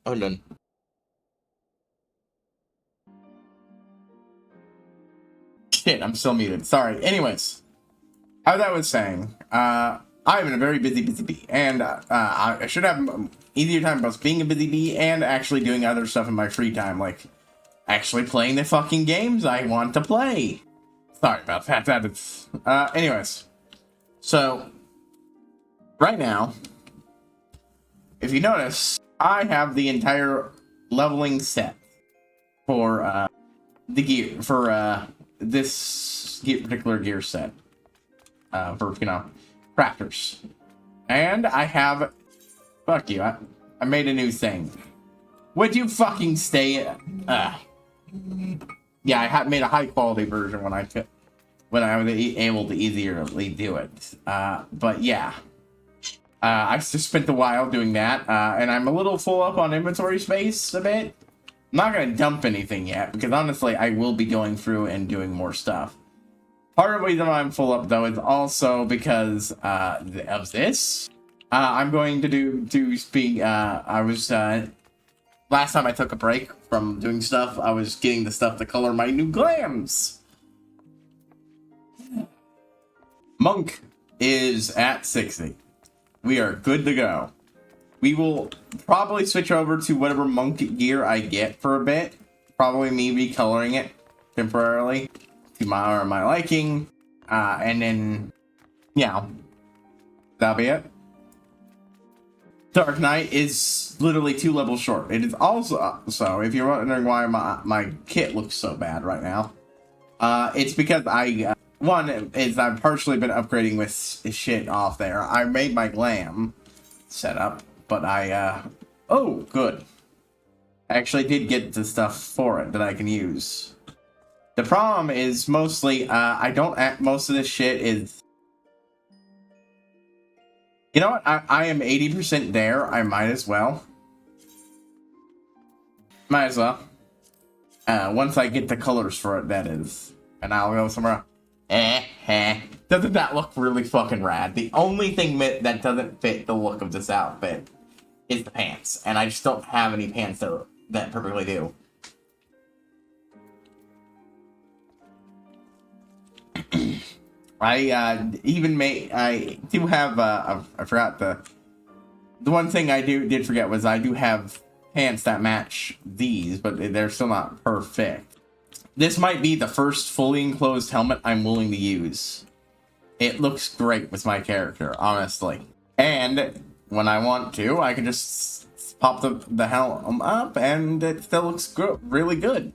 Oh, none. Shit, I'm still muted. Sorry. Anyways, as I was saying, I'm in a very busy bee, and I should have easier time both being a busy bee and actually doing other stuff in my free time, like actually playing the fucking games I want to play. Sorry about that. Anyways, so right now, if you notice, I have the entire leveling set for the gear for this particular gear set for crafters, and I have I made a new thing. Would you fucking stay? Yeah, I made a high quality version when I was able to easily do it. But yeah, I just spent a while doing that, and I'm a little full up on inventory space a bit. I'm not gonna dump anything yet because honestly, I will be going through and doing more stuff. Part of the reason why I'm full up though is also because of this. I'm going to speak. I was last time I took a break from doing stuff, I was getting the stuff to color my new glams. Monk is at 60. We are good to go. We will probably switch over to whatever monk gear I get for a bit. Probably me recoloring it temporarily to my liking. And then, yeah, that'll be it. Dark Knight is literally 2 levels short. It is also, so if you're wondering why my kit looks so bad right now, it's because one is I've partially been upgrading with shit off there. I made my glam setup, but oh, good. I actually did get the stuff for it that I can use. The problem is mostly, most of this shit is, you know what, I am 80% there, I might as well. Once I get the colors for it, that is. And I'll go somewhere. Doesn't that look really fucking rad? The only thing that doesn't fit the look of this outfit is the pants. And I just don't have any pants that perfectly do. I do have, I forgot the one thing I did forget was I do have pants that match these, but they're still not perfect. This might be the first fully enclosed helmet I'm willing to use. It looks great with my character, honestly. And when I want to, I can just pop the helmet up and it still looks really good.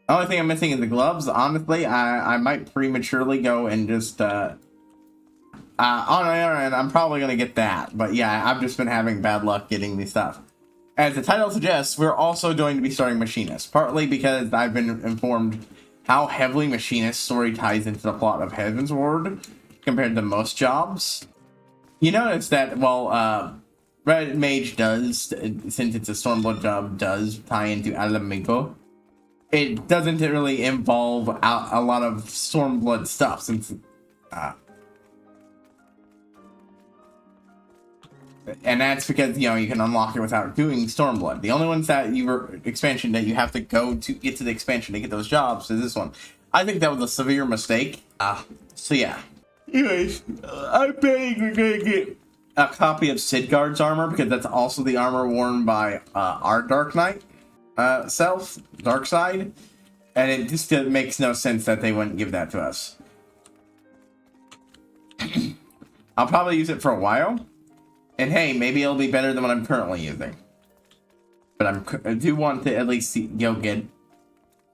The only thing I'm missing is the gloves. Honestly, I might prematurely go and just, on the other end, I'm probably going to get that. But yeah, I've just been having bad luck getting these stuff. As the title suggests, we're also going to be starting Machinist. Partly because I've been informed how heavily Machinist story ties into the plot of Heaven's Ward compared to most jobs. You notice that, well, Red Mage does, since it's a Stormblood job, does tie into Alamiko. It doesn't really involve a lot of Stormblood stuff, since and that's because, you know, you can unlock it without doing Stormblood. The only ones that expansion that you have to go to get to the expansion to get those jobs is this one. I think that was a severe mistake. So yeah. Anyways, I'm betting we're gonna get a copy of Sidgard's armor, because that's also the armor worn by our Dark Knight. Dark Side, and it just makes no sense that they wouldn't give that to us. I'll probably use it for a while, and hey, maybe it'll be better than what I'm currently using. But I do want to at least go get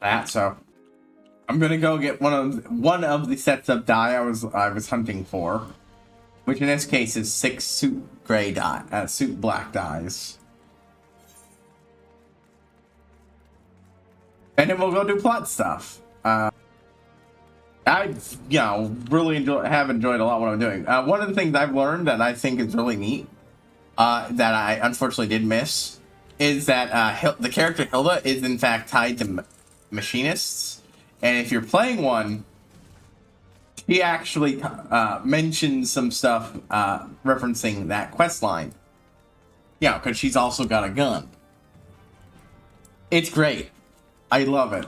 that, so I'm gonna go get one of the sets of dye I was hunting for, which in this case is 6 suit black dyes. And then we'll go do plot stuff. I, really have enjoyed a lot what I'm doing. One of the things I've learned that I think is really neat, that I unfortunately did miss, is that the character Hilda is in fact tied to machinists. And if you're playing one, he actually mentioned some stuff referencing that quest line. Yeah, because she's also got a gun. It's great. I love it.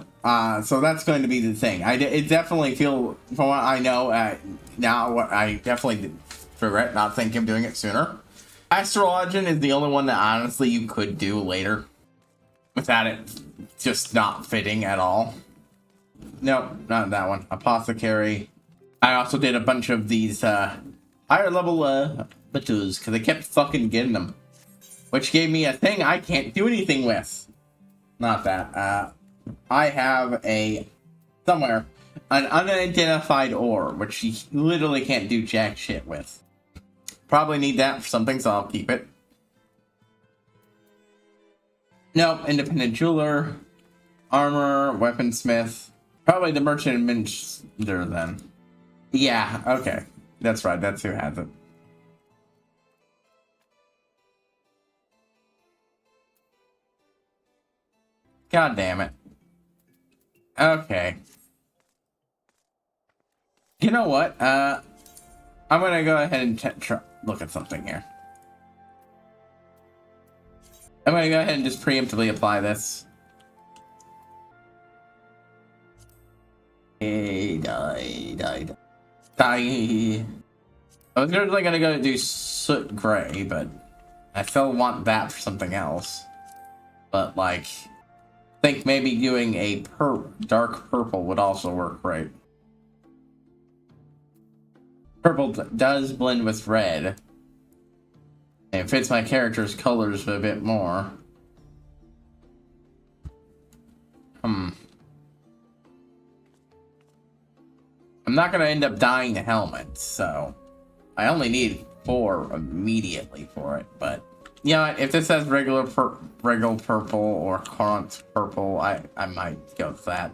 So that's going to be the thing. It definitely feel, from what I know now, what I definitely regret not thinking of doing it sooner. Astral Legend is the only one that honestly you could do later without it just not fitting at all. Nope, not that one. Apothecary. I also did a bunch of these higher level batus because I kept fucking getting them, which gave me a thing I can't do anything with. Not that. I have somewhere an unidentified ore, which you literally can't do jack shit with. Probably need that for something, so I'll keep it. Nope, independent jeweler, armor, weaponsmith. Probably the merchant administrator then. Yeah, okay. That's right, that's who has it. God damn it. Okay. You know what? I'm gonna go ahead and look at something here. I'm gonna go ahead and just preemptively apply this. Die. I was originally gonna go do soot gray, but I still want that for something else. But like, I think maybe doing a dark purple would also work great. Purple does blend with red. And it fits my character's colors a bit more. I'm not going to end up dyeing the helmet, so I only need 4 immediately for it. But you know what? If this has regular purple or current purple, I might go with that.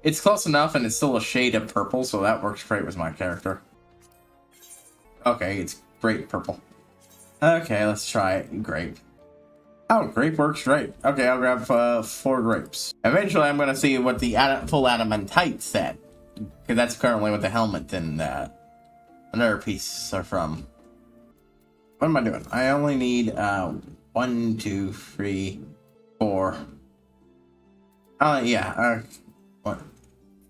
It's close enough, and it's still a shade of purple, so that works great with my character. Okay, it's grape purple. Okay, let's try grape. Oh, grape works great. Okay, I'll grab 4 grapes. Eventually, I'm going to see what the full adamantite set, because that's currently what the helmet and another piece are from. What am I doing? I only need 1, 2, 3, 4. Yeah. What?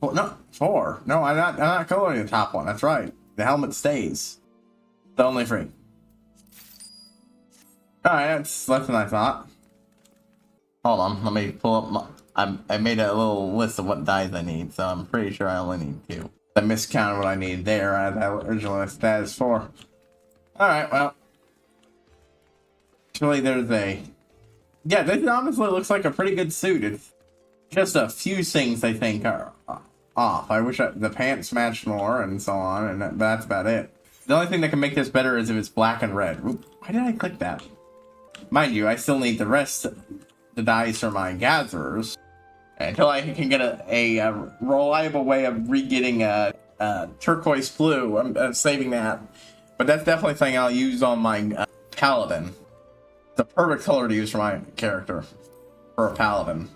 Well, no, 4. No, I'm not coloring the top one. That's right. The helmet stays. The only 3. Alright, that's less than I thought. Hold on, let me pull up my... I made a little list of what dyes I need, so I'm pretty sure I only need 2. I miscounted what I need there. I had that original list that is 4. Alright, well. Actually, there's a... Yeah, this honestly looks like a pretty good suit. It's just a few things I think are off. I wish the pants matched more and so on, and that's about it. The only thing that can make this better is if it's black and red. Oop, why did I click that? Mind you, I still need the rest of the dyes for my gatherers until I can get a reliable way of re-getting a turquoise blue. I'm saving that. But that's definitely something I'll use on my paladin. The perfect color to use for my character. For a paladin.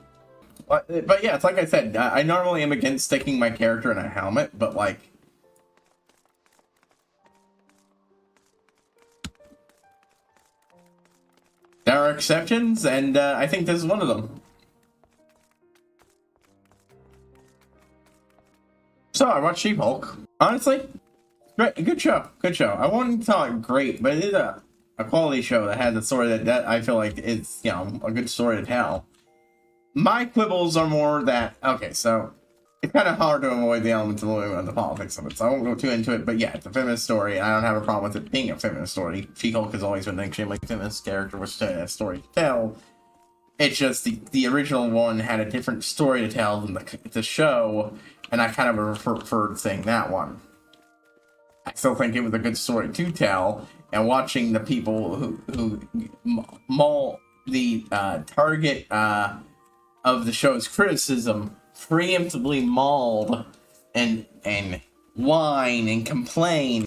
But yeah, it's like I said, I normally am against sticking my character in a helmet, but like... There are exceptions, and I think this is one of them. So, I watched She-Hulk. Honestly, great, good show. Good show. I wouldn't call it great, but it is a quality show that has a story that I feel like is, you know, a good story to tell. My quibbles are more that, okay, so it's kind of hard to avoid the elements of the politics of it, so I won't go too into it, but yeah, it's a feminist story, and I don't have a problem with it being a feminist story. She-Hulk has always been an extremely feminist character with a story to tell. It's just the original one had a different story to tell than the show, and I kind of preferred saying that one. I still think it was a good story to tell, and watching the people who maul the target of the show's criticism preemptively mauled and whine and complain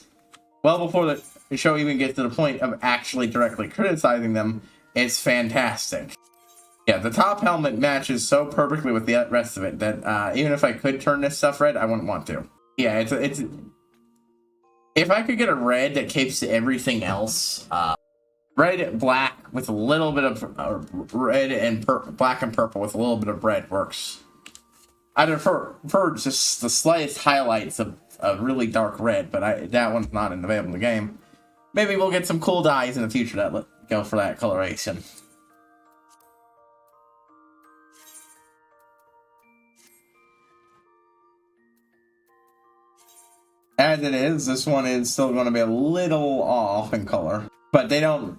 well before the show even gets to the point of actually directly criticizing them. It's fantastic. Yeah, the top helmet matches so perfectly with the rest of it that even if I could turn this stuff red, I wouldn't want to. Yeah, If I could get a red that keeps everything else, red, black with a little bit of red and black and purple with a little bit of red works. I prefer just the slightest highlights of a really dark red, but that one's not available in the game. Maybe we'll get some cool dyes in the future that go for that coloration. As it is, this one is still going to be a little off in color, but they don't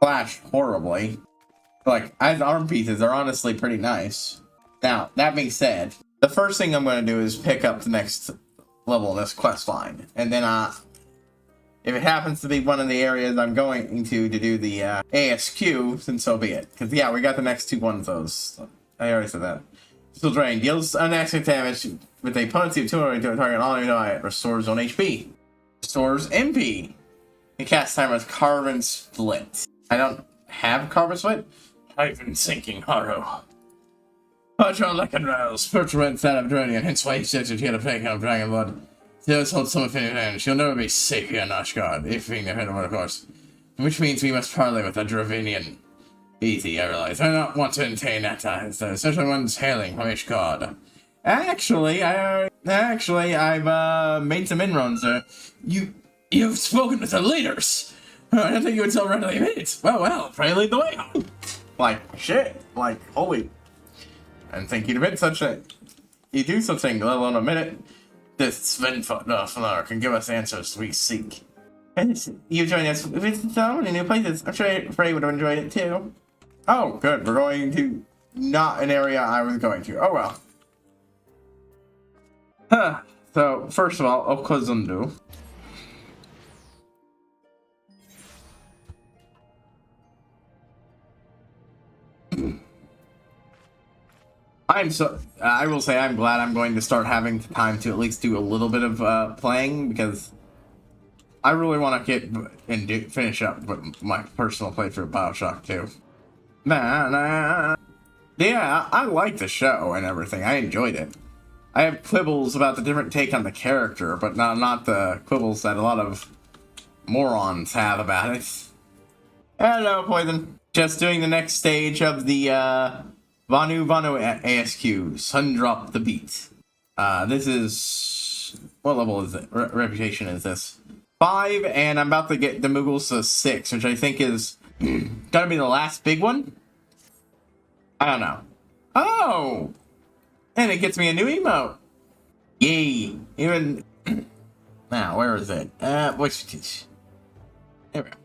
flash horribly. Like, as arm pieces, they're honestly pretty nice. Now, that being said, the first thing I'm going to do is pick up the next level in this quest line. And then, if it happens to be one of the areas I'm going to do the ASQ, then so be it. Because, yeah, we got the next two ones of those. I already said that. Still drain. Deals unactive damage with a potency of 200 to a target all you know it. Restores on HP. Restores MP. The cast timer is Carbon Split. I don't have Carbon Split. I've been sinking Haro. Patron like and rouse. Perturbant that of Dronian, hence why he says that he had a fake of dragon blood. He does hold some affinity. She'll never be safe here in Ashgard, if being their head of course. Which means we must parley with a Dravinian. Easy, I realize. I don't want to entertain that especially one's hailing from Ishgard. Actually, I've made some inroads. You've spoken with the leaders. I don't think you would so readily admit it. Well, pray lead the way home. Like, shit. Like, holy. I didn't think you'd admit such a... You do something, let alone admit it. This Svenfnar can give us answers we seek. And you join us visit so many new places. I'm sure Frey would have enjoyed it too. Oh, good. We're going to not an area I was going to. Oh, well. Huh. So, first of all, Okozundu. I will say I'm glad I'm going to start having time to at least do a little bit of playing, because I really want to get and finish up with my personal playthrough of BioShock 2. Yeah, I like the show and everything. I enjoyed it. I have quibbles about the different take on the character, but not the quibbles that a lot of morons have about it. Hello, Poison. Just doing the next stage of the Vanu ASQ, Sundrop the Beat. This is... What level is it? Reputation is this? 5, and I'm about to get the Moogles to 6, which I think is gonna be the last big one? I don't know. Oh! And it gets me a new emote! Yay! Even... Now, where is it? Which... There we go.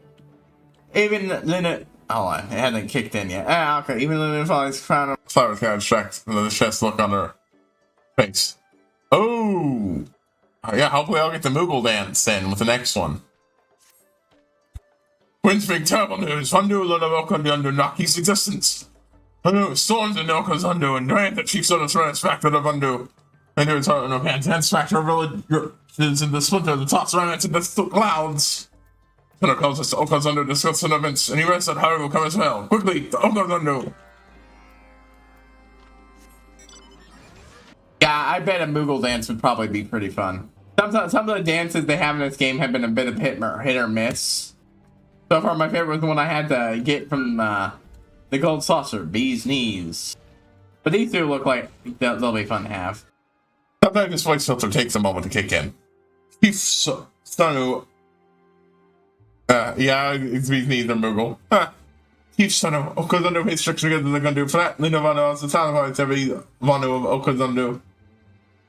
Even Lynette... Hold on, it hasn't kicked in yet. Okay, even Lynette Folly's crown of... Sorry, I was kind of distracted from the chest look on her face. Oh! Yeah, hopefully I'll get the Moogle dance in with the next one. Winds bring terrible news. Vandu learned of Okondu Naki's existence. Vandu storms in Okozundu and grant the chief son of Threats factor to Vandu. And there is no hands factor of villages in the splinter that toss around into the clouds. Peter calls us to Okozundu to discuss some events, and he rests that Harry will come as well. Quickly, to Okozundu! Yeah, I bet a Moogle dance would probably be pretty fun. Some of the dances they have in this game have been a bit of hit or miss. So far, my favorite was the one I had to get from the Gold Saucer, Bee's Knees. But these two look like they'll be fun to have. Sometimes this voice filter takes a moment to kick in. Chief Sonu... yeah, it's Bee's Knees or Moogle. Chief Sonu, Okozundu pays strict together the Gundu flat. Linovano is the town of every Vanu of Okozundu.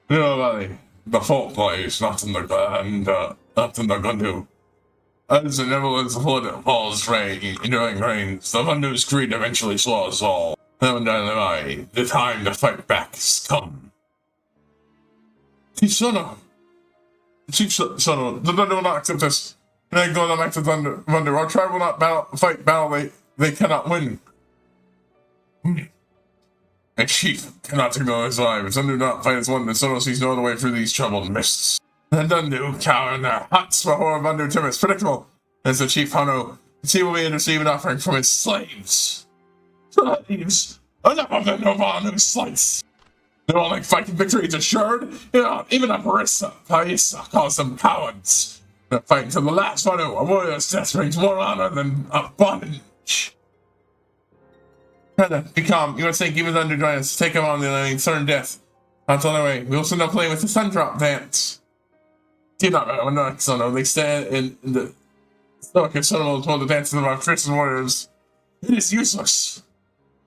Valley. The fault lies not in the not in the Gundu. As the Neverland's flood falls enduring rains, the Gundu's greed eventually slaughters all. The time to fight back has come. Chief Sonu, the Gundu will not accept this. They go back to Thunder. Our tribe will not fight battle they cannot win. A chief cannot ignore his life. If Dundu not fight as one, then Sono sees no other way through these troubled mists. And Dundu cower in their huts before Vandu Timus. Predictable as the chief Hano, he will be to receive an offering from his slaves. Slaves! Enough of the Novan who slights! They won't like fighting victory is assured. You know, even a Parisa calls them cowards. They're fighting to the last one. A warrior's death brings more honor than a bondage. Be calm. You must take even under join us. Take him on the certain death. That's on their way. We also know playing with the sun drop dance. Do not know, so they stand in the stoic and son told the dances of our fierce warriors. It is useless.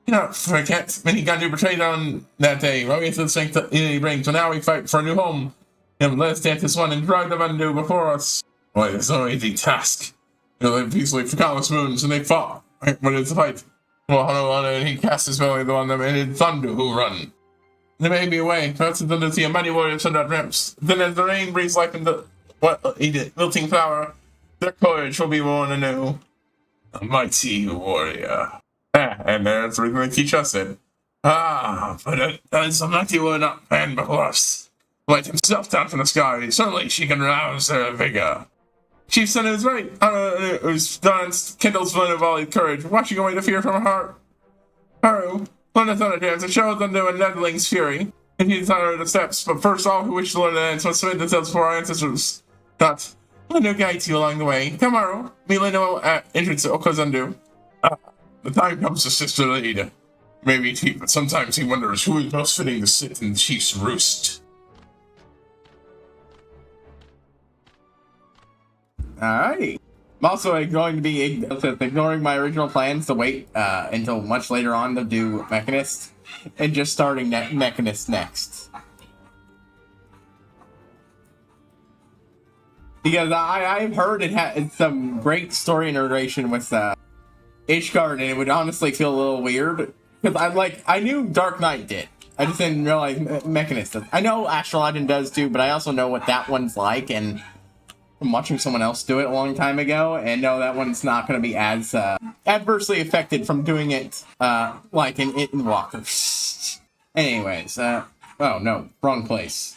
You know, forget many Gandu betrayed on that day. Well, we into the strength that he brings, but now we fight for a new home. And let us dance this one and drive the Gandu before us. Boy, it's no easy task. You know, they peacefully for countless moons, and they fought. Right, but it's a fight. Well, Hano, and he cast his belly on them, and it's Gandu who run. There may be a way. Perhaps it's to see a mighty warrior send out ramps. Then as the rain breathes life into what he did, wilting flower, their courage will be born anew. A mighty warrior. And that's what they teach us it. But that is a mighty warrior not planned before us. Light himself down from the sky. Certainly she can rouse her vigor. Chief son is right. Whose dance kindles flame of volleyed courage, washing away the fear from her heart. Haru, learn the thunder dance and show them to a netherling's fury. And he desire the steps, but first all who wish to learn the dance must submit themselves for our ancestors. Not Lino guides you along the way. Tomorrow, meet Lino at entrance to Okozundu. The time comes to sister lead. Maybe chief, but sometimes he wonders who is most fitting to sit in the chief's roost. Alright. I'm also going to be ignoring my original plans to wait until much later on to do Machinist, and just starting Machinist next. Because I've heard it had some great story narration with Ishgard, and it would honestly feel a little weird. Because I knew Dark Knight did. I just didn't realize Machinist does. I know Astral Legend does too, but I also know what that one's like, and from watching someone else do it a long time ago, and know that one's not going to be as adversely affected from doing it like in Walker. Anyways, oh no, wrong place.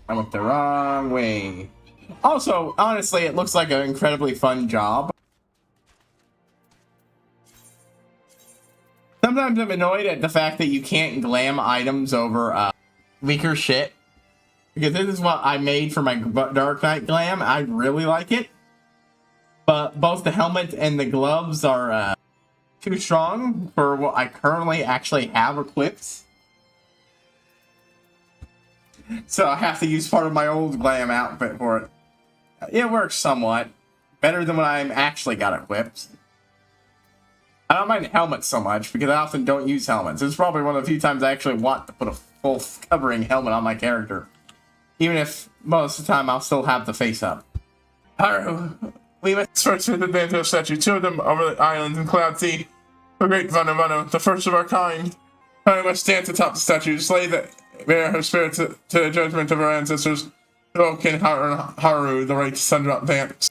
I went the wrong way. Also, honestly, it looks like an incredibly fun job. Sometimes I'm annoyed at the fact that you can't glam items over weaker shit. Because this is what I made for my Dark Knight glam. I really like it. But both the helmet and the gloves are too strong for what I currently actually have equipped. So I have to use part of my old glam outfit for it. It works somewhat. Better than what I actually got equipped. I don't mind helmets so much, because I often don't use helmets. It's probably one of the few times I actually want to put a full covering helmet on my character. Even if most of the time I'll still have the face up. Haru, we must first visit the Banto statue, two of them over the islands in Cloud Sea. The great Vanu, the first of our kind. Haru must dance atop the statue, slay that bear her spirit to the judgment of our ancestors. So can Haru the right to sun drop dance.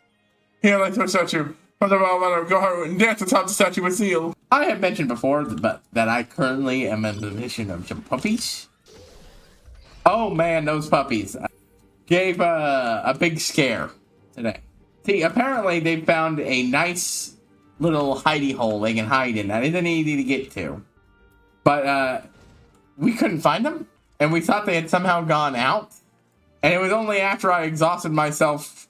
Here, like her statue. Mother Vanu, go Haru and dance atop the statue with zeal. I have mentioned before that I currently am in the mission of some puppies. Oh man, those puppies gave a big scare today. See, apparently they found a nice little hidey hole they can hide in. That isn't easy to get to. But we couldn't find them, and we thought they had somehow gone out. And it was only after I exhausted myself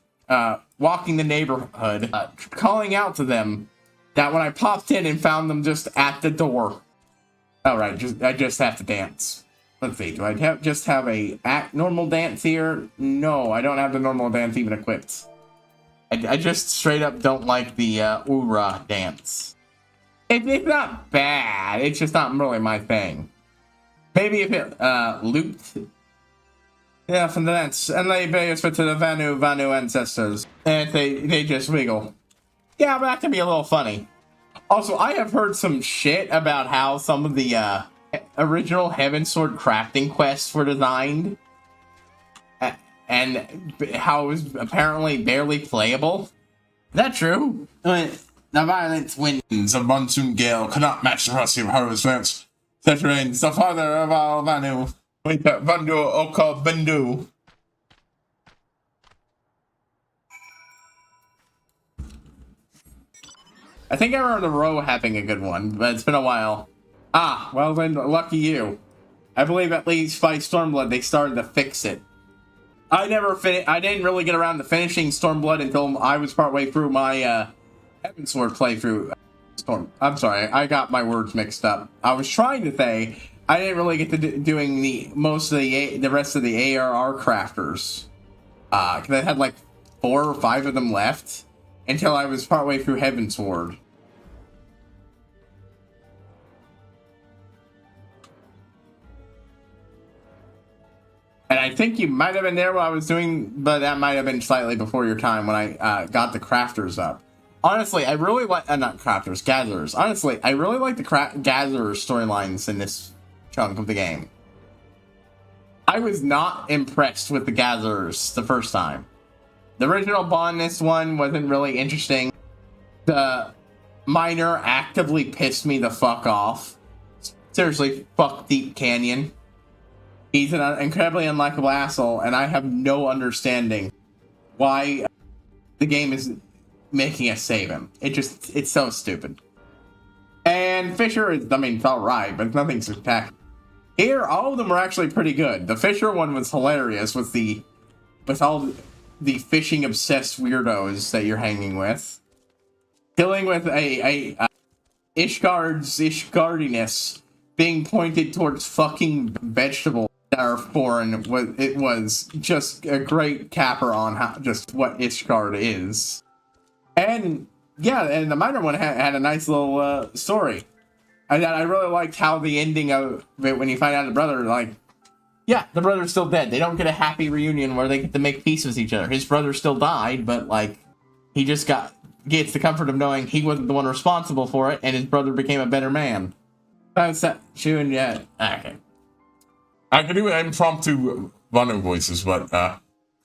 walking the neighborhood, calling out to them, that when I popped in and found them just at the door. Alright, I just have to dance. Let's see, do I just have a normal dance here? No, I don't have the normal dance even equipped. I just straight up don't like the Ura dance. It's not bad, it's just not really my thing. Maybe if it looped. Yeah, from the dance. And they pay us to the Vanu ancestors. And they just wiggle. Yeah, but that can be a little funny. Also, I have heard some shit about how some of the original Heaven Sword crafting quests were designed, and how it was apparently barely playable. Is that true? The violent winds of monsoon gale cannot match the rusty of Haru's dance. Such rains, the father of all Vanu, wait at Vandu Oka Bendu. I think I remember the row having a good one, but it's been a while. Ah, well then, lucky you. I believe at least by Stormblood they started to fix it. I didn't really get around to finishing Stormblood until I was partway through my Heavensward playthrough. I'm sorry, I got my words mixed up. I was trying to say I didn't really get to doing the rest of the ARR crafters, because I had like 4 or 5 of them left until I was partway through Heavensward. And I think you might have been there while I was doing, but that might have been slightly before your time when I got the crafters up. Honestly, I really like, not crafters, gatherers. Honestly, I really like the gatherer storylines in this chunk of the game. I was not impressed with the gatherers the first time. The original Botanist one wasn't really interesting. The miner actively pissed me the fuck off. Seriously, fuck Deep Canyon. He's an incredibly unlikable asshole, and I have no understanding why the game is making us save him. It's so stupid. And Fisher is, it's alright, but nothing spectacular. Here, all of them are actually pretty good. The Fisher one was hilarious with all the fishing obsessed weirdos that you're hanging with. Dealing with a Ishgardiness being pointed towards fucking vegetables that are foreign, it was just a great capper on just what Ishgard is. And yeah, and the minor one had a nice little story. And I really liked how the ending of it, when you find out the brother, yeah, the brother's still dead. They don't get a happy reunion where they get to make peace with each other. His brother still died, but he just gets the comfort of knowing he wasn't the one responsible for it, and his brother became a better man. That's that. Okay. I can do impromptu Vanu voices, but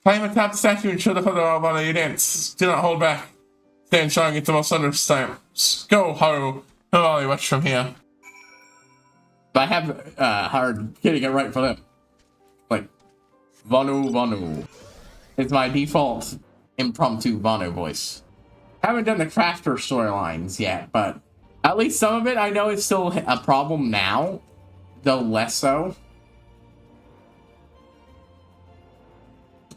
climb atop the statue and show the photo of Vanu you dance. Do not hold back. Stand strong against the most understands. Go, Haru. No volley, watch from here. But I have hard getting it right for them. Vanu. It's my default impromptu Vanu voice. I haven't done the crafter storylines yet, but at least some of it I know is still a problem now, though less so.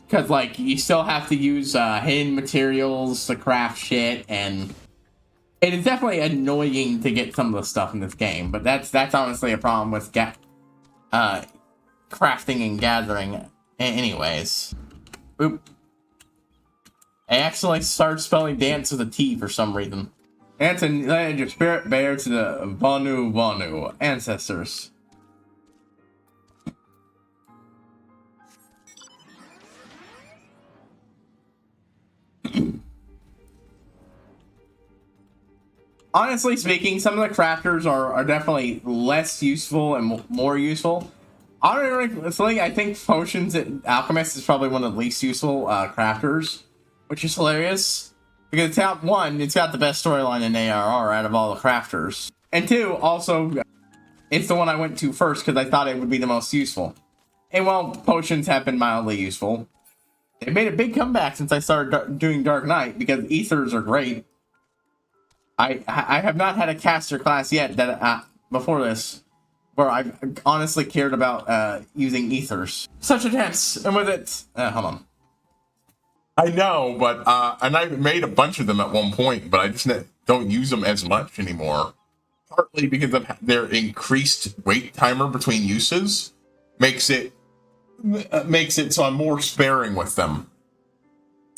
Because, you still have to use hidden materials to craft shit, and it is definitely annoying to get some of the stuff in this game, but that's honestly a problem with crafting and gathering anyways. Oop. I accidentally started spelling dance with a T for some reason. And to let your spirit bear to the Vanu ancestors. Honestly speaking, some of the crafters are definitely less useful and more useful. Honestly, I think Potions and Alchemist is probably one of the least useful crafters, which is hilarious. Because it's got the best storyline in ARR out of all the crafters. And 2, also, it's the one I went to first because I thought it would be the most useful. And while Potions have been mildly useful, they made a big comeback since I started doing Dark Knight, because Ethers are great. I have not had a caster class yet that before this where I honestly cared about using Ethers. Such a chance, and with it, hold on. I know, but and I made a bunch of them at one point, but I just don't use them as much anymore. Partly because of their increased wait timer between uses makes it so I'm more sparing with them.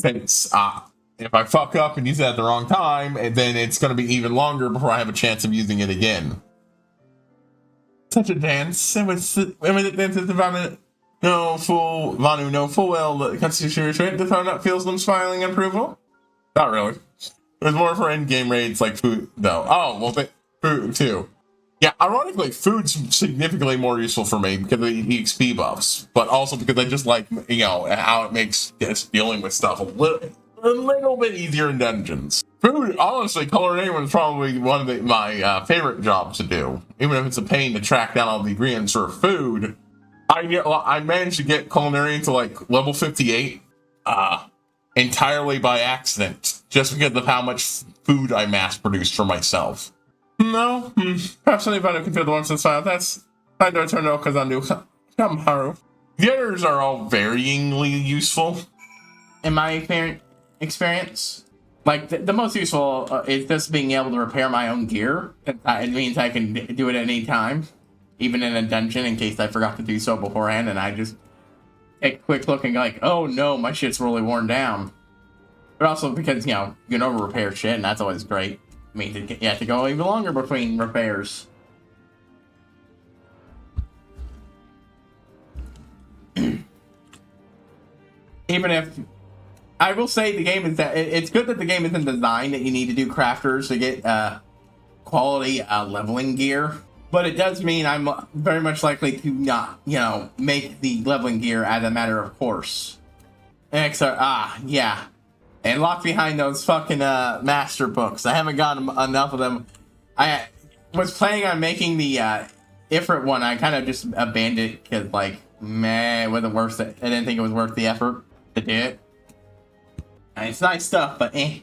Since if I fuck up and use it at the wrong time, and then it's going to be even longer before I have a chance of using it again. Such a dance, and with it dances the Vanu know full well the Constitution retreat. The phone up feels them smiling approval. Not really. It was more for end-game raids like food, though. Oh, well, food too. Yeah, ironically, food's significantly more useful for me because of the EXP buffs, but also because I just like, how it makes dealing with stuff a little bit easier in dungeons. Food, honestly, culinary is probably one of my favorite jobs to do. Even if it's a pain to track down all the ingredients for food, I managed to get culinary to level 58 entirely by accident, just because of how much food I mass produced for myself. No, perhaps only if I can feel the ones inside. That's I don't know because I do Kamharu. The others are all varyingly useful. In my experience, like the most useful is just being able to repair my own gear. It means I can do it at any time, even in a dungeon, in case I forgot to do so beforehand, and I just take a quick look and go like, oh no, my shit's really worn down. But also because, you know, you can over repair shit, and that's always great. I mean, you have to go even longer between repairs. Even if I will say the game is that it's good that the game isn't designed that you need to do crafters to get quality leveling gear, but it does mean I'm very much likely to not, you know, make the leveling gear as a matter of course. Yeah, and locked behind those fucking master books. I haven't gotten enough of them. I was planning on making the Ifrit one. I kind of just abandoned it because, like, meh, it wasn't worth it. I didn't think it was worth the effort to do it. And it's nice stuff, but eh.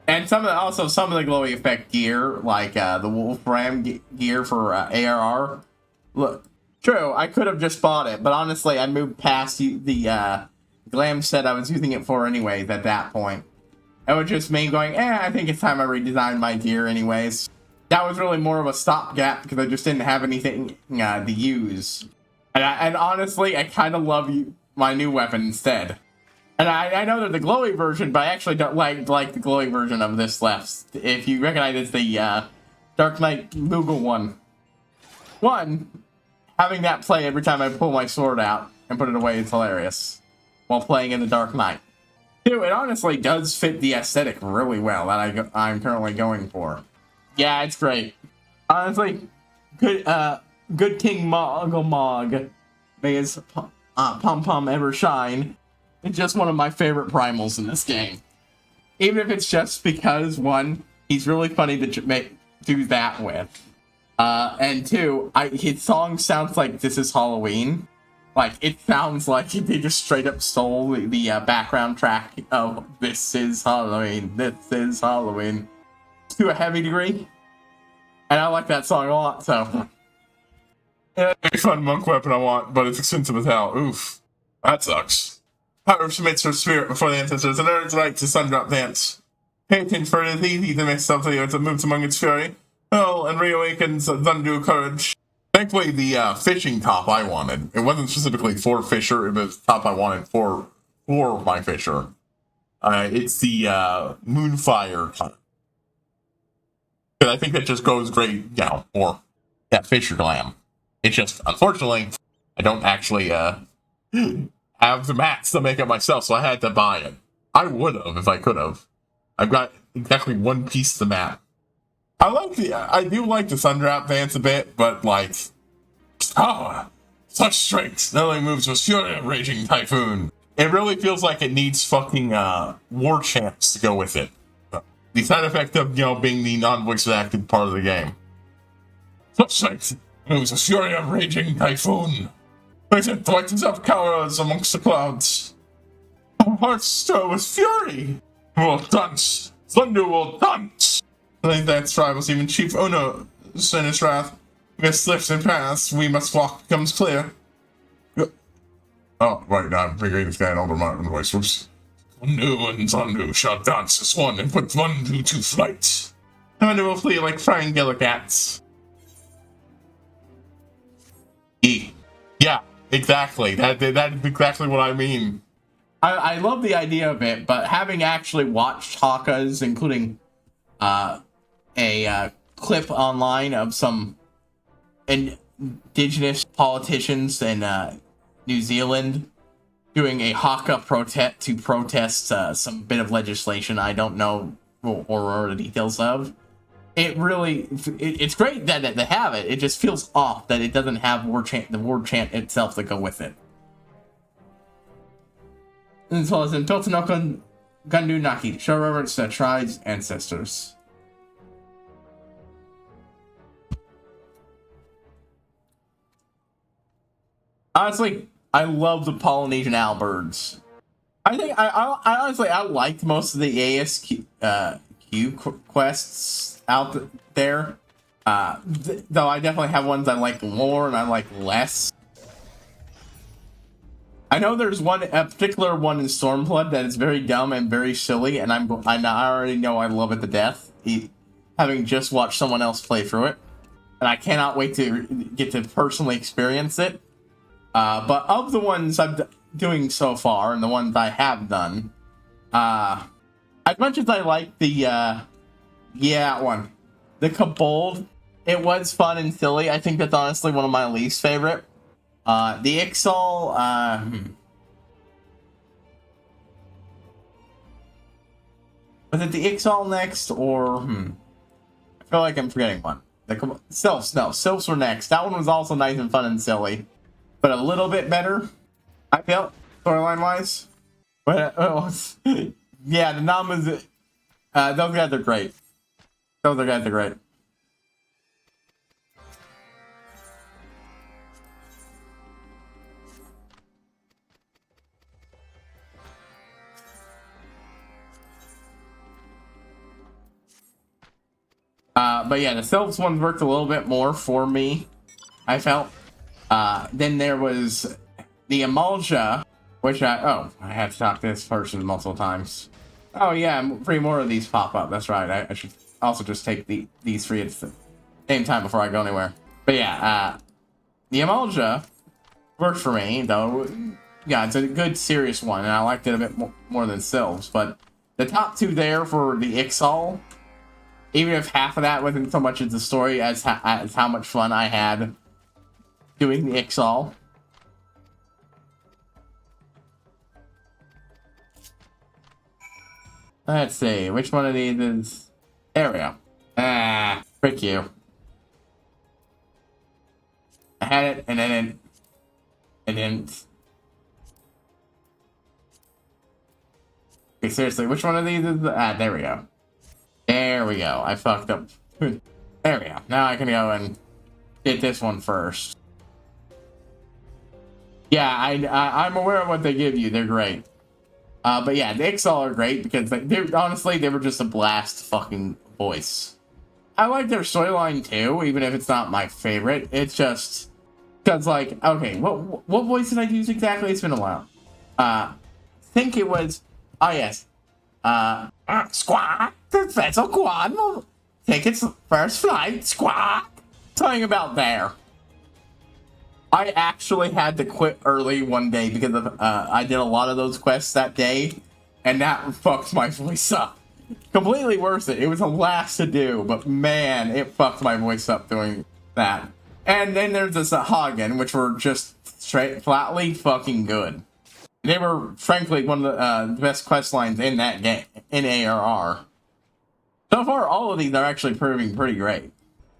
And some of the glowing effect gear, like the Wolfram gear for ARR. Look, true, I could have just bought it, but honestly, I moved past the glam set I was using it for anyways at that point. It was just me going, I think it's time I redesigned my gear anyways. That was really more of a stopgap because I just didn't have anything to use. And honestly, I kind of love my new weapon instead. And I know they're the glowy version, but I actually don't like the glowy version of this left. If you recognize it's the Dark Knight Moogle one. Having that play every time I pull my sword out and put it away is hilarious. While playing in the Dark Knight. 2, it honestly does fit the aesthetic really well that I'm currently going for. Yeah, it's great. Honestly, good King Mog, may his pom-pom ever shine. It's just one of my favorite primals in this game. Even if it's just because, 1, he's really funny to do that with. And 2, his song sounds like This Is Halloween. Like, it sounds like they just straight up stole the background track of This Is Halloween, This Is Halloween, to a heavy degree. And I like that song a lot, so. Yeah, a fun monk weapon I want, but it's expensive as hell. Oof. That sucks. Power submits her spirit before the ancestors and earns right to Sundrop Dance. Pay attention for it is easy to miss something as it moves among its fury. Oh, and reawakens Zundu courage. Thankfully, the fishing top I wanted. It wasn't specifically for Fisher, it was the top I wanted for my Fisher. It's the Moonfire top. But I think that just goes great, you know, for that Fisher glam. It's just, unfortunately, I don't actually have the mats to make it myself, so I had to buy it. I would have if I could have. I've got exactly one piece of the mat. I do like the Sundrop Dance a bit, but like, such strength. Not only moves with fury of raging typhoon. It really feels like it needs fucking war chants to go with it. The side effect of, you know, being the non-voice acted part of the game. Such strength moves with fury of raging typhoon. It lightens up cowards amongst the clouds. Our hearts stir with fury. We'll dance. Thunder will dance. I think that's rivals even Chief Ono in his wrath. Mist lifts and paths we must walk becomes clear. Oh, right, I'm figuring this guy in older modern voice. Whoops. Zandu and Zandu shall dance as one and put Zandu to flight. Zandu will flee like flying cats. Yeah, exactly. That is exactly what I mean. I love the idea of it, but having actually watched Hakas, including a clip online of some indigenous politicians in New Zealand doing a Haka protest to protest some bit of legislation I don't know or the details of. It's great that they have it. It just feels off that it doesn't have the word chant itself to go with it. As well as in Totonoko Gandu Naki, show reverence to the tribe's ancestors. Honestly, I love the Polynesian owlbirds. I think I honestly I liked most of the ASQ quests out there. Though I definitely have ones I like more and I like less. I know there's a particular one in Stormflood that is very dumb and very silly, and I already know I love it to death, having just watched someone else play through it, and I cannot wait to get to personally experience it. But of the ones I'm doing so far, and the ones I have done, as much as I like the that one, the Kobold, it was fun and silly. I think that's honestly one of my least favorite. The Ixal, was it the Ixal next, or, I feel like I'm forgetting one. The Sylphs, no, Sylphs were next. That one was also nice and fun and silly, but a little bit better, I felt, storyline-wise. But, yeah, the Namas, those guys are great. Those guys are great. But yeah, the Sylphs one worked a little bit more for me, I felt. Then there was the Emulsia, which I had to talk to this person multiple times. Oh yeah, 3 more of these pop up, that's right. I should also just take these 3 at the same time before I go anywhere. But yeah, the Emulsia worked for me, though. Yeah, it's a good, serious one, and I liked it a bit more than Sylphs, but the top 2 there for the Ixal, even if half of that wasn't so much as the story as how much fun I had doing the Ixal. Let's see, which one of these is... There we go. Frick you. I had it, and then it didn't. Okay, seriously, which one of these is... there we go. There we go. I fucked up. There we go. Now I can go and get this one first. Yeah, I'm aware of what they give you. They're great. But yeah, the Ixal are great because honestly, they were just a blast fucking voice. I like their storyline too, even if it's not my favorite. It's just because, like, okay, what voice did I use exactly? It's been a while. Think it was. Oh yes. Squawk. The vessel Guan will take its first flight. Squawk. Something about there. I actually had to quit early one day because of I did a lot of those quests that day, and that fucked my voice up. Completely worth it. It was a blast to do, but man, it fucked my voice up doing that. And then there's this Hagen, which were just flatly fucking good. They were, frankly, one of the best quest lines in that game, in ARR. So far, all of these are actually proving pretty great.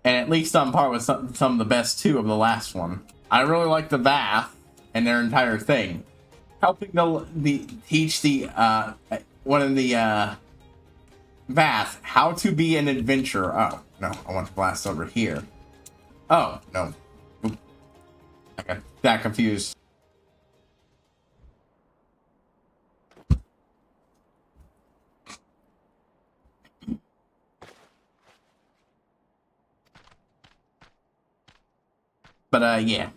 And at least on par with some of the best too of the last one. I really like the Bath and their entire thing. Helping teach the one of the Bath how to be an adventurer. Oh, no, I want to blast over here. Oh, no. Oop. I got that confused. But yeah,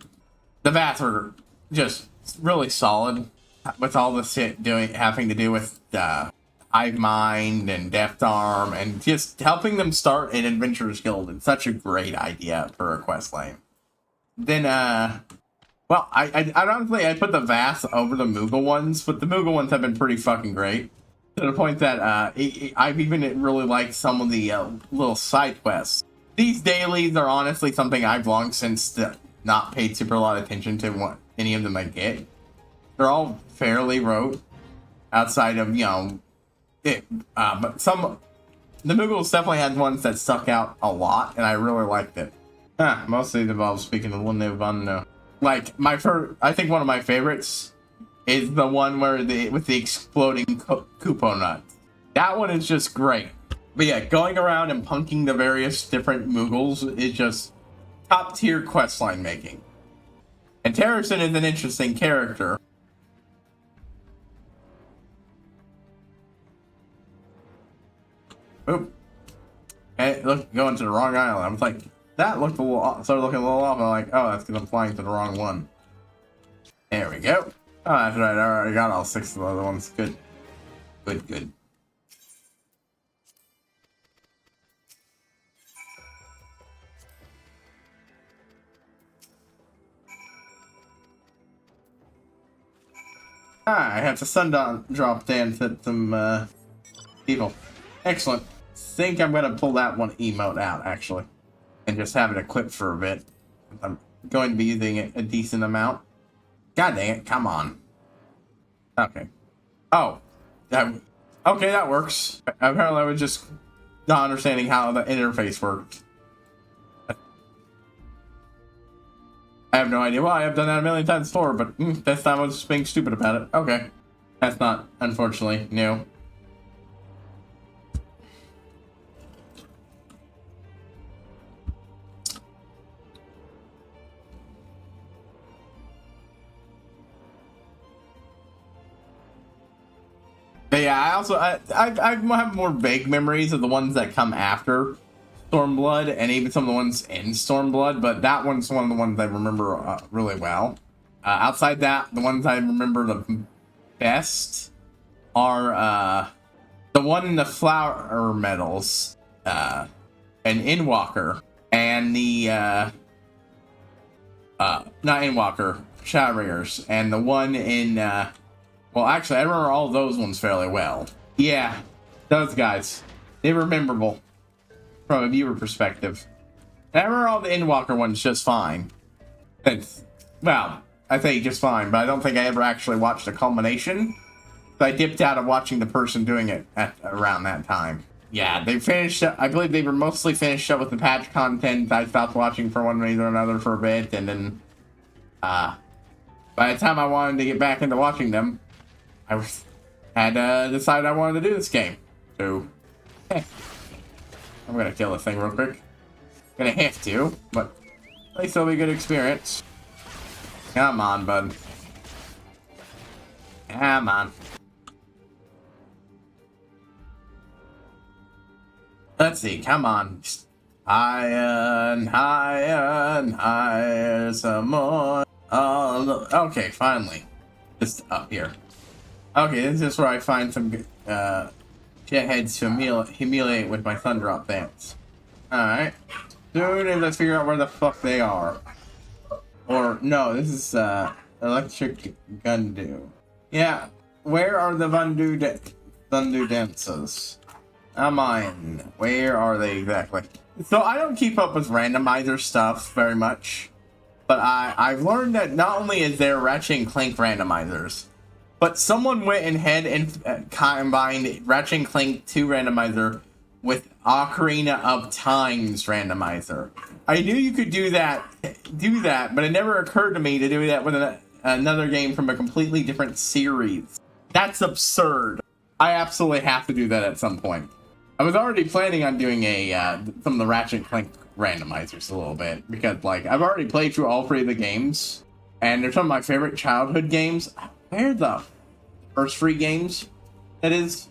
the Baths are just really solid with all this shit having to do with Hive Mind and Deft Arm, and just helping them start an Adventurers Guild. It's such a great idea for a quest lane. Then well, I honestly I put the Baths over the Moogle ones, but the Moogle ones have been pretty fucking great to the point that I've even really liked some of the little side quests. These dailies are honestly something I've long since not paid super a lot of attention to what any of them I get. They're all fairly rote outside of, you know, but the Moogles definitely had ones that stuck out a lot, and I really liked it. Mostly involves speaking of one like I think one of my favorites is the one where with the exploding Kupo nuts. That one is just great. But yeah, going around and punking the various different Moogles is just top tier questline making. And Terrison is an interesting character. Oop. Hey, look, going to the wrong island. I was like, that looked a little, started looking a little off. I'm like, oh, that's because I'm flying to the wrong one. There we go. Oh, that's right. I already got all 6 of the other ones. Good. Good, good. Ah, I have to drop dance at some people. Excellent. Think I'm gonna pull that one emote out actually, and just have it equipped for a bit. I'm going to be using it a decent amount. God dang it! Come on. Okay. Oh. Okay, that works. Apparently, I was just not understanding how the interface worked. I have no idea why. I've done that a million times before, but this time I was just being stupid about it. Okay. That's not, unfortunately, new. But yeah, I have more vague memories of the ones that come after Stormblood, and even some of the ones in Stormblood, but that one's one of the ones I remember really well. Outside that, the ones I remember the best are the one in the Flower Metals, an Endwalker, and the not Endwalker, Shadowringers, and the one in well, actually, I remember all those ones fairly well. Yeah, those guys, they were memorable from a viewer perspective. And I remember all the Endwalker ones just fine. It's, well, I say just fine, but I don't think I ever actually watched the culmination. So I dipped out of watching the person doing it at around that time. Yeah, they finished, I believe they were mostly finished up with the patch content. I stopped watching for one reason or another for a bit, and then, by the time I wanted to get back into watching them, I had decided I wanted to do this game. So, hey, I'm gonna kill this thing real quick. Gonna have to, but at least it'll be a good experience. Come on, bud. Come on. Let's see, come on. Higher and higher and higher some more. Oh, okay, finally. Just up here. Okay, this is where I find some shitheads to humiliate with my Thundrop dance. Alright. Soon as I figure out where the fuck they are. Or, no, this is Electric Gundu. Yeah, where are the Thundu dances? Mine. Where are they exactly? So I don't keep up with randomizer stuff very much. But I've learned that not only is there Ratchet and Clank randomizers, but someone went ahead and combined Ratchet and Clank 2 randomizer with Ocarina of Time's randomizer. I knew you could do that, but it never occurred to me to do that with another game from a completely different series. That's absurd. I absolutely have to do that at some point. I was already planning on doing some of the Ratchet and Clank randomizers a little bit, because like I've already played through all 3 of the games, and they're some of my favorite childhood games. Where the first 3 games? That is,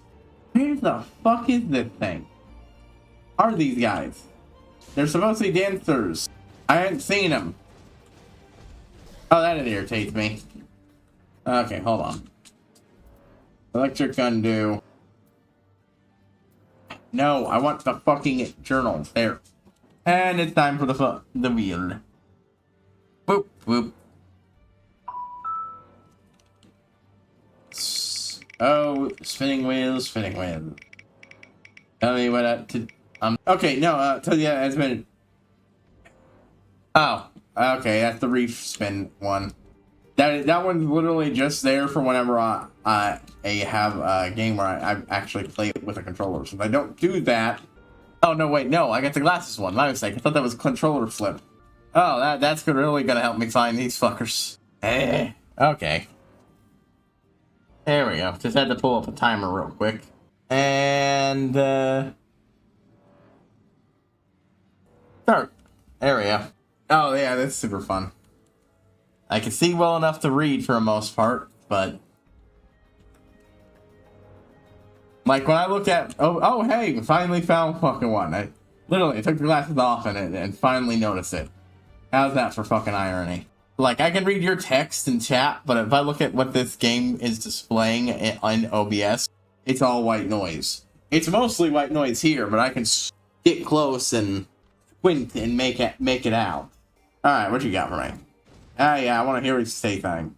where the fuck is this thing? Are these guys? They're supposed to be dancers. I haven't seen them. Oh, that irritates me. Okay, hold on. Electric Gundu. No, I want the fucking journal. There. And it's time for the wheel. Boop, boop. Oh, spinning wheels, spinning wheels. Tell me what okay, no, tell you it's been. Oh, okay, that's the reef spin one. That one's literally just there for whenever I have a game where I actually play it with a controller. So if I don't do that. Oh no, wait, no, I got the glasses one. My mistake. I thought that was controller flip. Oh, that's really gonna help me find these fuckers. Okay. There we go. Just had to pull up a timer real quick. And, start. There we go. Oh, yeah, that's super fun. I can see well enough to read for the most part, but like when I look at oh hey, finally found fucking one. I took the glasses off and finally noticed it. How's that for fucking irony? Like, I can read your text and chat, but if I look at what this game is displaying in OBS, it's all white noise. It's mostly white noise here, but I can get close and squint and make it out. Alright, what you got for me? Yeah, I want to hear what you say thing.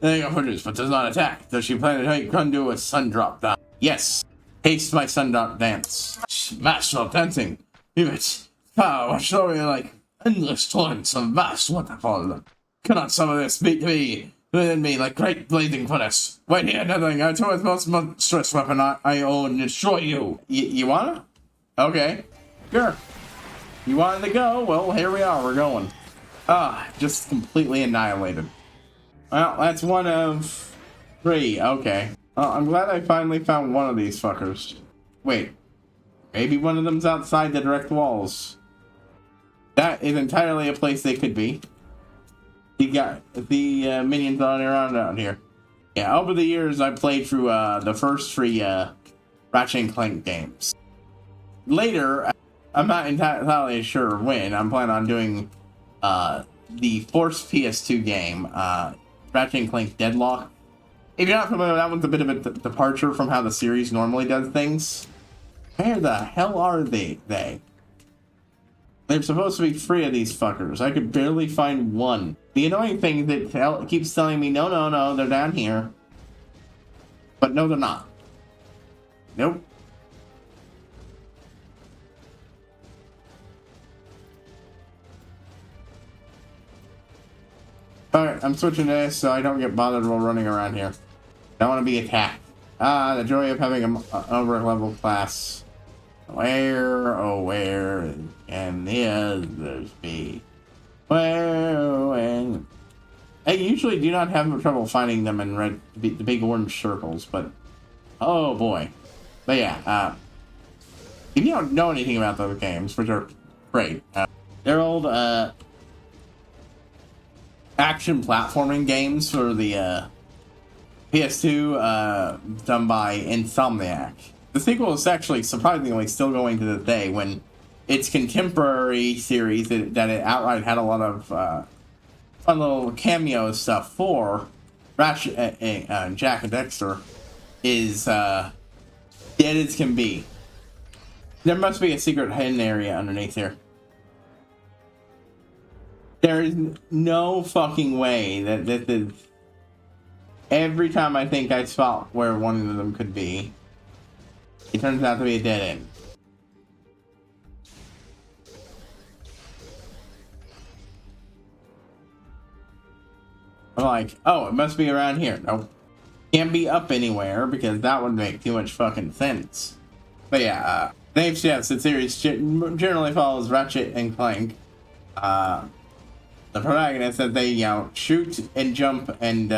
There you go, produce, but does not attack. Does she plan to take Kundu a sun drop dance? Yes. Haste my sun drop dance. Smash stop dancing. Give it. Power, show me like endless torrents of vast waterfall. Cannot some of this beat me within me like great blazing furnace. Wait here, nothing. I told most monstrous weapon I own and destroy you. You wanna? Okay. Sure. You wanted to go? Well, here we are. We're going. Just completely annihilated. Well, that's one of 3. Okay. I'm glad I finally found one of these fuckers. Wait. Maybe one of them's outside the direct walls. That is entirely a place they could be. You got the minions on around out here. Yeah, over the years I played through the first 3 Ratchet and Clank games. Later, I'm not entirely sure when, I'm planning on doing the first PS2 game, Ratchet and Clank Deadlock. If you're not familiar, that one's a bit of a departure from how the series normally does things. Where the hell are they? They're supposed to be 3 of these fuckers. I could barely find one. The annoying thing is that keeps telling me, no, they're down here. But no, they're not. Nope. Alright, I'm switching to this so I don't get bothered while running around here. I don't want to be attacked. The joy of having an over-level class. Where can the others be? And I usually do not have trouble finding them in the big orange circles, but oh boy. But yeah, if you don't know anything about those games, which are great, they're old action platforming games for the PS2, done by Insomniac. The sequel is actually surprisingly still going to this day, when its contemporary series that it outright had a lot of fun little cameo stuff for Ratchet and Jack and Dexter is dead as can be. There must be a secret hidden area underneath here. There is no fucking way that this is... Every time I think I spot where one of them could be, it turns out to be a dead end. I'm like, oh, it must be around here. Nope. Can't be up anywhere because that would make too much fucking sense. But yeah, the HCS series generally follows Ratchet and Clank. The protagonist that they, shoot and jump and,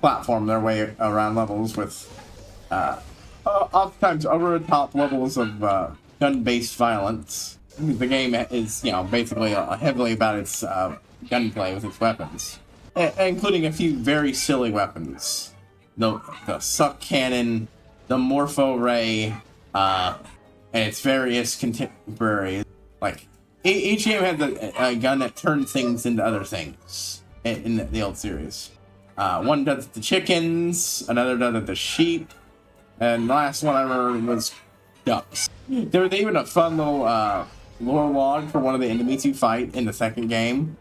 platform their way around levels with, oftentimes over-the-top levels of gun-based violence. The game is, basically heavily about its gunplay with its weapons, including a few very silly weapons. The suck cannon, the morpho ray, and its various contemporaries. Like, each game has a gun that turns things into other things in the old series. One does it to chickens, another does it to sheep, and the last one I remember was ducks. There was even a fun little lore log for one of the enemies you fight in the second game,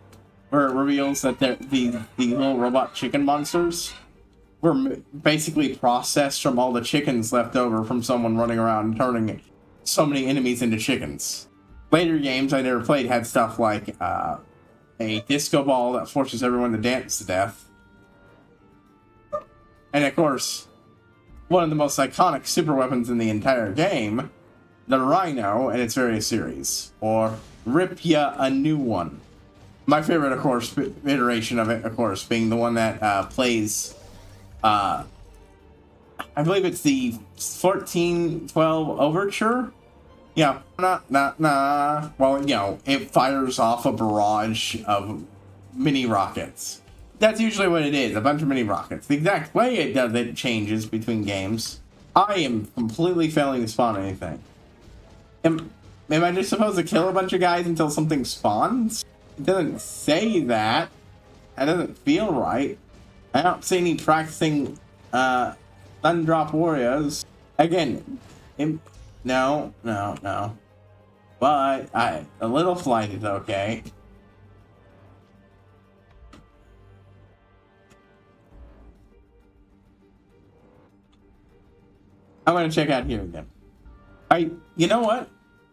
where it reveals that the little robot chicken monsters were basically processed from all the chickens left over from someone running around and turning so many enemies into chickens. Later games I never played had stuff like a disco ball that forces everyone to dance to death. And of course, one of the most iconic super weapons in the entire game, the Rhino and its various series, or Rip Ya a New One. My favorite, of course, iteration of it, of course, being the one that plays, I believe it's the 1412 Overture? Yeah, well, it fires off a barrage of mini rockets. That's usually what it is, a bunch of mini rockets. The exact way it does it changes between games. I am completely failing to spawn anything. Am I just supposed to kill a bunch of guys until something spawns? It doesn't say that. That doesn't feel right. I don't see any practicing Thundrop warriors. Again, no. But a little flight is okay. I'm gonna check out here again. You know what?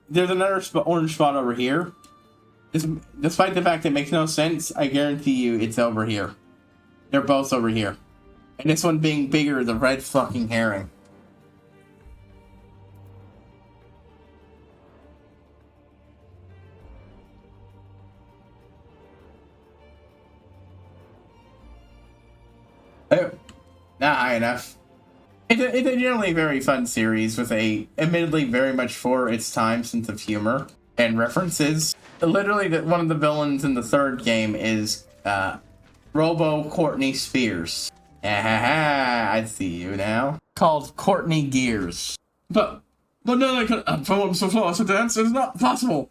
There's another orange spot over here. Despite the fact it makes no sense, I guarantee you it's over here. They're both over here. And this one being bigger is a red fucking herring. Oh, not high enough. It's a generally very fun series with a, admittedly, very much for its time sense of humor and references. Literally, one of the villains in the third game is Robo Courtney Spears. I see you now. Called Courtney Gears. But no, I can perform so flawless a dance. It is not possible.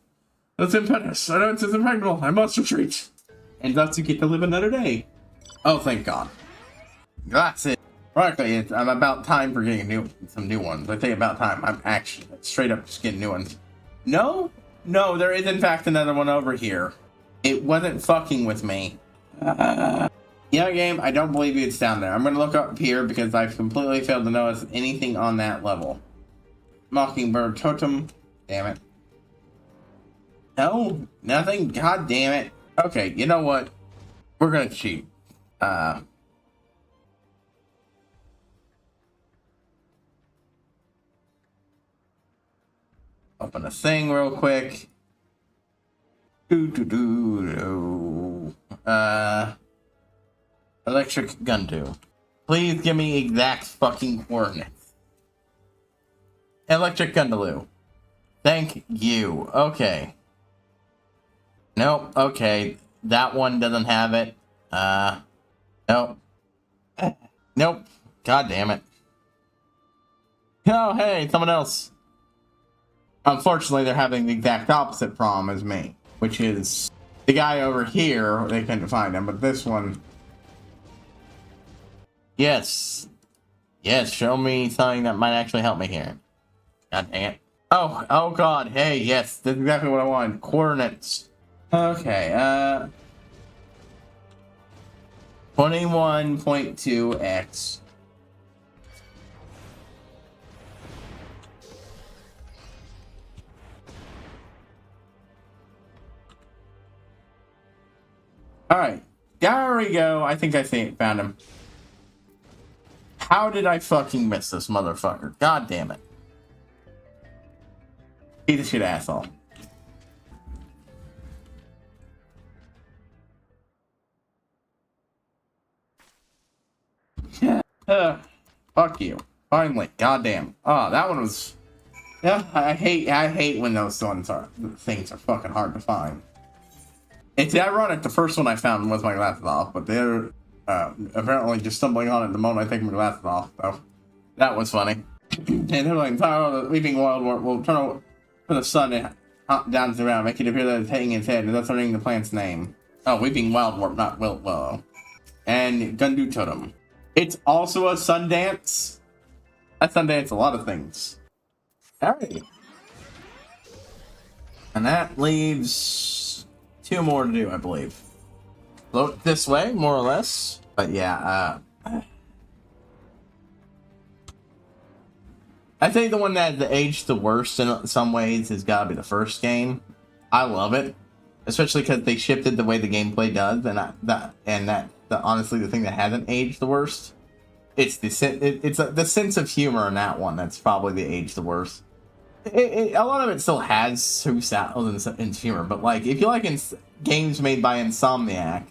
That's impetus. I dance is impregnable. I must retreat. And thus you get to live another day. Oh, thank God. That's it. Frankly, I'm about time for getting some new ones. I say about time. I'm actually straight up just getting new ones. No, there is in fact another one over here. It wasn't fucking with me. Game, I don't believe you. It's down there. I'm gonna look up here because I've completely failed to notice anything on that level. Mockingbird Totem. Damn it. No, nothing. God damn it. Okay, you know what? We're gonna cheat. Open a thing real quick. Electric Gundu. Please give me exact fucking coordinates. Electric Gundaloo. Thank you. Okay. Nope. Okay. That one doesn't have it. Nope. Nope. God damn it. Oh, hey, someone else. Unfortunately, they're having the exact opposite problem as me, which is the guy over here. They couldn't find him, but this one. Yes, show me something that might actually help me here. God dang it. Oh God, hey, yes, that's exactly what I wanted. Coordinates. Okay, 21.2x. Alright, there we go. I think found him. How did I fucking miss this motherfucker? God damn it. Piece of shit asshole. Fuck you. Finally. Goddamn. Oh, that one was... Yeah, I hate when those things are fucking hard to find. It's ironic, the first one I found was my glasses off, but they're apparently just stumbling on it the moment I take my glasses off, so that was funny. And they're like, oh, the weeping wild wart will turn over for the sun and down to the ground, make it appear that it's hanging its head, and that's learning the plant's name. Oh, weeping wild wart, not wilt willow. And Gundu Totem. It's also a sun dance. I sun dance a lot of things. Alright. And that leaves 2 more to do, I believe. Float this way, more or less. But yeah, I think the one that aged the worst in some ways has got to be the first game. I love it, especially because they shifted the way the gameplay does, and honestly the thing that hasn't aged the worst. It's the sense of humor in that one that's probably the aged the worst. A lot of it still has true styles and humor, but like if you like games made by Insomniac,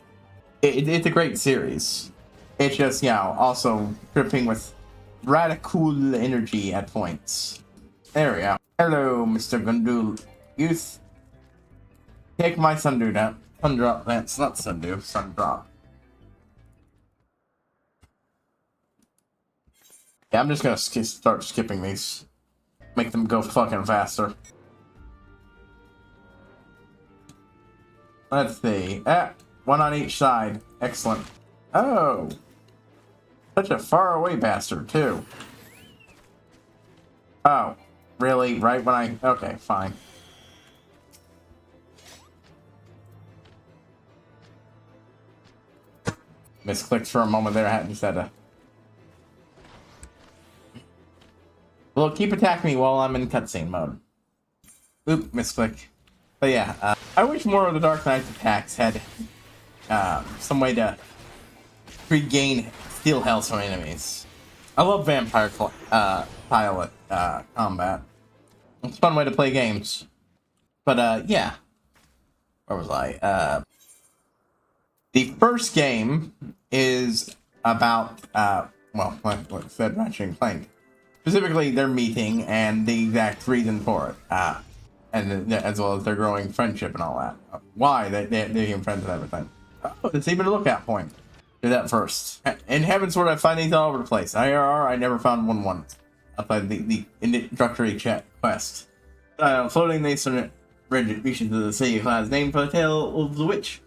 it's a great series. It's just, also dripping with radical energy at points. There we go. Hello, Mr. Gundul Youth. Take my Sunduda. Sun drop. That's not sundew. Sun drop. Yeah, I'm just gonna start skipping these. Make them go fucking faster. Let's see. One on each side. Excellent. Oh. Such a faraway bastard, too. Oh. Really? Right when I... Okay, fine. Misclicked for a moment there. I hadn't said a... Well, keep attacking me while I'm in cutscene mode. Oop, misclick. But yeah, I wish more of the Dark Knight's attacks had some way to regain steel health from enemies. I love vampire pilot combat. It's a fun way to play games. But yeah. Where was I? The first game is about, well, like I said, Ratchet and Clank. Specifically, their meeting and the exact reason for it. And as well as their growing friendship and all that. Why they became friends and everything. Oh, it's even a lookout point. Do that first. In Heavensward, I find these all over the place. IRR, I never found one once. Outside the introductory quest. Floating these regions of the sea clouds, named for the tale of the witch.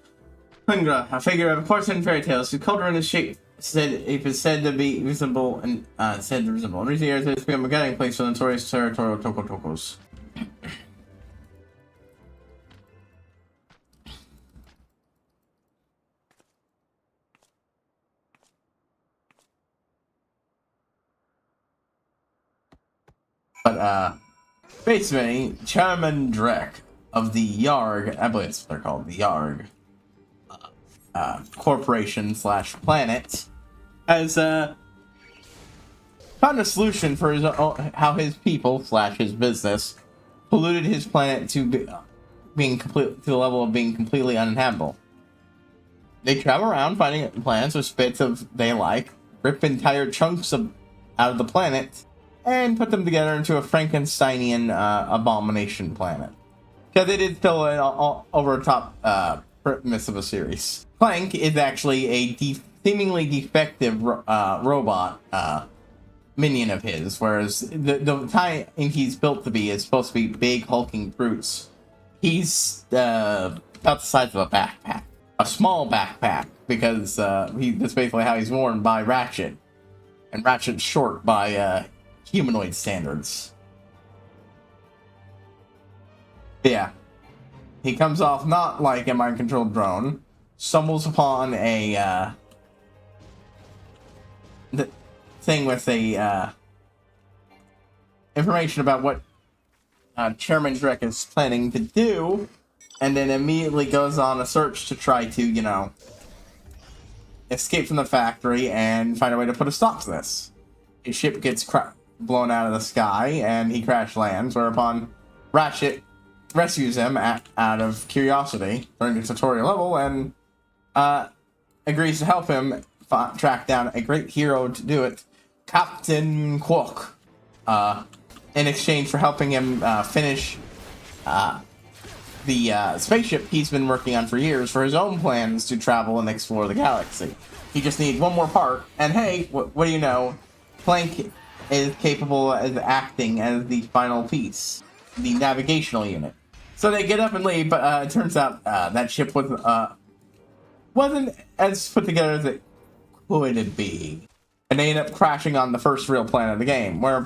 Hungra, a figure of a porcelain fairy tales, whose cauldron is shaped. It is said to be reasonable and said to resemble. In recent years, it has become a guiding place for the notorious territorial Tokos. But basically, Chairman Drek of the Yarg, I believe that's what they're called, the Yarg corporation slash planet, has found a solution for how his people slash his business polluted his planet to to the level of being completely uninhabitable. They travel around finding planets with bits of they like, rip entire chunks out of the planet, and put them together into a Frankensteinian abomination planet. Because it is still an over-the-top premise of a series. Clank is actually a seemingly defective robot minion of his, whereas the type he's built to be is supposed to be big, hulking brutes. He's about the size of a backpack. A small backpack, because that's basically how he's worn by Ratchet. And Ratchet's short by humanoid standards. Yeah. He comes off not like a mind-controlled drone, stumbles upon a thing with a information about what Chairman Drek is planning to do, and then immediately goes on a search to try to, you know, escape from the factory and find a way to put a stop to this. His ship gets blown out of the sky, and he crash lands, whereupon Ratchet rescues him out of curiosity during the tutorial level, and agrees to help him track down a great hero to do it, Captain Quark, in exchange for helping him finish the spaceship he's been working on for years for his own plans to travel and explore the galaxy. He just needs one more part, and hey, what do you know? Clank is capable of acting as the final piece, the navigational unit. So they get up and leave, but it turns out that ship wasn't as put together as it could be. And they end up crashing on the first real planet of the game, where,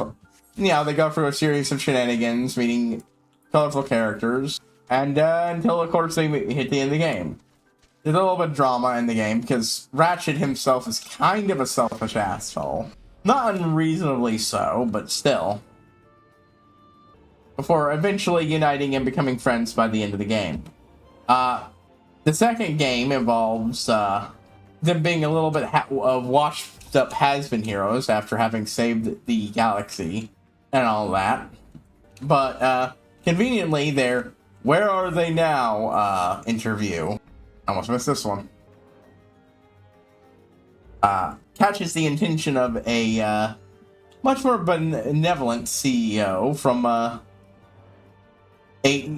you know, they go through a series of shenanigans, meeting colorful characters, and until, of course, they hit the end of the game. There's a little bit of drama in the game, because Ratchet himself is kind of a selfish asshole. Not unreasonably so, but still. Before eventually uniting and becoming friends by the end of the game. The second game involves them being a little bit of washed-up has-been heroes after having saved the galaxy and all that. But conveniently, their "Where are they now?" interview, almost missed this one, catches the attention of a much more benevolent CEO from a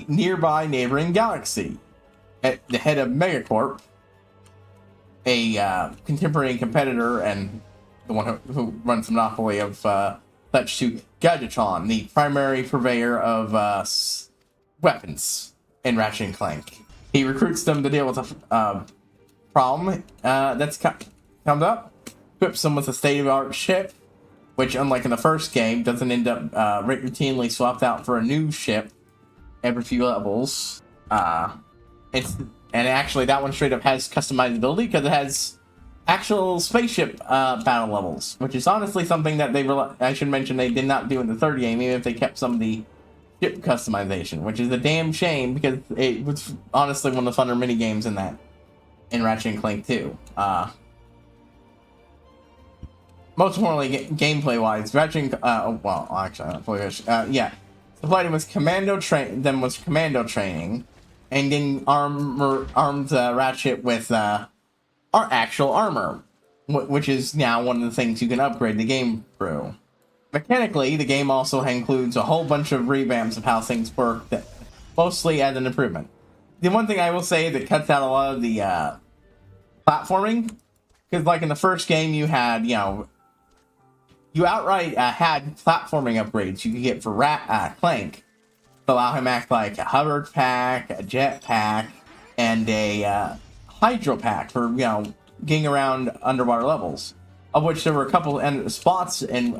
nearby neighboring galaxy. at the head of Megacorp, a contemporary competitor and the one who runs the monopoly of such to Gadgetron, the primary purveyor of weapons in Ratchet & Clank. He recruits them to deal with a problem that's comes up, equips them with a state-of-the-art ship, which, unlike in the first game, doesn't end up routinely swapped out for a new ship every few levels. And actually, that one straight up has customizability because it has actual spaceship battle levels, which is honestly something that I should mention they did not do in the third game, even if they kept some of the ship customization, which is a damn shame because it was honestly one of the funner mini games in Ratchet & Clank 2. Most importantly, gameplay-wise, Ratchet, well, actually, yeah, supplied with commando training, and then armed Ratchet with our actual armor, which is now one of the things you can upgrade the game through. Mechanically, the game also includes a whole bunch of revamps of how things work, mostly as an improvement. The one thing I will say that cuts out a lot of the platforming, because like in the first game you had, you outright had platforming upgrades you could get for Clank to allow him to act like a hover pack, a jet pack, and a hydro pack for, getting around underwater levels, of which there were a couple spots in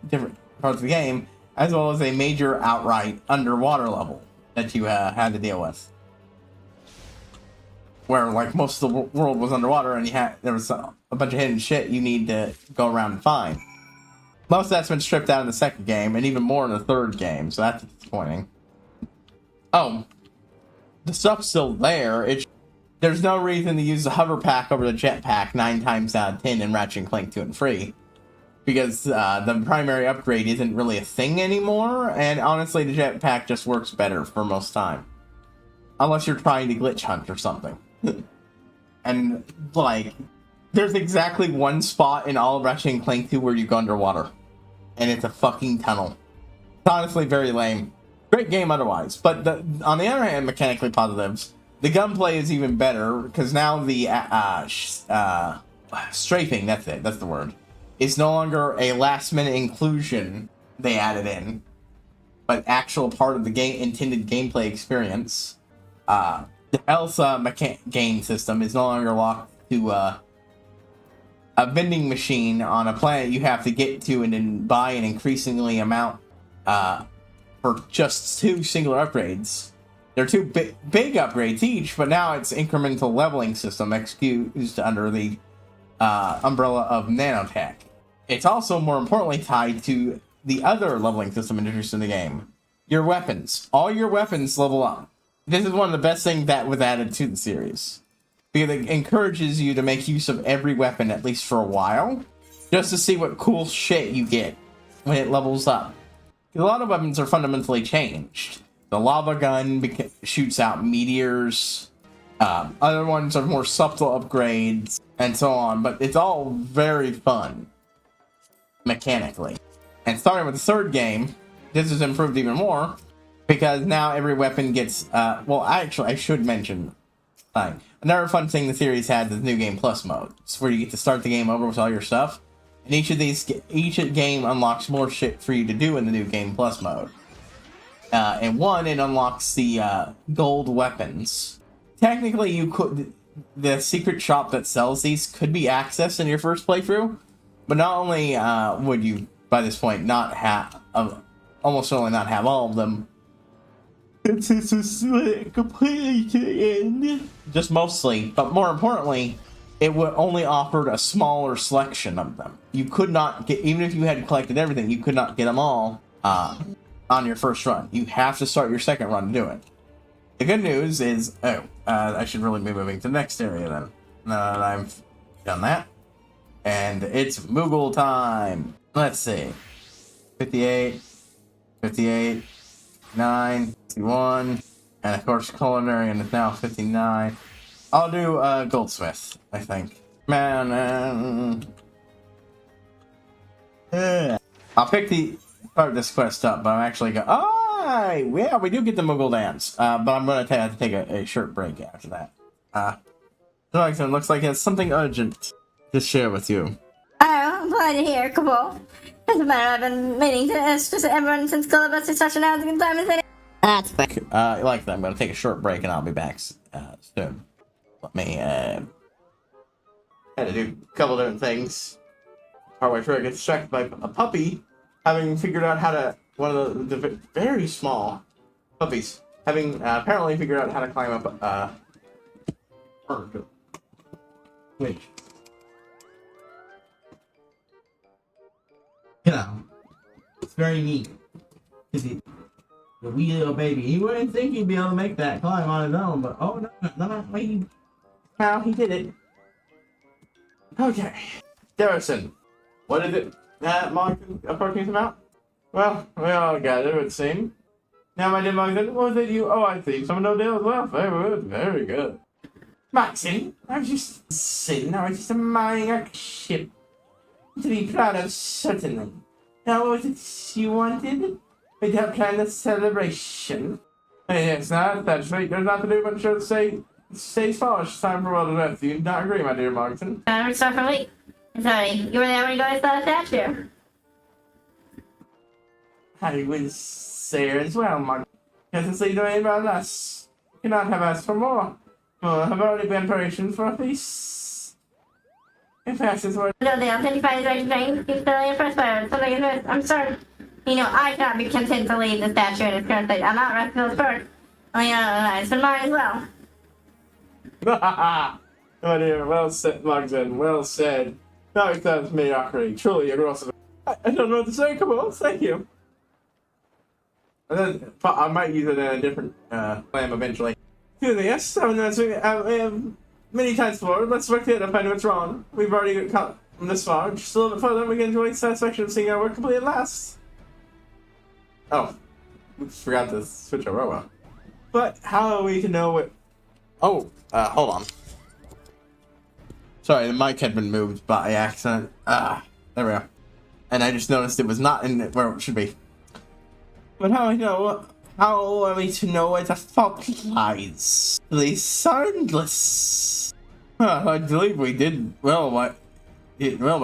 different parts of the game, as well as a major outright underwater level that you had to deal with, where like most of the world was underwater and there was a bunch of hidden shit you need to go around and find. Most of that's been stripped out in the second game, and even more in the third game, so that's disappointing. Oh, the stuff's still there. There's no reason to use the hover pack over the jet pack 9 times out of 10 in Ratchet & Clank 2 and 3, because the primary upgrade isn't really a thing anymore, and honestly the jet pack just works better for most time. Unless you're trying to glitch hunt or something. And, like, there's exactly one spot in all of Ratchet & Clank 2 where you go underwater. And it's a fucking tunnel. It's honestly very lame. Great game otherwise. But on the other hand, mechanically positives, the gunplay is even better, because now the strafing, that's the word, is no longer a last-minute inclusion they added in, but actual part of the intended gameplay experience. The health gain system is no longer locked to a vending machine on a planet you have to get to and then buy an increasingly amount for just 2 singular upgrades. They're 2 big upgrades each, but now it's incremental leveling system excused under the umbrella of nanotech. It's also more importantly tied to the other leveling system introduced in the game. Your weapons. All your weapons level up. This is one of the best things that was added to the series, because it encourages you to make use of every weapon at least for a while, just to see what cool shit you get when it levels up. A lot of weapons are fundamentally changed. The lava gun shoots out meteors, other ones are more subtle upgrades, and so on, but it's all very fun, mechanically. And starting with the third game, this is improved even more, because now every weapon gets, well, actually, I should mention, another fun thing the series had is New Game Plus mode. It's where you get to start the game over with all your stuff, and each game unlocks more shit for you to do in the New Game Plus mode. And one, it unlocks the gold weapons. Technically, the secret shop that sells these could be accessed in your first playthrough, but not only would you, by this point, not have, almost certainly not have all of them, it's completely to the end. Just mostly, but more importantly, it would only offer a smaller selection of them. You could not get, even if you had collected everything, you could not get them all on your first run. You have to start your second run to do it. The good news is, I should really be moving to the next area then. Now that I've done that. And it's Moogle time. Let's see. 58, 58, 9, 51, and of course Culinarian is now 59. I'll do Goldsmith, I think. Man, I'll pick the part of this quest up, but I'm actually going. Oh, Yeah, we do get the Moogle dance. But I'm gonna have to take a short break after that. So looks like it's something urgent to share with you. Oh, I'm glad to hear, Cabal. As a matter, I've been meaning to ask just everyone since Gullibus is such an announcing time as any. That's quick. Like that, I'm gonna take a short break and I'll be back soon. Let me had to do a couple different things. Partway through, I get distracted by a puppy having figured out how to one of the very small puppies having apparently figured out how to climb up wait. You know, it's very neat. The wee little baby. He wouldn't think he'd be able to make that climb on his own, but oh no, how he did it. Okay, Garrison, what is it that Mark approaching about? Well, we all got it would seem. Now, my dear Martin, what was it you? Oh, I see. Some no deal as well. Very good, very good. Maxine, I was just sitting. I was just admiring our ship. To be proud of, certainly. Now, what was it you wanted? We'd help plan the celebration. Yes, that's right. There's nothing to do but sure to say, as far as time for world of Earth. Do you not agree, my dear Martin? I'm sorry for late. Sorry, you were there when you guys saw the statue. I was there as well, Martin. Doesn't say anything about us. You cannot have asked for more. Well, I've already been preparations for a feast. In fact, it's what. No, they don't identify his right thing. He's thoroughly impressed by it. Something is this. I'm sorry. You know, I cannot be content to leave the statue in its current state. I'm not resting those birds. It's been mine as well. Oh dear, well said, Martin. Well said. Now it sounds mediocrity. Truly aggressive. I don't know what to say. Come on, thank you. And then I might use it in a different plan eventually. Yes, I mean, many times before. Let's work together to find what's wrong. We've already come this far. Just a little bit further, we can enjoy the satisfaction of seeing our work complete at last. Oh, we forgot to switch our robot. But how are we to know what? Oh, hold on. Sorry, the mic had been moved by accident. There we go. And I just noticed it was not in where it should be. But how are we to know where the fault lies? They soundless. I believe we did well by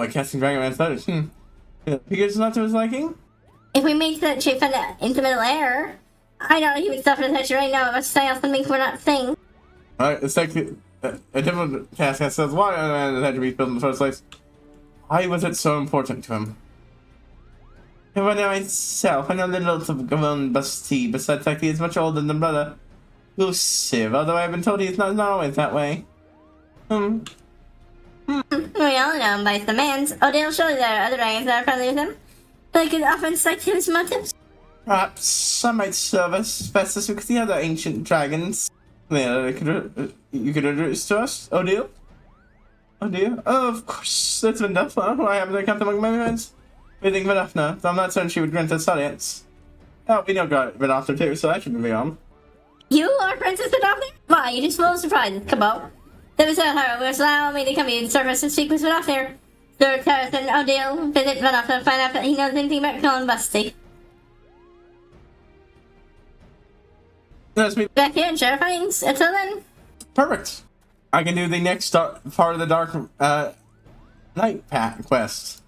casting Dragonman's Letters. Because not to his liking? If we made that shape into middle air, I know he would suffer that right now. But saying something we're not saying. Alright, it's like a different task that says why it had to be built in the first place. Why was it so important to him? And when I myself, I know little of Gavon Basti, besides that he is much older than brother Luciv, although I've been told he's not always that way. We all know him by his demands. Odile surely there are other dragons that are friendly with him. They could often cite his motives. Perhaps some might serve us best as with the other ancient dragons. Yeah, you could introduce to us, Odile? Odile? Oh, of course, that's enough, huh? I happen to count among my friends. We think Vidafna, though I'm not certain she would grant us audience. Oh, we know Vidafna too, so that shouldn't be on. You are Princess Vidafna? Why, you just full of surprises. Come on. That was her. Will allow me to come in and surface and speak with Vidafna. Lord Terrace and Odile visit Vidafna and find out that he knows anything about Colin Busty. That's me. Back here in Sheriff Hines. Until then. Perfect. I can do the next part of the Dark Night quest.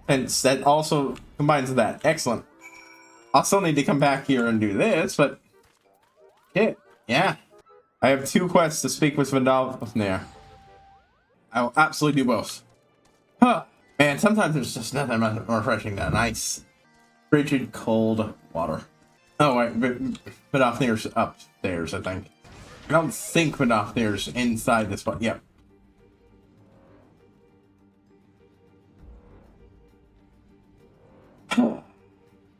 And that also combines with that. Excellent. I'll still need to come back here and do this, but yeah. I have 2 quests to speak with Vidal there. I will absolutely do both. Huh. Man, sometimes there's just nothing more refreshing than nice, frigid, cold water. Oh wait, Vidal's upstairs, I think. I don't think Vidal's inside this one. Yep.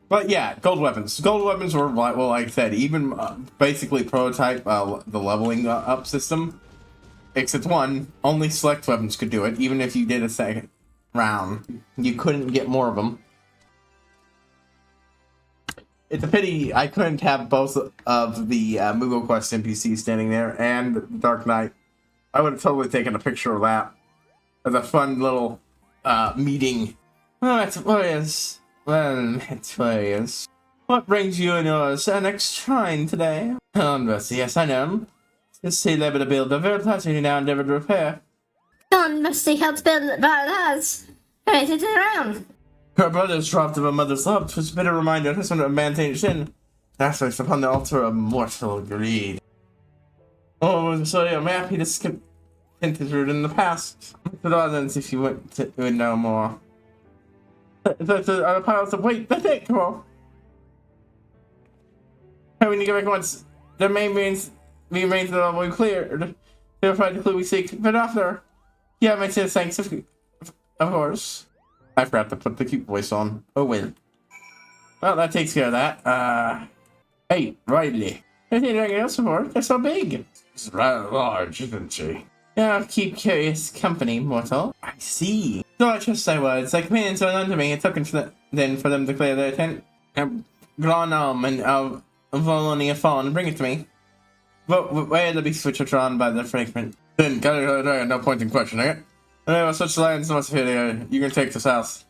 But yeah, gold weapons. Gold weapons were, well, like I said, even basically prototype the leveling up system. Except one, only select weapons could do it. Even if you did a second round, you couldn't get more of them. It's a pity I couldn't have both of the Moogle Quest NPCs standing there and Dark Knight. I would have totally taken a picture of that as a fun little meeting. Oh, that's what it is. Well, it's what it is. What brings you and yours to next shrine today? Mercy, yes, I know. This sea labor to build a very pleasant you now endeavor to repair. John Musty helped build it, but it has. Painted it around. Her brother's dropped of a mother's love, 'twas a bitter reminder of this one of man's sin. Sacrifice upon the altar of mortal greed. Oh, so I'm happy to skip route in the past. But others, if you would know more. The other piles of weight, that's it, come on. We need to go back once. The main remains of the level we cleared. Verify the clue we seek, but after. Yeah, makes sense, thanks, of course. I forgot to put the cute voice on. Oh, well. Well, that takes care of that. Hey, Riley. Anything else for? They're so big. She's rather large, isn't she? Yeah, I'll keep curious company, mortal. I see. So I trust I was. Like commands went under me, it took then for them to clear their tent. Granum and Volonia Fallen, bring it to me. But where the beast which are drawn by the fragment? Then, no point in questioning it. There are such lands must here. You can take this house.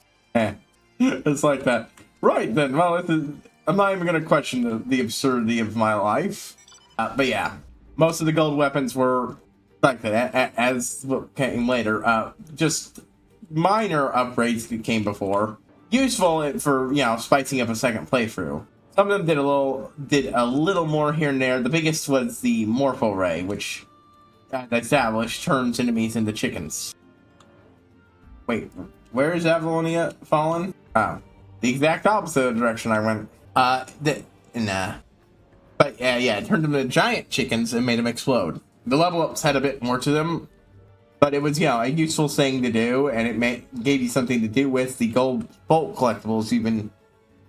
It's like that. Right then, well, I'm not even going to question the absurdity of my life. But yeah, most of the gold weapons were like that, as what came later. Just minor upgrades that came before. Useful for, spicing up a second playthrough. Some of them did a little more here and there. The biggest was the Morpho Ray, which, as established, turns enemies into chickens. Wait, where is Avalonia Fallen? Oh, the exact opposite of the direction I went. Nah. But yeah, it turned them into giant chickens and made them explode. The level ups had a bit more to them, but it was, a useful thing to do, and it gave you something to do with the gold bolt collectibles you've been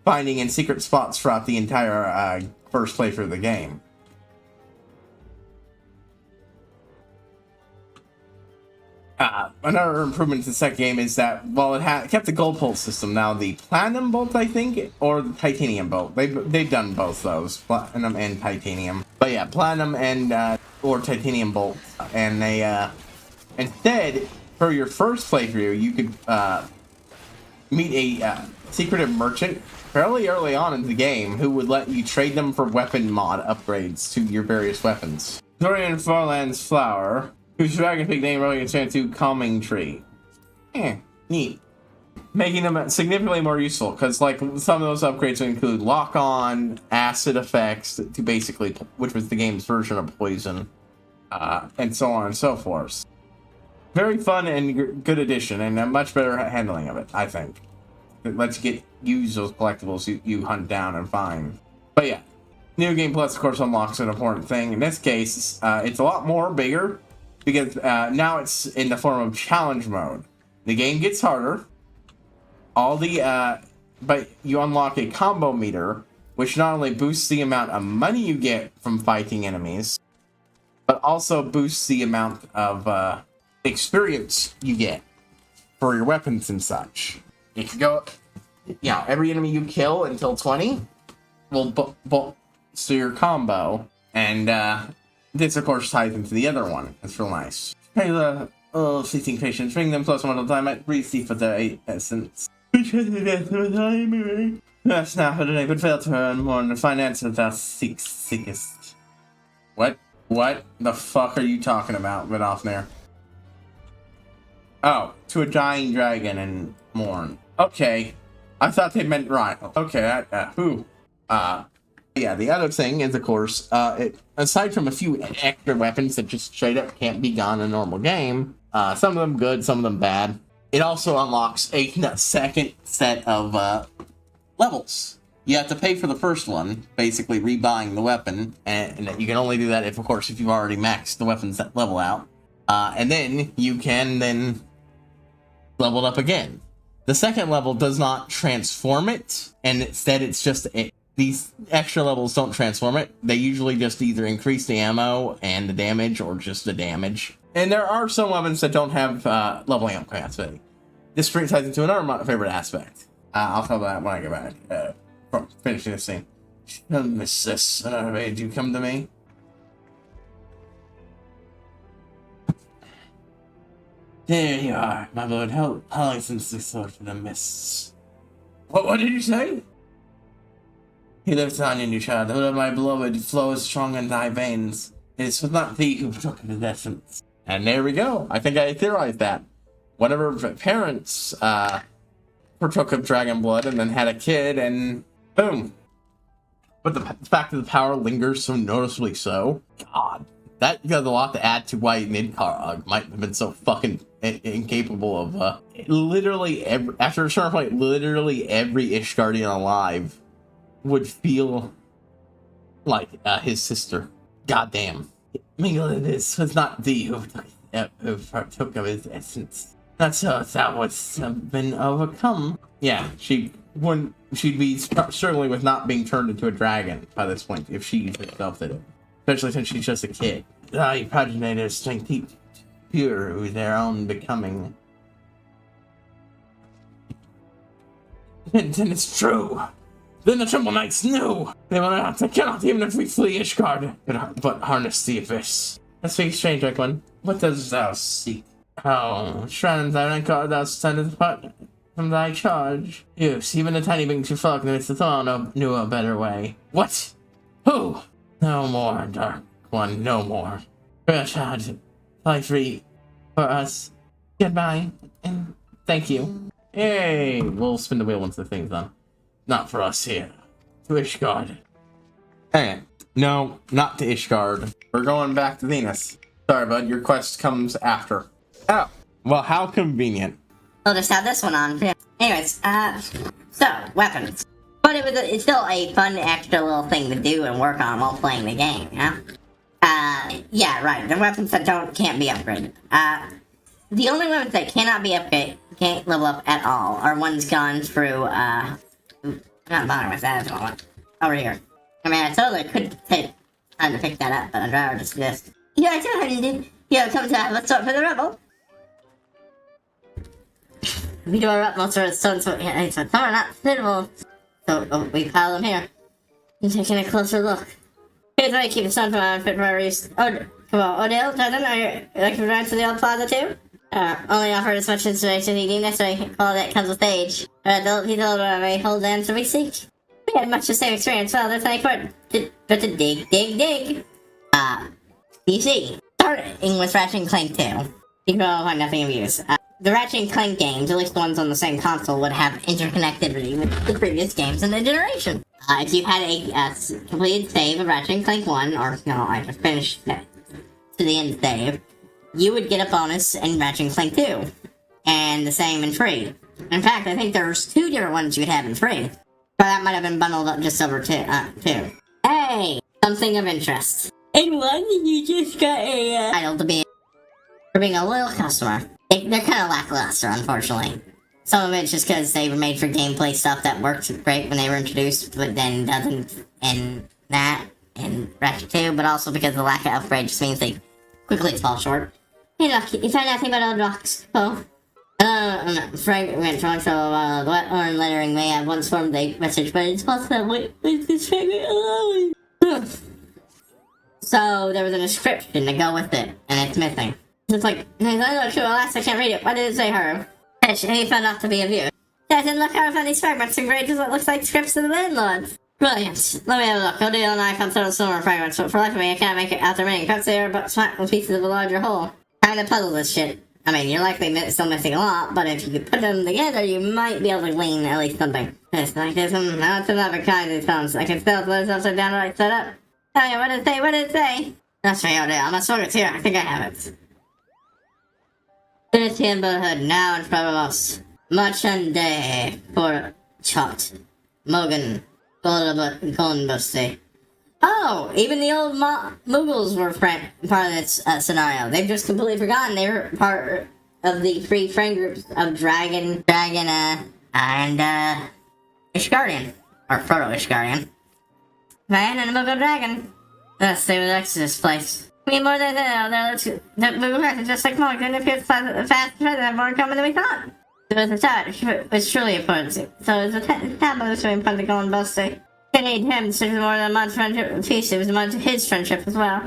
finding in secret spots throughout the entire first playthrough of the game. Another improvement to the second game is that, well, it kept the gold bolt system. Now the platinum bolt, I think, or the titanium bolt. They've done both those, platinum and titanium. But yeah, platinum and or titanium bolt, and they instead for your first playthrough you could meet a secretive merchant fairly early on in the game who would let you trade them for weapon mod upgrades to your various weapons. Dorian Farland's flower, whose dragon pig name really turned to Calming Tree. Neat. Making them significantly more useful, because like some of those upgrades would include lock-on, acid effects, to basically, which was the game's version of poison, and so on and so forth. Very fun and good addition, and a much better handling of it, I think. It lets you use those collectibles you hunt down and find. But yeah, New Game Plus, of course, unlocks an important thing. In this case, it's a lot more bigger, because now it's in the form of challenge mode. The game gets harder. But you unlock a combo meter, which not only boosts the amount of money you get from fighting enemies, but also boosts the amount of experience you get for your weapons and such. You can go, every enemy you kill until 20 will boost your combo, and this, of course, ties into the other one. It's real nice. Hey, seeking patience, bring them close one at a time. I breathe deep for their essence. That's now for today, but fail to earn more in the finance of thou seekest. What the fuck are you talking about, Vidofnir? Oh, to a dying dragon and mourn. Okay. I thought they meant right. Okay, yeah, the other thing is, of course, aside from a few extra weapons that just straight up can't be gone in a normal game, some of them good, some of them bad, it also unlocks a second set of levels. You have to pay for the first one, basically rebuying the weapon, and you can only do that if you've already maxed the weapons level out. And then you can level it up again. The second level does not transform it, and instead it's just these extra levels don't transform it. They usually just either increase the ammo and the damage, or just the damage. And there are some weapons that don't have leveling up capacity. This brings us into another favorite aspect. I'll tell that when I get back from finishing this scene. Mistress, did you come to me? There you are, my lord. How long since we sought for the mists? What did you say? He lives on in you, child. The blood of my beloved flows strong in thy veins. It was not thee who took his essence. And there we go. I think I theorized that. Whatever parents partook of dragon blood and then had a kid, and boom. But the fact that the power lingers so noticeably so, God, that does a lot to add to why Midgard might have been so fucking incapable of, literally, after a certain point, literally every Ishgardian alive would feel like his sister. Goddamn. Mingledis was not thee who partook of his essence. Not so thou wouldst have been overcome. Yeah, she'd be struggling with not being turned into a dragon by this point if she herself did it. Especially since she's just a kid. Thy progenitors strength deep, pure with their own becoming. Then it's true. Then the Tremble Knights knew! They cannot, even if we flee Ishgard, but harness the abyss. Let's speak strange, Ekman. What dost thou seek? Oh, shrine thy rancor thou sendest apart from thy charge. Use, even the tiny beings who flock in the midst of Thorn knew a better way. What? Who? No more, Dark One, no more. Bershad, fly free for us. Goodbye, and thank you. Hey, we'll spin the wheel once the thing's done. Not for us here. To Ishgard. Hey, no, not to Ishgard. We're going back to Venus. Sorry, bud, your quest comes after. Oh, well, how convenient. We'll just have this one on. Yeah. Anyways, so, weapons. But it's still a fun extra little thing to do and work on while playing the game, you know? Yeah, right, the weapons that can't be upgraded. The only weapons that cannot be upgraded, can't level up at all, are ones gone through, I'm not bothering with that at the moment. Over here. I mean, I totally could take time to pick that up, but I'd rather just do this. Yeah, I tell you, dude. Yeah, come to have a sword for the rebel. We do our utmost for the stones, but yeah, it's not suitable. So, we pile them here. You're taking a closer look. Here's why I keep the sun from unfit for our use. Oh, come on, Odile, Titan, are you like to ride to the old plaza too? Only offer as much inspiration as you need necessary. All that comes with age. He told what I hold the answer we seek. We had much the same experience. Well, that's any court. But to dig. You see, starting with Ratchet and Clank 2, you can find nothing of use. The Ratchet and Clank games, at least the ones on the same console, would have interconnectivity with the previous games in the generation. If you had a completed save of Ratchet and Clank 1, or, no, I just finished that to the end save, you would get a bonus in Ratchet and Clank 2. And the same in free. In fact, I think there's 2 different ones you could have in free. But that might have been bundled up just over 2. Hey! Something of interest. And one, you just got a title to be for being a loyal customer. They're kind of lackluster, unfortunately. Some of it's just because they were made for gameplay stuff that worked great when they were introduced, but then doesn't in that, in Ratchet 2, but also because the lack of upgrade just means they quickly fall short. Hey, look, you find nothing but old rocks. Oh. Fragment from a wet orange lettering may have once formed a message, but it's possible with this fragment alone. So there was a description to go with it, and it's missing. It's like, I look through alas, I can't read it. What did it say, Herb? He found out to be of you. Captain, look how I found these fragments engraved as what looks like scripts of the landlords. Brilliant. Let me have a look. Odile and I found several similar fragments, but for life of me, I can't make it out the ring. Perhaps they are but small pieces of a larger whole. Kinda puzzle this shit. I mean, you're likely still missing a lot, but if you could put them together, you might be able to glean at least something. Yes, like there's some other kind of stones. I can still those upside down right set up. Tell you, what did it say? What did it say? That's right, Odile. I must look it here. I think I have it. Unity and brotherhood now and forevermost. Much and day for Chot. Mogan. Golden Busty. Oh, even the old Muggles were part of this scenario. They've just completely forgotten they were part of the 3 friend groups of Dragon, and Ishgardian. Or Proto-Ishgardian. Man and a Muggle Dragon. Let's see what next to this place. We more than the Muggle just like Morgan appears fast and more common than we thought. It was a touch, it was truly important. So it was a tableau between fun to go and Busty. I need him, so it was more than a month's friendship piece, it was a month of his friendship as well.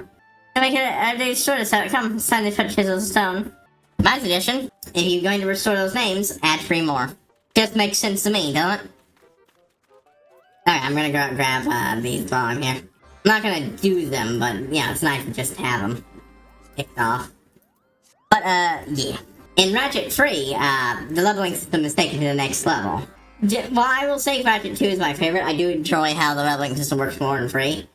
To make it a day's shortest out, come, sign the fetch chisels of stone. My suggestion, if you're going to restore those names, add 3 more. Just makes sense to me, don't it? Alright, I'm gonna go grab these while I'm here. I'm not gonna do them, but yeah, it's nice to just have them picked off. But yeah. In Ratchet 3, the leveling system is taken to the next level. While I will say Ratchet 2 is my favorite, I do enjoy how the leveling system works more in 3.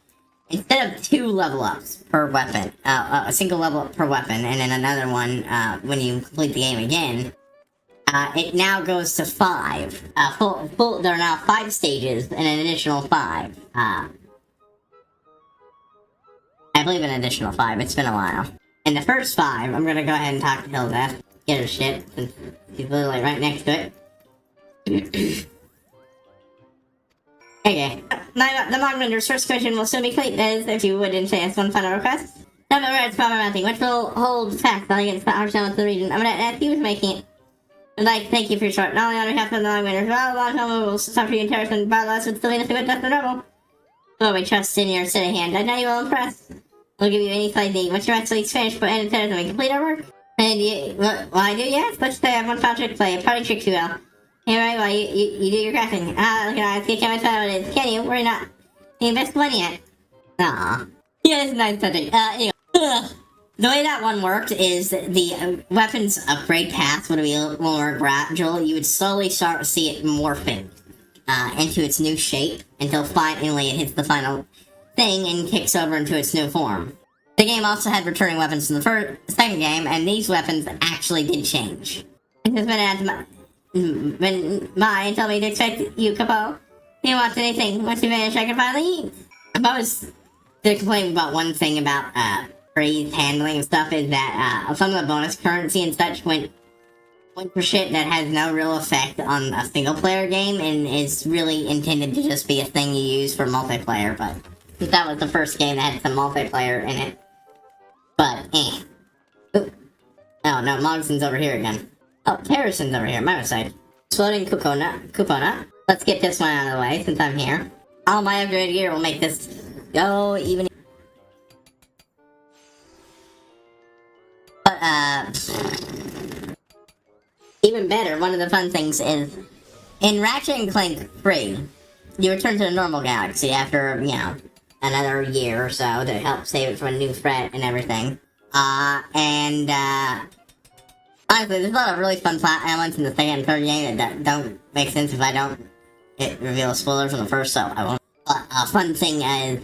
Instead of 2 level ups per weapon, a single level up per weapon, and then another one when you complete the game again, it now goes to 5. There are now 5 stages and an additional 5. I believe an additional 5, it's been a while. In the first 5, I'm gonna go ahead and talk to Hilda, get her shit, since she's literally right next to it. Okay, the Mogmander's first question will soon be complete, as if you would advance one final request. Number Red's power mounting, which will hold fast while against the power zone of the region. I'm gonna ask you for making it. I'd like to thank you for your support, not only on behalf of the Mogmander's, but all the long-term rules to suffer you in terrorism, but less would still be nothing but death and trouble. But we trust in your steady hand. I know you will impress. We'll give you any slight need. Once your absolute finished, but end of terrorism, we complete our work. And you, well, I do, yes. Let's say I have one final trick to play, a party trick, if you will. Hey, right, well, you do your crafting. Look at that, see, can't find out what it is. Can you? Worry not. You invest money yet. Aww. Yeah, it's nice touching. Anyway. The way that one worked is the weapons upgrade path would be a little more gradual. You would slowly start to see it morphing into its new shape until finally it hits the final thing and kicks over into its new form. The game also had returning weapons from the second game, and these weapons actually did change. It has been added to my... When Mai told me to expect you, Capo. If you want anything, once you finish, I can finally eat. I'm always complaining about one thing about freeze handling and stuff is that some of the bonus currency and such went for shit that has no real effect on a single player game and is really intended to just be a thing you use for multiplayer, but that was the first game that had some multiplayer in it. But Oop. Oh no, Mogson's over here again. Oh, Harrison's over here, my mistake. Exploding Coupona. Let's get this one out of the way since I'm here. All my upgraded gear will make this go even. But, even better, one of the fun things is, in Ratchet & Clank 3, you return to the normal galaxy after, you know, another year or so to help save it from a new threat and everything. Honestly, there's a lot of really fun plot elements in the second and third game that don't make sense if I don't reveal spoilers from the first, so I won't. But a fun thing is,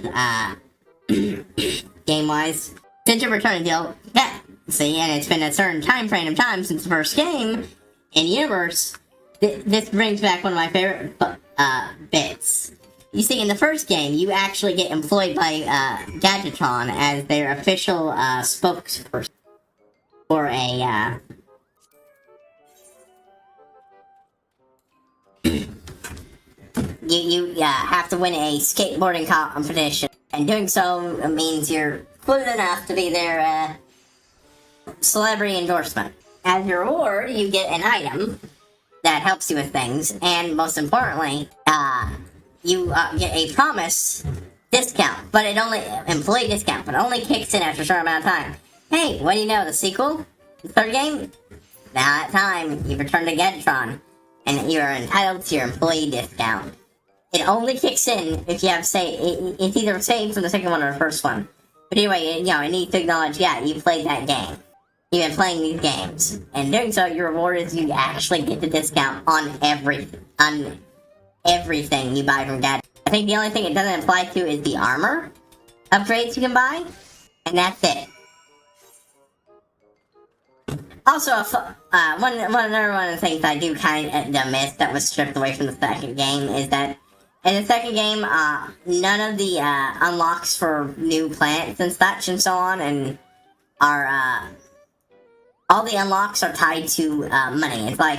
game-wise, since your return deal, yeah, see, and it's been a certain time frame of time since the first game, in Universe, this brings back one of my favorite bits. You see, in the first game, you actually get employed by Gadgetron as their official spokesperson for a You have to win a skateboarding competition, and doing so means you're good enough to be their celebrity endorsement. As your reward, you get an item that helps you with things, and most importantly, you get a promised discount, but it only employee discount, but only kicks in after a short amount of time. Hey, what do you know? The sequel, the third game. Now that time, you return to Gadgetron, and you are entitled to your employee discount. It only kicks in if you have it's either saved from the second one or the first one. But anyway, you know, I need to acknowledge, yeah, you played that game. You've been playing these games. And doing so, your reward is you actually get the discount on everything you buy from Gadget. I think the only thing it doesn't apply to is the armor upgrades you can buy. And that's it. Also, one of the things I do kind of miss that was stripped away from the second game is that in the second game, none of the unlocks for new planets and such and so on, and are all the unlocks are tied to money. It's like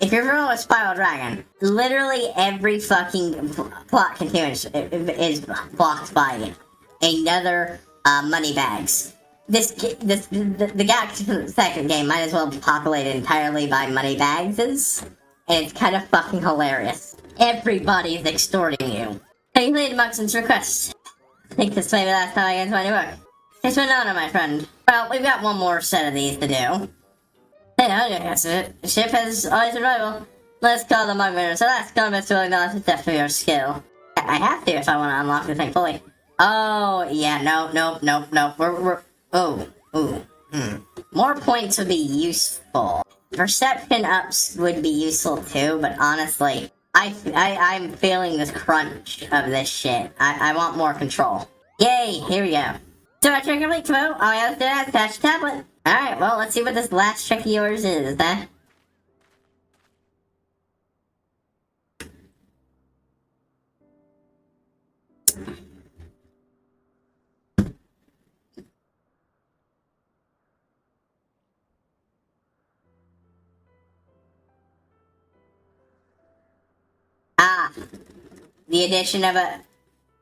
if you're familiar with Spiral Dragon, literally every fucking plot continuance is blocked by another money bags. The Galaxy from the second game might as well be populated entirely by money bags, and it's kind of fucking hilarious. Everybody's extorting you. Have you played Muxon's request? I think this may be the last time I get to my new work. It's been an honor, my friend. Well, we've got one more set of these to do. Hey, the ship has always been rival. Let's call the Mugman, so let's go to Mr. Acknowledge the depth of your skill. I have to if I want to unlock the thing fully. Oh, yeah, no. More points would be useful. Perception ups would be useful too, but honestly, I'm feeling this crunch of this shit. I want more control. Yay, here we go. So I trigger complete, Kamo. All I have to do is attach the tablet. Alright, well, let's see what this last trick of yours is, then. The addition of a...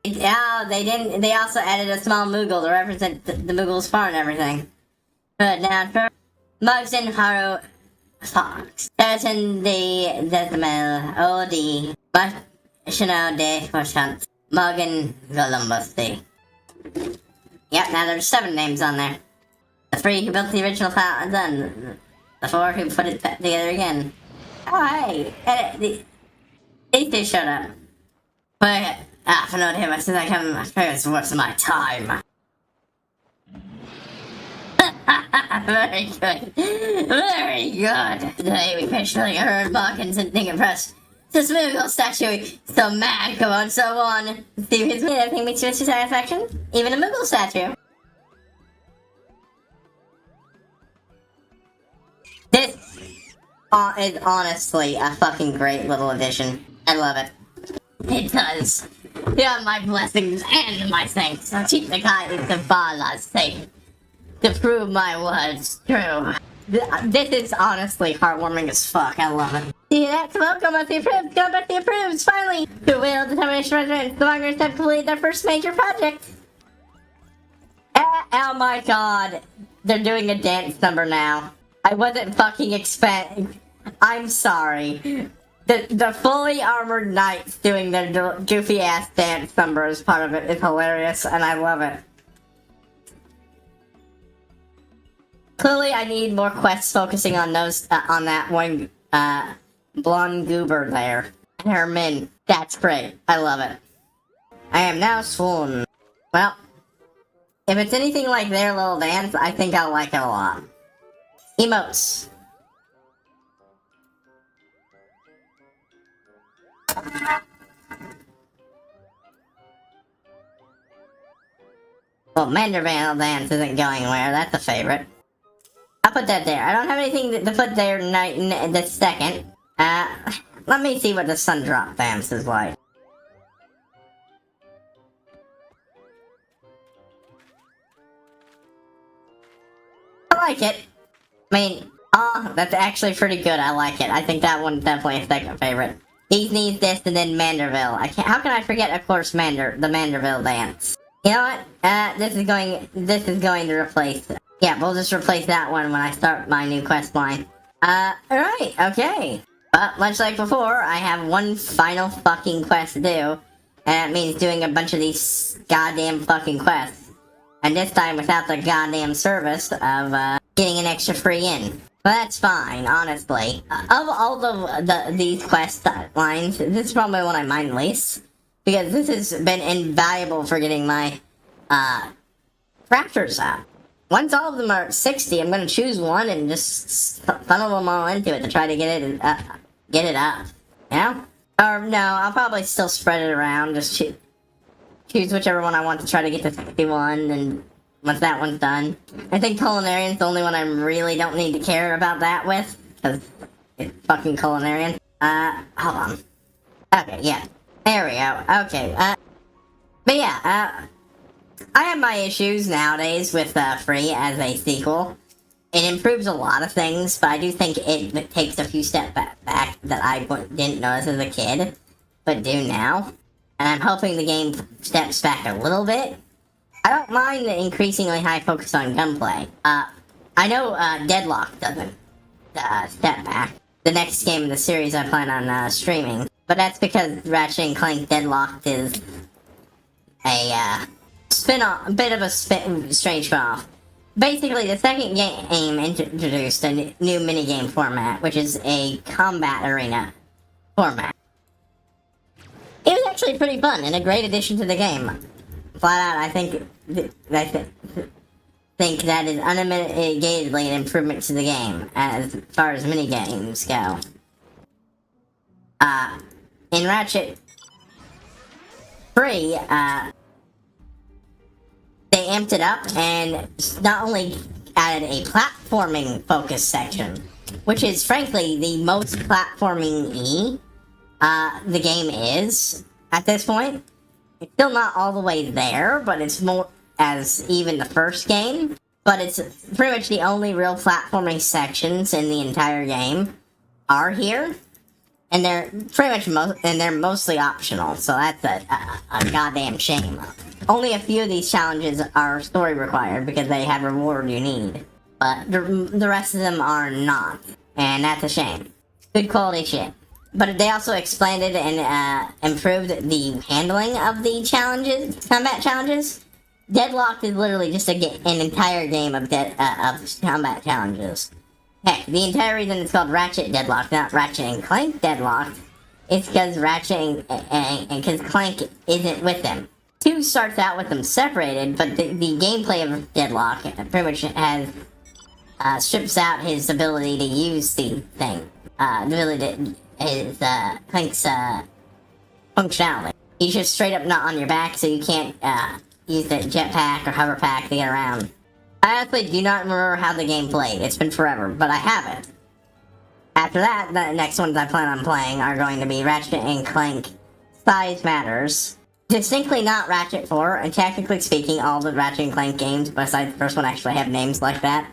Oh, they didn't... They also added a small Moogle to represent the Moogle's farm and everything. Put down for... Mugs and Haru Fox. Certain the Decimal O.D. Machino de Forchant. Mug and Columbus D. Yep, now there's 7 names on there. The 3 who built the original file done. The 4 who put it together again. Oh, hey! These 2 showed up. But, for no him, as soon as I come, it's worth my time. Very good. Very good. Today we officially heard Balkans and think impressed. This Moogle statue, so mad, come on, so on. See his everything meets your satisfaction? Even a Moogle statue. This is honestly a fucking great little addition. I love it. It does. Yeah, my blessings and my thanks. I'll keep the guidance of Bala's sake to prove my words true. This is honestly heartwarming as fuck. I love it. See that? Welcome back to the approved. Go back to the approved. Finally, the will determination residents. The Mongrels have completed their first major project. Oh my god, they're doing a dance number now. I wasn't fucking expecting. I'm sorry. The fully armored knights doing their goofy ass dance number as part of it is hilarious, and I love it. Clearly, I need more quests focusing on those on that one blonde goober there. Herman, that's great. I love it. I am now swoon. Well, if it's anything like their little dance, I think I'll like it a lot. Emotes. Well, Mandervale dance isn't going anywhere. That's a favorite. I'll put that there. I don't have anything to put there this second. Let me see what the sun drop dance is like. I like it. I mean, oh, that's actually pretty good. I like it. I think that one's definitely a second favorite. He needs this and then Manderville. How can I forget, of course, the Manderville dance? You know what? This is going to replace. Yeah, we'll just replace that one when I start my new quest line. Alright, okay. But, much like before, I have one final fucking quest to do. And that means doing a bunch of these goddamn fucking quests. And this time without the goddamn service of, getting an extra free in. Well, that's fine, honestly. Of all these quest lines, this is probably one I mind least. Because this has been invaluable for getting my, crafters up. Once all of them are at 60, I'm gonna choose one and just funnel them all into it to try to get it up. You know? Or no, I'll probably still spread it around, just choose whichever one I want to try to get to 61, and once that one's done. I think Culinarian's the only one I really don't need to care about that with, because it's fucking Culinarian. Hold on. Okay, yeah. There we go. Okay, but yeah, I have my issues nowadays with, Free as a sequel. It improves a lot of things, but I do think it takes a few steps back that I didn't notice as a kid, but do now. And I'm hoping the game steps back a little bit. I don't mind the increasingly high focus on gunplay. I know, Deadlock doesn't, step back. The next game in the series I plan on, streaming. But that's because Ratchet & Clank Deadlocked is a bit of a strange spin-off. Basically, the second game introduced a new minigame format, which is a combat arena format. It was actually pretty fun and a great addition to the game. Flat out, I think that is unmitigatedly an improvement to the game as far as mini games go. In Ratchet 3, they amped it up and not only added a platforming focus section, which is frankly the most platforming the game is at this point. It's still not all the way there, but it's more as even the first game. But it's pretty much the only real platforming sections in the entire game are here, and they're pretty much they're mostly optional. So that's a goddamn shame. Only a few of these challenges are story required because they have reward you need, but the rest of them are not, and that's a shame. Good quality shit. But they also expanded and improved the handling of the combat challenges. Deadlocked is literally just an entire game of combat challenges. Heck, the entire reason it's called Ratchet Deadlocked, not Ratchet and Clank Deadlocked, is because Ratchet and because Clank isn't with them. 2 starts out with them separated, but the gameplay of Deadlock pretty much has strips out his ability to use the thing. Clank's functionality. He's just straight up not on your back, so you can't use the jetpack or hover pack to get around. I honestly do not remember how the game played. It's been forever, but I have it. After that, the next ones I plan on playing are going to be Ratchet and Clank Size Matters. Distinctly not Ratchet 4, and technically speaking, all the Ratchet and Clank games besides the first one actually have names like that.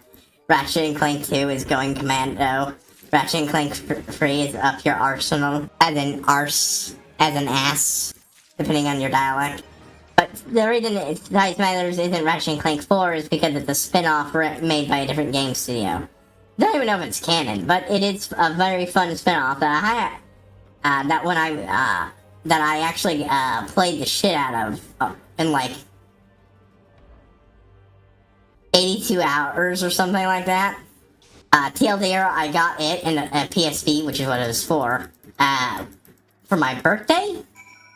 Ratchet and Clank 2 is Going Commando. Ratchet and Clank 3 is Up Your Arsenal, as in arse, as an ass, depending on your dialect. But the reason Size Matters isn't Ratchet and Clank 4 is because it's a spin-off made by a different game studio. Don't even know if it's canon, but it is a very fun spin-off that I actually played the shit out of in like 82 hours or something like that. TLDR, I got it in a PSP, which is what it was for my birthday,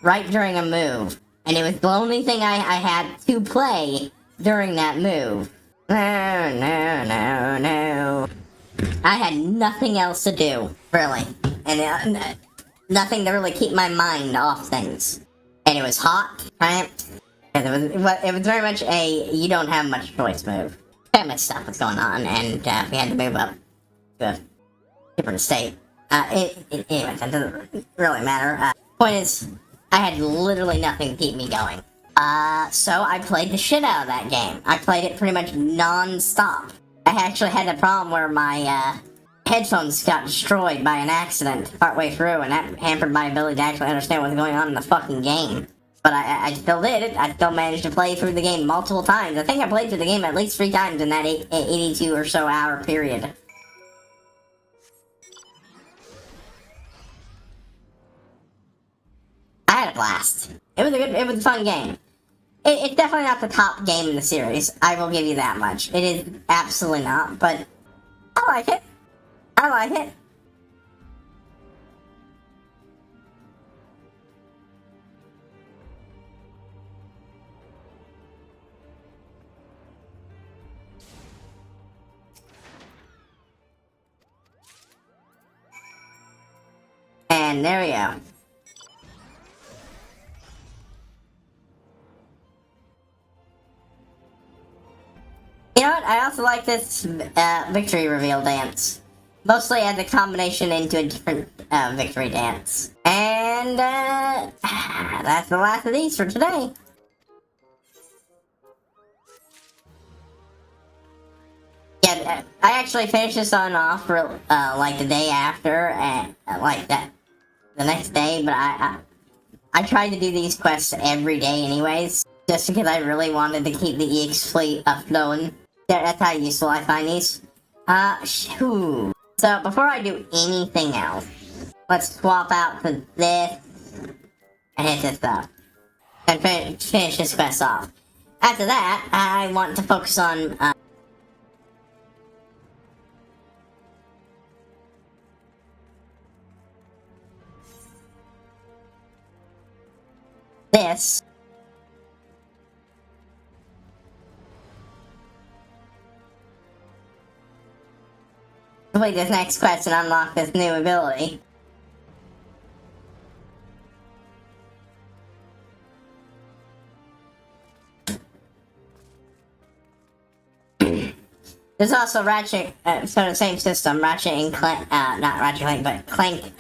right during a move. And it was the only thing I had to play during that move. No. I had nothing else to do, really. And nothing to really keep my mind off things. And it was hot, cramped. And it was very much a you don't have much choice move. Family stuff was going on, and we had to move up to a different state. Anyway, that doesn't really matter. Point is, I had literally nothing to keep me going. So I played the shit out of that game. I played it pretty much non-stop. I actually had a problem where my headphones got destroyed by an accident partway through, and that hampered my ability to actually understand what's going on in the fucking game. But I still did it. I still managed to play through the game multiple times. I think I played through the game at least 3 times in that 82 or so hour period. I had a blast. It was a fun game. It's definitely not the top game in the series. I will give you that much. It is absolutely not, but I like it. I like it. And there we go. You know what? I also like this victory reveal dance. Mostly as a combination into a different victory dance. And that's the last of these for today. Yeah, I actually finished this one off for like the day after, and like that the next day. But I tried to do these quests every day, anyways, just because I really wanted to keep the EX fleet flowing. That's how useful I find these. Shoo. So before I do anything else, let's swap out to this and hit this stuff and finish this quest off. After that, I want to focus on this. Complete this next quest and unlock this new ability. There's also Ratchet, sort of the same system, Ratchet and Clank, not Ratchet Clank, but Clank,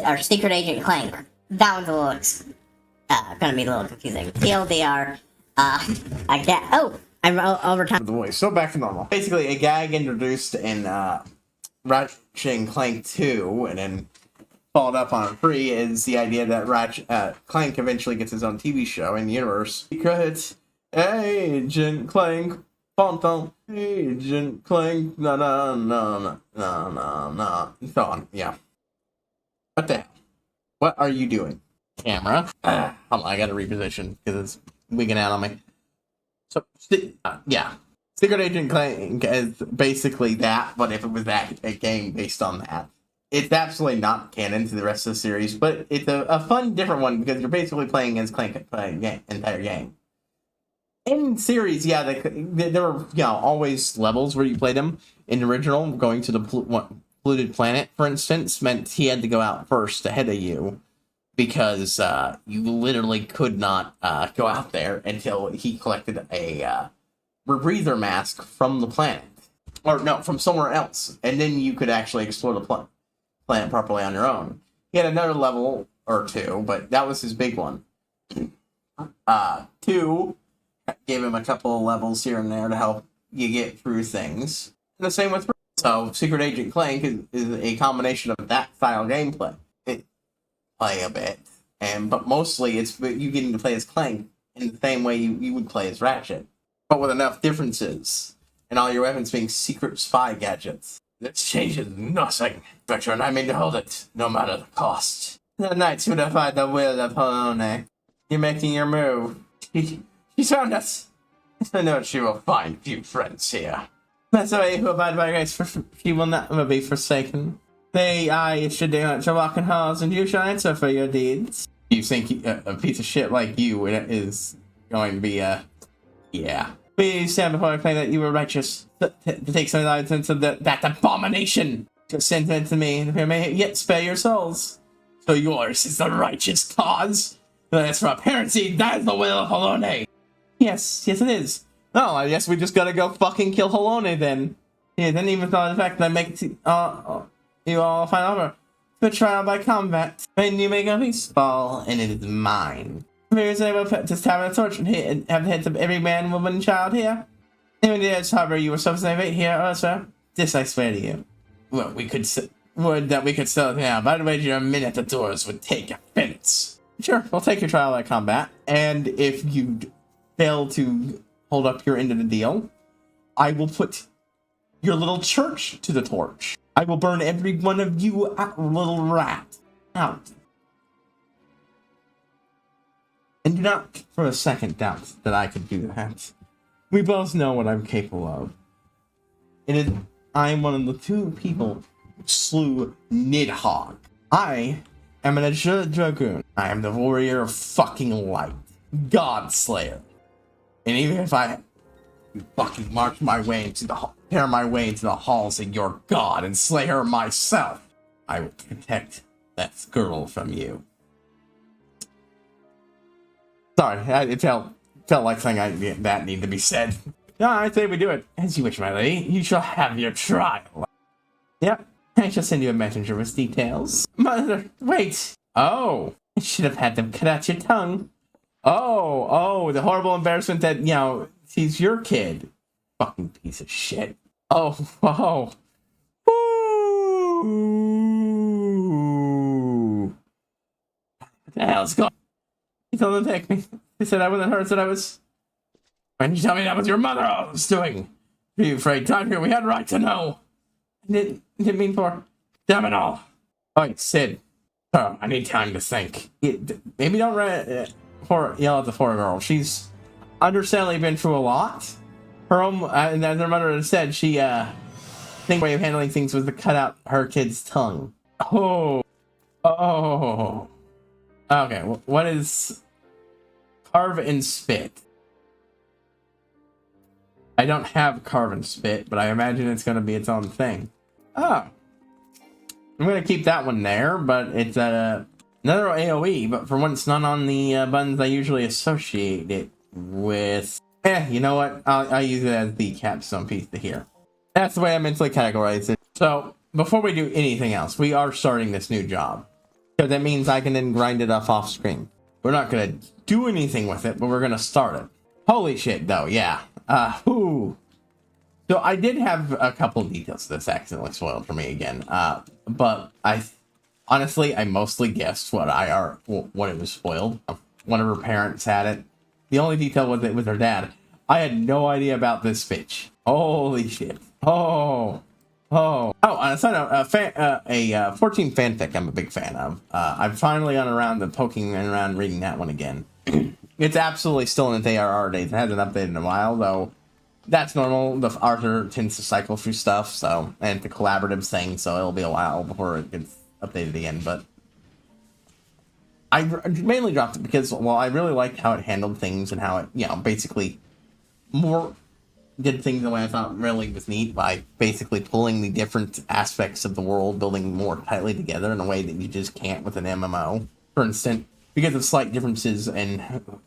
or Secret Agent Clank. That one's a little, gonna be a little confusing. TLDR, I get, oh, I'm over time. The voice, so back to normal. Basically, a gag introduced in, Ratchet and Clank 2, and then followed up on 3, is the idea that Ratchet, Clank eventually gets his own TV show in the universe. Secret Agent Clank. Phantom Agent Clank, na na na na na na na, and so on. Yeah. What the hell? What are you doing, camera? Hold on, I gotta reposition because it's wigging out on me. So, yeah, Secret Agent Clank is basically that, but if it was a game based on that, it's absolutely not canon to the rest of the series, but it's a fun, different one because you're basically playing as Clank the entire game. In series, yeah, there were, you know, always levels where you played him. In the original, going to the polluted planet, for instance, meant he had to go out first ahead of you because you literally could not go out there until he collected a rebreather mask from the planet. Or, no, from somewhere else. And then you could actually explore the planet properly on your own. He had another level or two, but that was his big one. 2... gave him a couple of levels here and there to help you get through things. And the same with 3. So, Secret Agent Clank is a combination of that style gameplay. Play a bit, but mostly it's you getting to play as Clank in the same way you would play as Ratchet, but with enough differences, and all your weapons being secret spy gadgets. This changes nothing, veteran. I mean to hold it, no matter the cost. The knights who defy the will of Helone. You're making your move. She's found us. I know she will find few friends here. That's the way who abide by grace, for she will not be forsaken. I should walk in halls, and you shall answer for your deeds. You think a piece of shit like you is going to be, yeah. Please stand before I claim that you were righteous, to take some license of that abomination. Just send it to me, and may yet spare your souls. So yours is the righteous cause. As for apparency, that is the will of Helone. Yes, it is. Oh, I guess we just gotta go fucking kill Helone then. Yeah, didn't even thought of the fact that I make it you all find over. Good trial by combat. When you make a peace ball, and it is mine. Here's able to just have a torch and have the heads of every man, woman, and child here. Even the edge harbor you were supposed to invade here, also. This I swear to you. Well, we could sell it now. By the way, your minute at the doors would take offense. Sure, we'll take your trial by combat. And if you fail to hold up your end of the deal, I will put your little church to the torch. I will burn every one of you out, little rat, out. And do not for a second doubt that I could do that. We both know what I'm capable of. I am one of the 2 people who slew Nidhogg. I am an Azure Dragoon. I am the warrior of fucking light. God Slayer. And even if I fucking march my way into tear my way into the halls of your god and slay her myself, I will protect that girl from you. Sorry, it felt like something that needed to be said. No, I say we do it. As you wish, my lady. You shall have your trial. Yep, I shall send you a messenger with details. Mother, wait. Oh, I should have had them cut out your tongue. Oh, the horrible embarrassment that, you know, he's your kid. Fucking piece of shit. Oh. Ooh. What the hell's going on? He told them to take me. He said I wasn't hurt, said I was... When you tell me that was your mother I was doing? Are you afraid? Time here, we had a right to know. I didn't mean for... Damn it all. Alright, Sid. Oh, I need time to think. Maybe don't yell at the poor girl. She's understandably been through a lot. Her own, and as her mother had said, she, think way of handling things was to cut out her kid's tongue. Oh. Okay, what is Carve and spit. I don't have carve and spit, but I imagine it's going to be its own thing. Oh. I'm going to keep that one there, but it's another AoE, but for once none on the buttons I usually associate it with. You know what? I'll use it as the capstone piece to here. That's the way I mentally categorize it. So, before we do anything else, we are starting this new job. So that means I can then grind it off screen. We're not going to do anything with it, but we're going to start it. Holy shit, though, yeah. So I did have a couple details that's accidentally spoiled for me again. But honestly, I mostly guessed what it was spoiled. One of her parents had it. The only detail was it was her dad. I had no idea about this bitch. Holy shit. Oh, on a side note, a 14 fanfic I'm a big fan of. I've finally gone around and poking around reading that one again. It's absolutely still in its ARR days. It hasn't updated in a while, though. That's normal. The author tends to cycle through stuff, so, and it's a collaborative thing, so it'll be a while before it gets updated again, but I mainly dropped it because, well, I really liked how it handled things and how it, basically did things the way I thought really was neat by basically pulling the different aspects of the world, building more tightly together in a way that you just can't with an MMO. For instance, because of slight differences in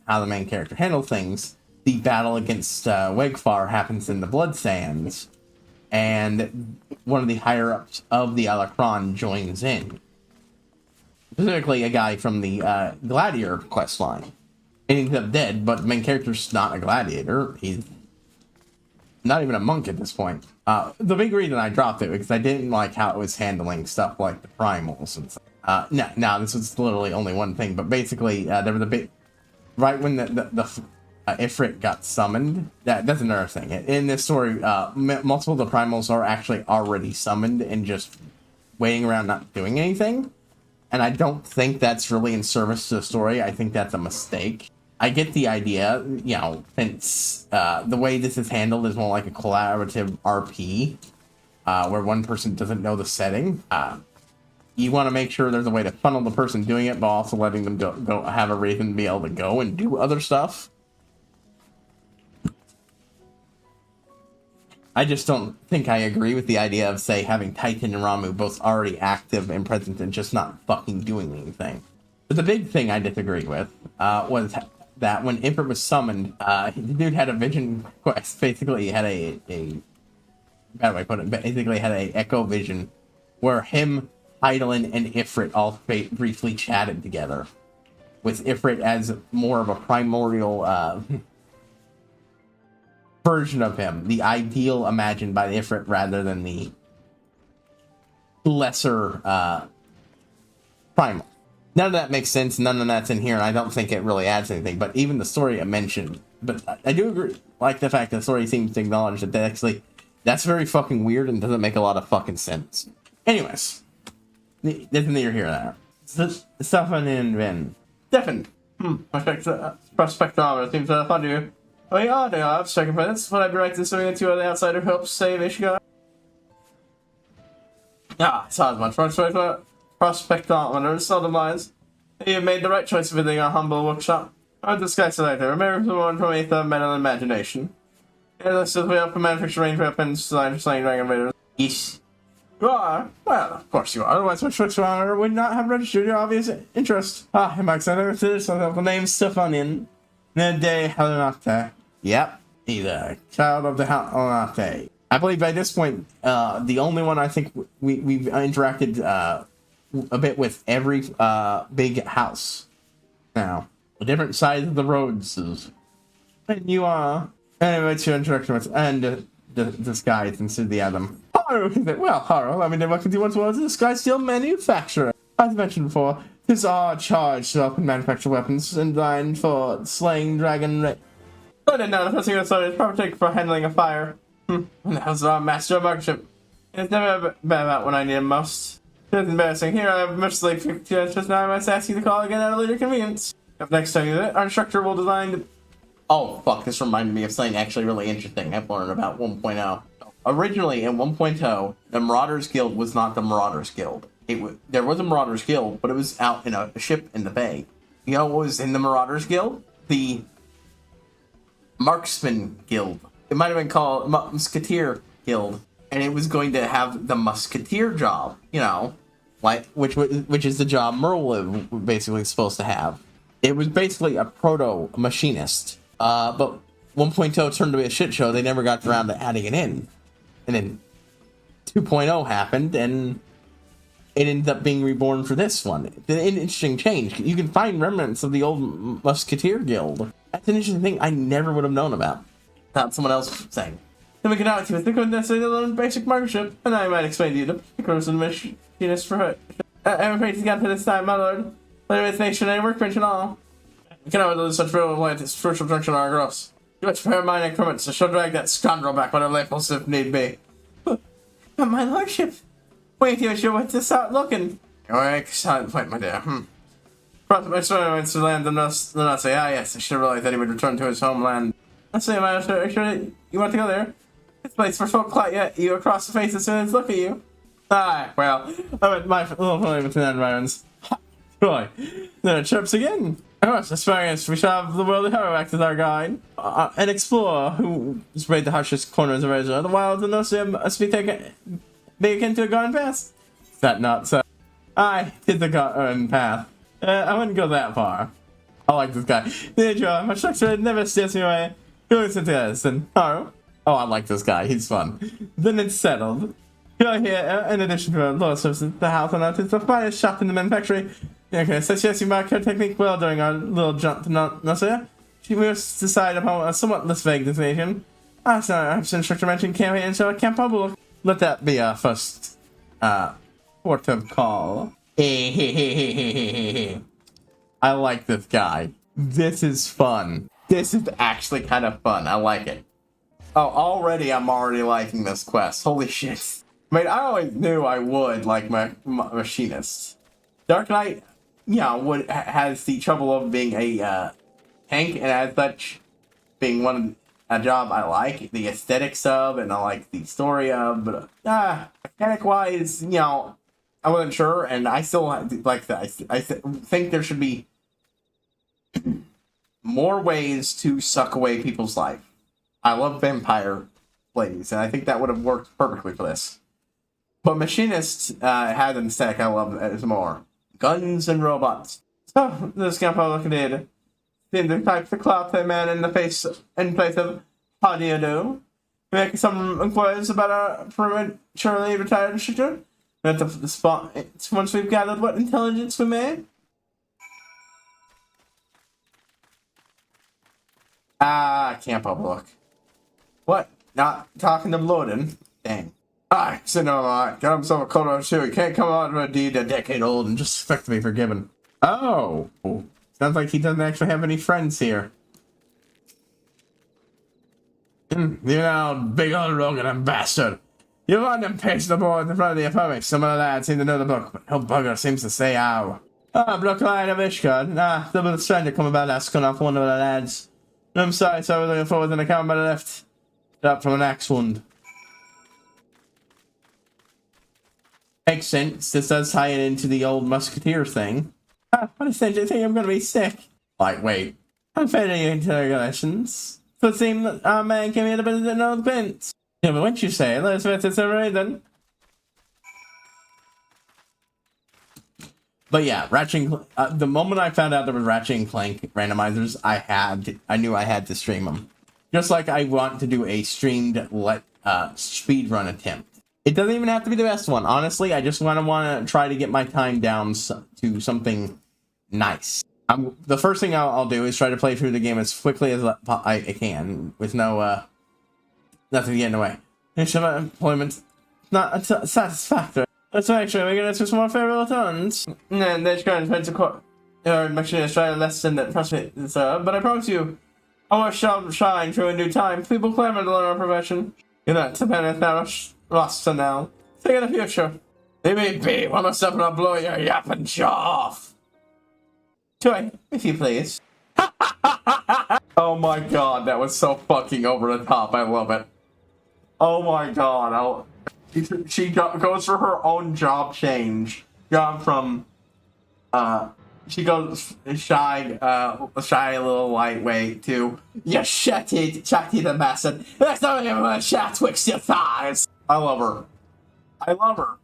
how the main character handles things, the battle against Wegfar happens in the Blood Sands, and one of the higher-ups of the Alakron joins in. Specifically, a guy from the Gladiator questline. And he ends up dead, but the main character's not a gladiator. He's not even a monk at this point. The big reason I dropped it because I didn't like how it was handling stuff like the primals and stuff. No, this was literally only one thing, but basically, there was a bit right when the Ifrit got summoned. That's another thing. In this story, multiple of the primals are actually already summoned and just waiting around not doing anything. And I don't think that's really in service to the story. I think that's a mistake. I get the idea, since the way this is handled is more like a collaborative RP, where one person doesn't know the setting. You want to make sure there's a way to funnel the person doing it, but also letting them go have a reason to be able to go and do other stuff. I just don't think I agree with the idea of, say, having Titan and Ramu both already active and present and just not fucking doing anything. But the big thing I disagreed with was that when Ifrit was summoned, the dude had a vision quest. Basically, he had a how do I put it? Basically, had a echo vision where him, Hydaelyn, and Ifrit all briefly chatted together, with Ifrit as more of a primordial version of him, the ideal imagined by the Ifrit rather than the lesser primal. None of that makes sense. None of that's in here, and I don't think it really adds anything. But even the story I mentioned, but I do agree, like the fact that the story seems to acknowledge that actually that's very fucking weird and doesn't make a lot of fucking sense. Anyways, there's neither here nor there. Stefan and Vin. Stefan. Prospectometer seems to fund you. Oh yeah, they are. Second minutes. Would I be right in assuming that two other outsider helps save Ishigami? Ah, it's hard much. Prospectometer, seldom lies. You made the right choice of visiting our humble workshop. I'll discuss it later. Remember someone from Aether, mental imagination. Yeah, this is we help manufacture range weapons designed for slaying dragon raiders. Yeesh. You are? Well, of course you are. Otherwise, Prospectometer would not have registered your obvious interest. Ah, it makes sense. The name Stefan in Nede Helonate. Yep, he's a child of the Helonate. I believe by this point, the only one I think we've interacted a bit with every big house now. The different sides of the roads. And you are. Anyway, to introduction with and disguise into the Adam. Haru, well, Haru, I mean, welcome to once was a Sky Steel manufacturer. As mentioned before, his are charged to help manufacture weapons designed for slaying dragon raiders. I didn't know the first thing I saw is proper take for handling a fire. That was our master of marksmanship. It's never been about when I need him most. It's embarrassing. Here I have much late just now I must ask you to call again at a later convenience. If next time you do it, our instructor will design. Oh fuck! This reminded me of something actually really interesting I've learned about 1.0. Originally in 1.0, the Marauders Guild was not the Marauders Guild. There was a Marauders Guild, but it was out in a ship in the bay. You know what was in the Marauders Guild? the Marksman Guild. It might have been called Musketeer Guild, and it was going to have the Musketeer job, you know, like which is the job Merle was basically supposed to have. It was basically a proto machinist, but 1.0 turned to be a shit show. They never got around to adding it in, and then 2.0 happened, and it ended up being reborn for this one. It's an interesting change. You can find remnants of the old Musketeer Guild. That's an interesting thing I never would have known about. Without someone else saying. Then we can out to it. They couldn't necessarily learn basic marksmanship, and I might explain to you the course of the machinist for it. I'm afraid he's got for this time, my lord. Whether it's nation and workbench and all. We cannot lose such brilliant light as crucial junction on our gross. You must prepare mine increments, so she'll drag that scoundrel back when her labels if need be. But my lordship. Wait till you want to start looking. Alright, silent point, my dear. Brought my son went to land the Nazi. Ah, yes, I should have realized that he would return to his homeland. Let's say, master, actually, you want to go there? This place for folk like you across the face as soon as look at you. Ah, well, I went my little play with the environs. Boy, then it chirps again. Oh, experience. We shall have the worldly hero act as our guide. An explorer who has raided the harshest corners of Asia. The wilds and Nazi must be akin to a garden path. Is that not so? I did the garden path. I wouldn't go that far. I like this guy. The intro, my structure never steers me away. Who listen to this? And oh, I like this guy. He's fun. Then it's settled. You're here, in addition to lower services, the house on earth is the finest shop in the manufactory. Okay, so yes, you marked her technique well during our little jump to Nausea. She must decide upon a somewhat less vague destination. Ah, sorry, I've instructor mentioned campaign, so I can't probably let that be our first port of call. I like this guy. This is fun. This is actually kind of fun. I like it. Oh, I'm already liking this quest. Holy shit. I mean, I always knew I would like my Machinist. Dark Knight, has the trouble of being a tank, and as such, being a job I like, the aesthetics of, and I like the story of, but mechanic-wise, I wasn't sure, and I still like that. I think there should be more ways to suck away people's life. I love vampire ladies, and I think that would have worked perfectly for this. But Machinist had an aesthetic I love as more. Guns and robots. So, this campo looking at the types of cloth they man in place of how do you do? Making some inquiries about our prematurely retired instructor. At the spot, once we've gathered what intelligence we may. Campo look. What? Not talking to Bloden? Dang. So no, got himself a cold or two. He can't come out of a deed a decade old and just expect to be forgiven. Oh. Sounds like he doesn't actually have any friends here. You know, big old rogue and bastard. You want them paste the board in front of the apartment. Some of the lads seem to know the book, but no bugger seems to say how. Brookline of Ishgard. There was a stranger come about asking off one of the lads. I'm sorry, so I was looking forward to an account, but I left up from an axe wound. Makes sense. This does tie it into the old musketeer thing. What a strange thing, I'm gonna be sick. Like, wait. I'm failing your interrogations. So it seemed that our man came here to visit an old prince. Yeah, but what you say, Elizabeth is a reason. But yeah, Ratchet the moment I found out there was Ratchet and Clank randomizers, I knew I had to stream them. Just like I want to do a streamed speedrun attempt. It doesn't even have to be the best one. Honestly, I just want to try to get my time down to something nice. The first thing I'll do is try to play through the game as quickly as I can, with no nothing to get in the way. Employment not satisfactory. Let's make sure we get us some more favorable tons. And there's going to spend a Machinist try less than that frustrated, but I promise you, our shall shine through in due time. People clamor to learn our profession. You're not to benefit now. Lost for now. Think of the future. They may be. One of us up and I'll blow your yapping jaw off. Joy, if you please. Oh my god, that was so fucking over the top. I love it. Oh my god. She goes for her own job change. Job from She goes shy little lightweight to you chatty the message. There's no even a chat twixt your thighs. I love her. I love her.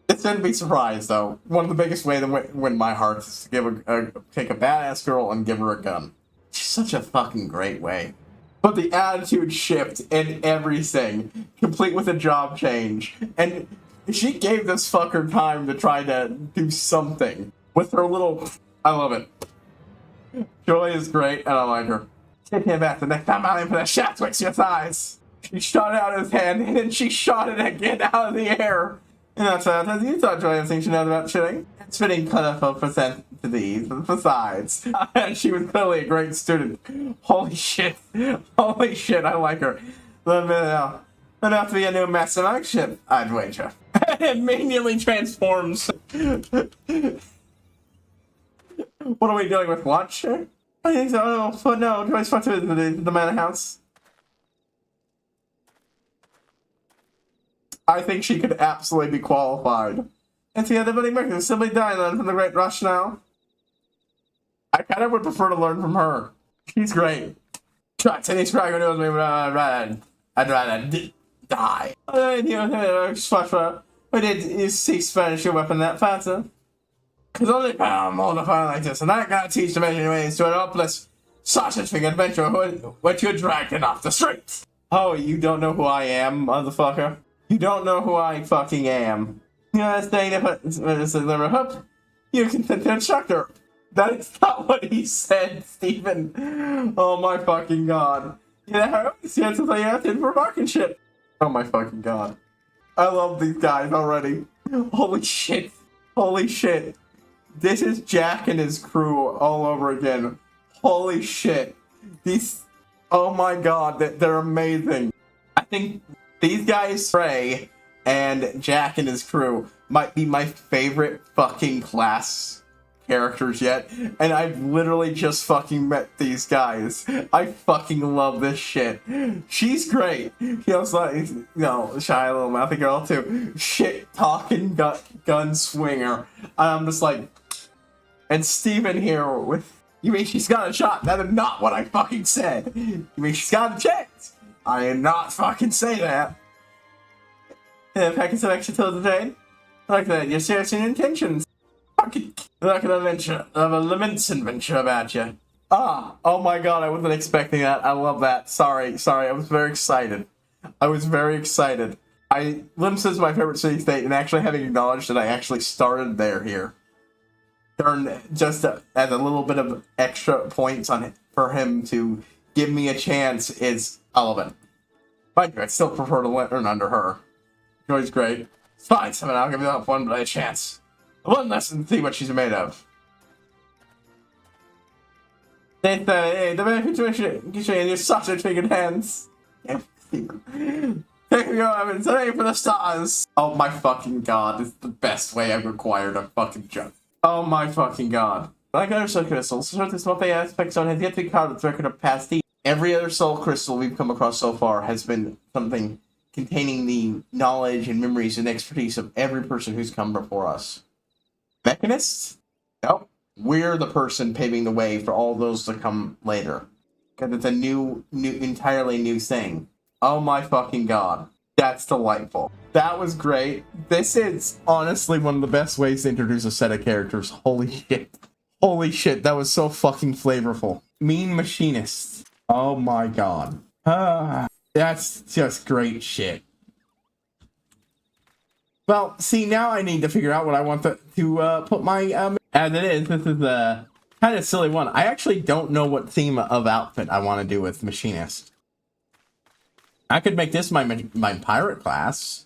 It shouldn't be surprised though. One of the biggest ways to win my heart is to take a badass girl and give her a gun. She's such a fucking great way. But the attitude shift and everything, complete with a job change, and she gave this fucker time to try to do something with her little. I love it. Joy is great, and I like her. Hit him back the next time I put a shot twixt your thighs. She shot it out of his hand, and then she shot it again out of the air. And that's how you thought Joy had things she knows about shitting. It's fitting colorful percent to these. Besides, she was clearly a great student. Holy shit. Holy shit, I like her. Let me know. Enough to be a new mastermind ship, I'd wager. It immediately transforms. What are we doing with lunch? I think so. Oh, but no, Joy's fucked with the manor house. I think she could absolutely be qualified. And see, everybody making simply dying from the Great Rush now. I kind of would prefer to learn from her. She's great. Try tennis Scragger knows me, I'd rather die. We did see Spanish weapon that faster. Cause only pound more to find like this, and I gotta teach the many ways to an hopeless sausage-finger adventure which you're dragging off the streets. Oh, you don't know who I am, motherfucker? You don't know who I fucking am. You know that thing that you can think the instructor. That is not what he said, Stephen. Oh my fucking god. Yeah, he had to say anything for market shit. Oh my fucking god. I love these guys already. Holy shit. Holy shit. This is Jack and his crew all over again. Holy shit. These, oh my god, they're amazing. I think these guys, Trey and Jack and his crew, might be my favorite fucking class characters yet. And I've literally just fucking met these guys. I fucking love this shit. She's great. She also like, you know, shy little mouthy girl too. Shit talking gun swinger. I'm just like, and Steven here with, you mean she's got a shot? That is not what I fucking said. You mean she's got a chance? I did not fucking say that. If I can selection till the day, like that, you're serious in intentions. Fucking like an adventure, of an immense adventure about you. Ah, oh my god, I wasn't expecting that. I love that. Sorry, I was very excited. Limsa is my favorite city state, and actually having acknowledged that I actually started there here. Turned just as a little bit of extra points on it for him to give me a chance is relevant. Mind you, I still prefer to learn under her. Joy's great. It's fine, Simon, I'll give you that one a chance. One lesson to see what she's made of. The benefit in your sausage-fingered hands. Take your arm today for the stars. Oh my fucking god, this is the best way I've acquired a fucking jump. Oh my fucking god. Like other soul crystals, this multi-aspect zone has yet to be caught its record of past deeds. Every other soul crystal we've come across so far has been something containing the knowledge and memories and expertise of every person who's come before us. Mechanists? Nope. We're the person paving the way for all those to come later. Because it's a entirely new thing. Oh my fucking god. That's delightful. That was great. This is honestly one of the best ways to introduce a set of characters. Holy shit. Holy shit, that was so fucking flavorful. Mean Machinist. Oh my god. That's just great shit. Well, see, now I need to figure out what I want to put my, as it is, this is a kind of silly one. I actually don't know what theme of outfit I want to do with Machinist. I could make this my pirate class,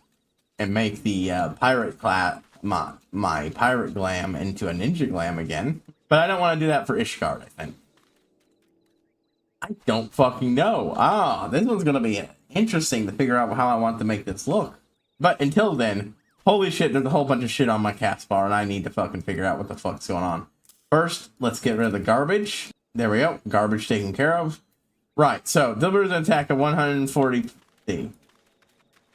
and make the pirate class, my pirate glam into a ninja glam again. But I don't want to do that for Ishgard, I think. I don't fucking know. This one's going to be interesting to figure out how I want to make this look. But until then, holy shit, there's a whole bunch of shit on my cast bar, and I need to fucking figure out what the fuck's going on. First, let's get rid of the garbage. There we go. Garbage taken care of. Right, so delivers an attack of 140 to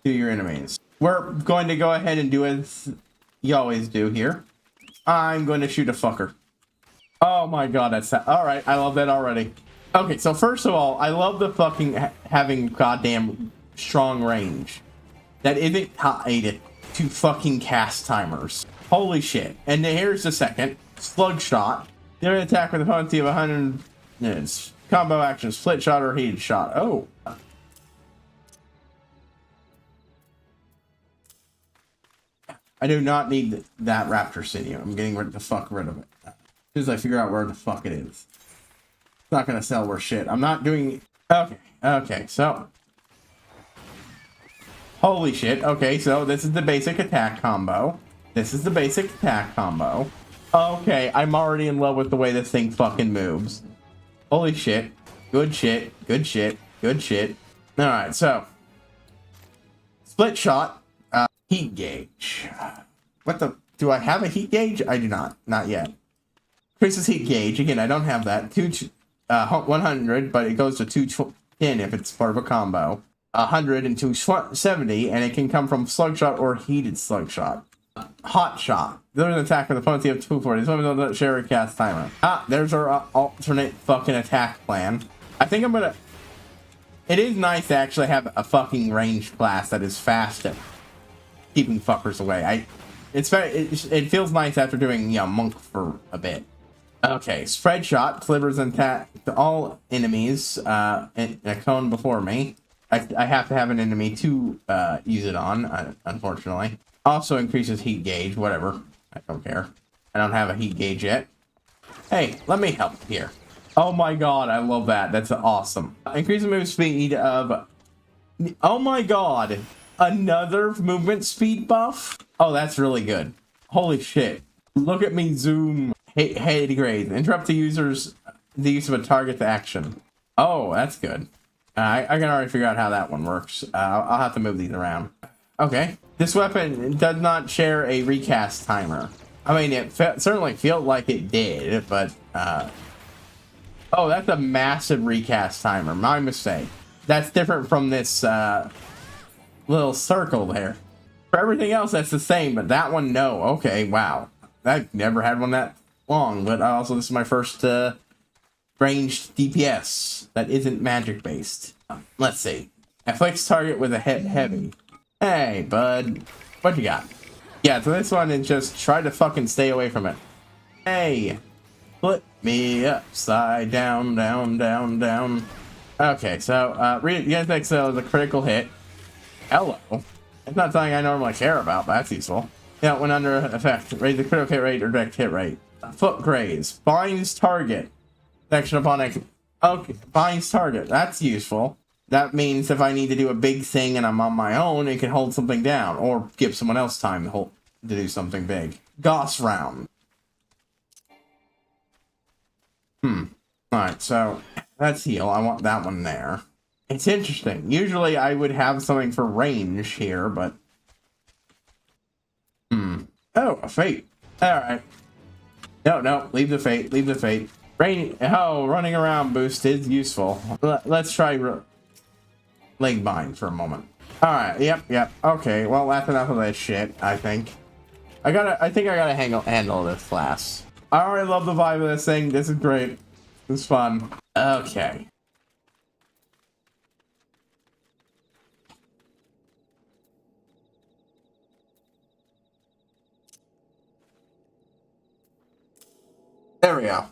your enemies. We're going to go ahead and do as you always do here. I'm going to shoot a fucker. Oh my god, that's all right. I love that already. Okay, so first of all, I love the fucking having goddamn strong range that isn't tied to fucking cast timers. Holy shit! And then here's the second slug shot. You have an attack with a potency of 100 minutes. Combo action: split shot or heated shot. Oh. I do not need that raptor sinew. I'm getting rid of it. As soon as I figure out where the fuck it is. It's not gonna sell worth shit. I'm not doing... Okay, so... Holy shit. Okay, so this is the basic attack combo. Okay, I'm already in love with the way this thing fucking moves. Holy shit. Good shit. Alright, so... Split shot. Heat gauge. What the... Do I have a heat gauge? I do not. Not yet. Increases heat gauge. Again, I don't have that. 100, but it goes to 210 if it's part of a combo. 100 and 270, and it can come from slug shot or heated slug shot. Hot shot. There's an attack with a potency of 240. This one doesn't share a cast timer. There's our alternate fucking attack plan. I think I'm gonna... It is nice to actually have a fucking ranged class that is fast at keeping fuckers away. It feels nice after doing, you know, monk for a bit. Okay, spread shot delivers an attack to all enemies in a cone before me. I have to have an enemy to use it on, unfortunately. Also increases heat gauge, whatever. I don't care. I don't have a heat gauge yet. Hey, let me help here. Oh my god, I love that. That's awesome. Increases move speed of... Oh my god. Another movement speed buff? Oh, that's really good. Holy shit. Look at me zoom. Hey, degrade. Interrupt the use of a target to action. Oh, that's good. I can already figure out how that one works. I'll have to move these around. Okay. This weapon does not share a recast timer. I mean, it certainly felt like it did, but... Oh, that's a massive recast timer. My mistake. That's different from this little circle there. For everything else, that's the same, but that one, no. Okay, wow. I've never had one that long, but also this is my first ranged DPS that isn't magic based. Let's see. Afflicts target with a heavy. Hey, bud. What you got? Yeah, so this one is just try to fucking stay away from it. Hey. Flip me upside down, down, down, down. Okay, so, you guys think so is a critical hit. Hello. It's not something I normally care about, but that's useful. Yeah, when under effect, raise the critical hit rate or direct hit rate. Foot graze. Binds target. Section upon exit. Okay, binds target. That's useful. That means if I need to do a big thing and I'm on my own, it can hold something down. Or give someone else time to do something big. Goss round. Alright, so that's heal. I want that one there. It's interesting. Usually I would have something for range here, but... Oh, a fate. Alright. No, leave the fate. Running around boost is useful. Let's try leg bind for a moment. Alright, yep. Okay, well, that's enough of that shit, I think. I think I gotta handle this class. I already love the vibe of this thing. This is great. It's fun. Okay. There we go.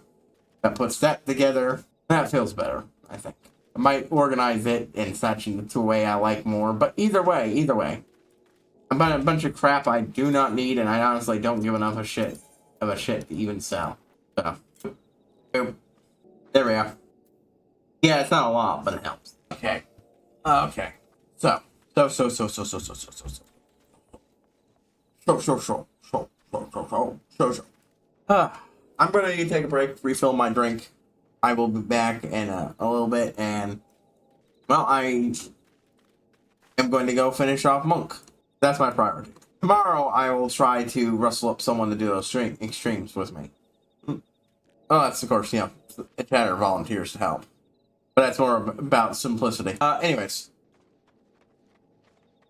That puts that together. That feels better, I think. I might organize it in such a way I like more, but either way. About a bunch of crap I do not need, and I honestly don't give enough of a shit to even sell. So, boom. There we go. Yeah, it's not a lot, but it helps. Okay. So. I'm gonna need to take a break, refill my drink. I will be back in a little bit, and well, I am going to go finish off Monk. That's my priority. Tomorrow, I will try to rustle up someone to do those extremes with me. Oh, that's of course, a chatter volunteers to help, but that's more about simplicity. Anyways,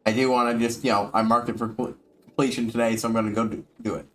I do want to just, I marked it for completion today, so I'm going to go do it.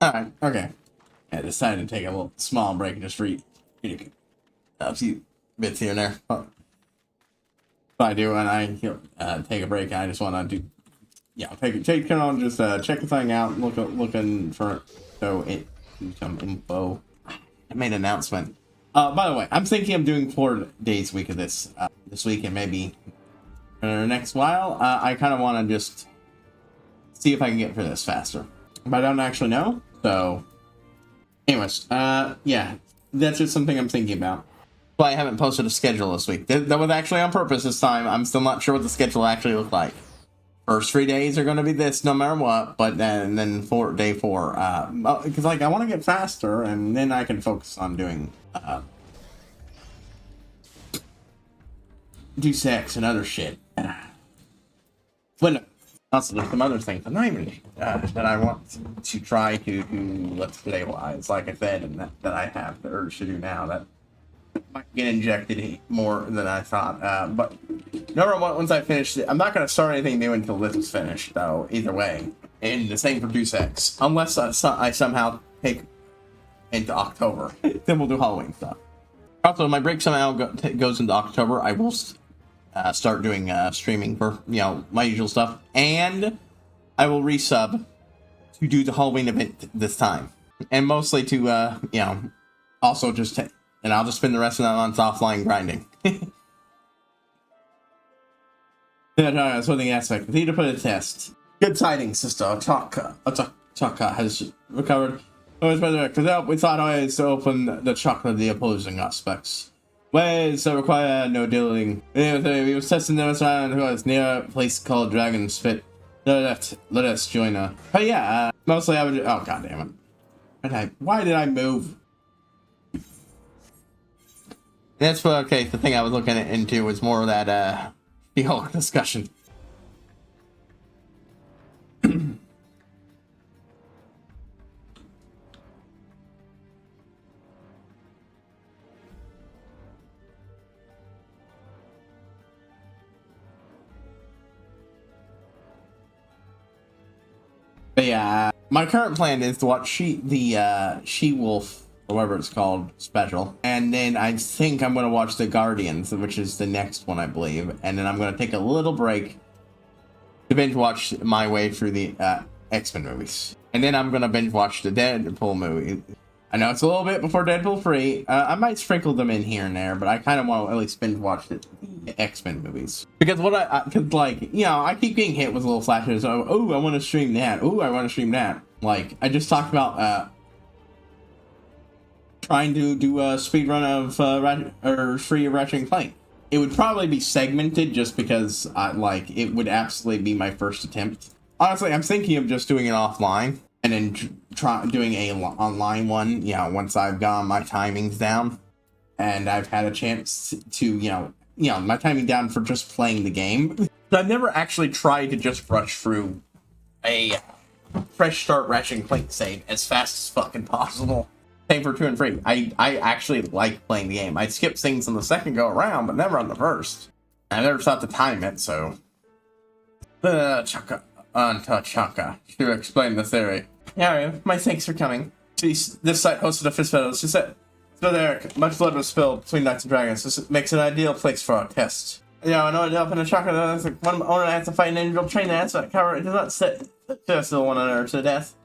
Alright, okay. I decided to take a little small break just for a few bits here and there. But I do when I take a break, I just want to do, take on, just check the thing out, looking for do some info. I made an announcement. By the way, I'm thinking of doing 4 days a week of this week, and maybe next while. I kind of want to just see if I can get through this faster, but I don't actually know. So, anyways, yeah, that's just something I'm thinking about. But I haven't posted a schedule this week. That was actually on purpose this time. I'm still not sure what the schedule actually looked like. First 3 days are going to be this no matter what, but then day 4, because like I want to get faster, and then I can focus on doing do sex and other shit. But also there's some other things that I want to try to do let's play wise, like I said, and that I have the urge to do now that might get injected more than I thought. But no, once I finish it, I'm not going to start anything new until this is finished, though, either way. And the same for Deus Ex. Unless I somehow take into October. Then we'll do Halloween stuff. Also, my break somehow goes into October. I will start doing streaming for, my usual stuff. And I will resub to do the Halloween event this time. And mostly to, also just and I'll just spend the rest of that month offline grinding. Yeah, so the aspect. Need to put a test. Good tidings, sister. Chaka has recovered. Always by the director's help, we thought always to open the chakra of the opposing aspects. Ways that require no dealing. We were testing them around who was near a place called Dragon Spit. Let us join her. But yeah, mostly I would. Oh, god damn it. Why did I move? That's what, okay, the thing I was looking into was more of that, the whole discussion. But yeah, my current plan is to watch She-Wolf, or whatever it's called, special. And then I think I'm going to watch The Guardians, which is the next one, I believe. And then I'm going to take a little break to binge watch my way through the X-Men movies. And then I'm going to binge watch the Deadpool movie. I know it's a little bit before Deadpool 3. I might sprinkle them in here and there, but I kind of want to at least binge watch the X-Men movies. Because I keep getting hit with little flashes of, oh, I want to stream that. Oh, I want to stream that. Like, I just talked about trying to do a speed run of Free Ratchet & Clank. It would probably be segmented just because it would absolutely be my first attempt. Honestly, I'm thinking of just doing it offline and then doing a online one, once I've got my timings down and I've had a chance to, my timing down for just playing the game. I've never actually tried to just rush through a fresh start Ratchet & Clank save as fast as fucking possible. Same for 2 and 3. I actually like playing the game. I skip things on the second go around, but never on the first. I never thought to time it, so. Chaka to explain the theory. Yeah, my thanks for coming. This site hosted a fist battle. It's just that, Eric, much blood was spilled between Knights and Dragons. This makes an ideal place for our test. I know it up in a chakra. One owner has to fight an individual train that's not cover. It does not set still one another to death.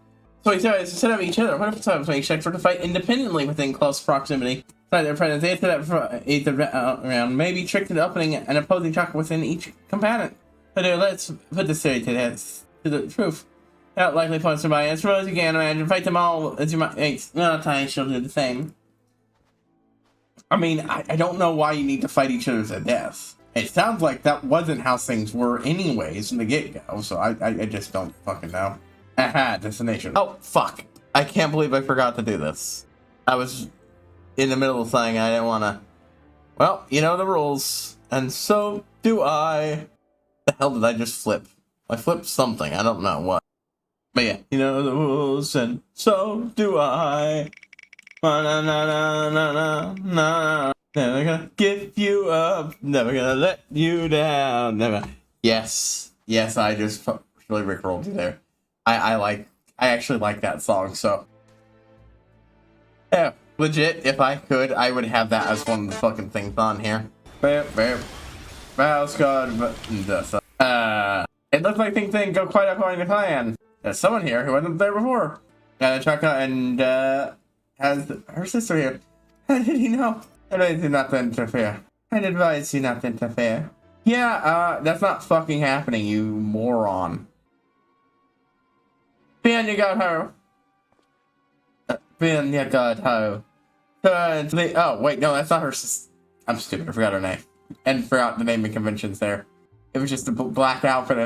So he says, set up each other. What if it's time to each sector to fight independently within close proximity? Find their presence. They set up either around, maybe tricked into opening an opposing chakra within each combatant. But let's put this theory to the proof. Not likely points to my as well as you can imagine. Fight them all as you might. No time she'll do the same. I mean, I don't know why you need to fight each other to death. It sounds like that wasn't how things were anyways in the get-go, so I just don't fucking know. Aha, destination. Oh, fuck. I can't believe I forgot to do this. I was in the middle of the thing, I didn't want to. Well, you know the rules, and so do I. The hell did I just flip? I flipped something, I don't know what. But yeah, you know the rules, and so do I. Na na na na na na. Never gonna give you up, never gonna let you down, never. Yes, I just really rickrolled you there. I I actually like that song, so. Yeah, legit, if I could, I would have that as one of the fucking things on here. Mouse God, it looks like things didn't go quite according to plan. There's someone here who wasn't there before. Chaka and, has her sister here. How did he know? I advise you not to interfere. I'd advise you not to interfere. Yeah, that's not fucking happening, you moron. Ben, you got her. Ben, you got her. Oh, wait, no, that's not her sister. I'm stupid, I forgot her name. And forgot the naming conventions there. It was just a black outfit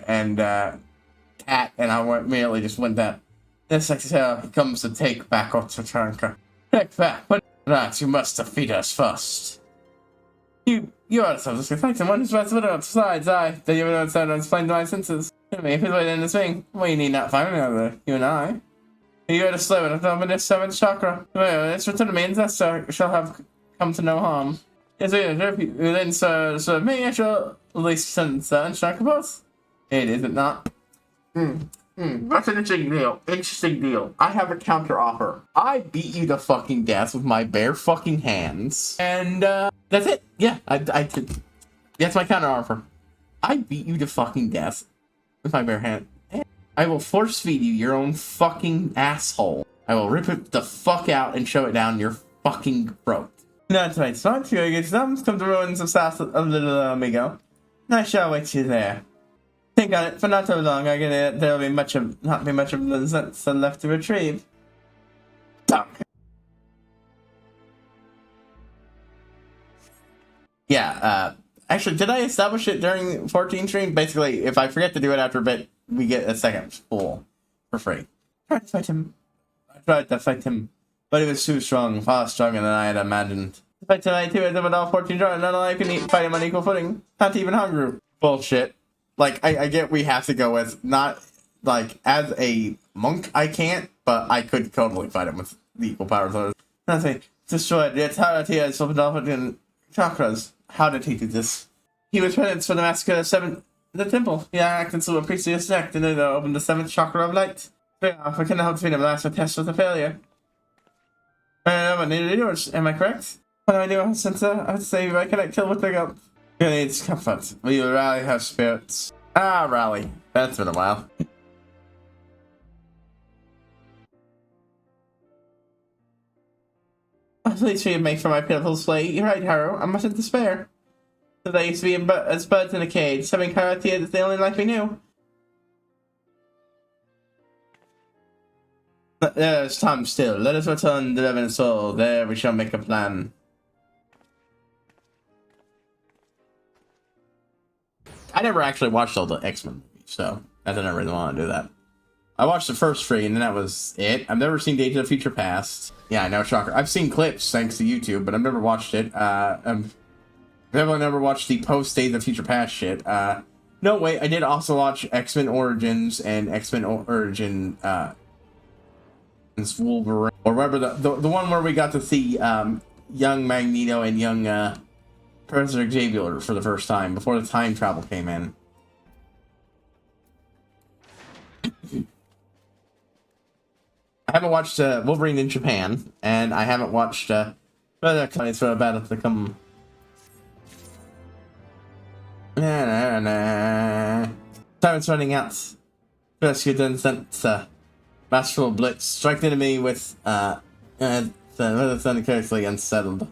and cat, and I immediately just went that. This exhale comes to take back Otachanka. Take back, but not, you must defeat us first. You are so disrespectful. One who's best on sides, then you don't sound unexplained to my senses. If it's waiting in this ring, well, you need not find another, you and I. You are to slay with a this seventh chakra. Well, this return means that shall have come to no harm. Yes, you then serve me, I shall at least send chakra both. It is it not? That's an interesting deal. Interesting deal. I have a counter offer. I beat you to fucking death with my bare fucking hands. And, that's it. Yeah, I did. That's my counter offer. I beat you to fucking death with my bare hand. I will force feed you your own fucking asshole. I will rip it the fuck out and shove it down your fucking throat. Not tonight. It's not too good. Come to the ruins of South of Little Amigo. I shall wait you there. Think on it for not so long. I get it. There'll be not be much of the sense left to retrieve. Dunk. Yeah. Actually, did I establish it during 14 stream? Basically, if I forget to do it after a bit, we get a second full for free. I tried to fight him, but he was too strong, far stronger than I had imagined. To fight tonight, too, with all 14 drunk, not only I can fight him on equal footing, not even hungry. Bullshit. Like, I get we have to go with, not, like, as a monk, I can't, but I could totally fight him with the equal power. So, nothing. Destroyed. Yet, how did he have opened off in chakras? How did he do this? He was penance for the massacre of the temple. He acted so a priestess act and then opened the 7th chakra of light. Yeah, I couldn't help defeat him last test was a failure. What needed to do, am I correct? What do I do, Sensei? I have to say, I cannot kill what they got. You need comfort. We will rally have spirits. Rally. That's been a while. Please forgive me for my pitiful slay. You're right, Haru. I mustn't despair. So they used to be as birds in a cage. Having karate is the only life we knew. There's time still. Let us return the living soul. There we shall make a plan. I never actually watched all the X-Men movies, so I didn't really want to do that. I watched the first 3, and then that was it. I've never seen Days of the Future Past. Yeah, I know, shocker. I've seen clips thanks to YouTube, but I've never watched it. I've definitely never watched the post-Days of the Future Past shit. No, wait, I did also watch X-Men Origins and X-Men Origin, Wolverine. Or whatever, the one where we got to see, young Magneto and young, Professor Xavier for the first time, before the time travel came in. I haven't watched Wolverine in Japan, and I haven't watched other companies for a battle to come. Time is running out. Rescue then sent Masterful Blitz. Strike the enemy with curiously unsettled.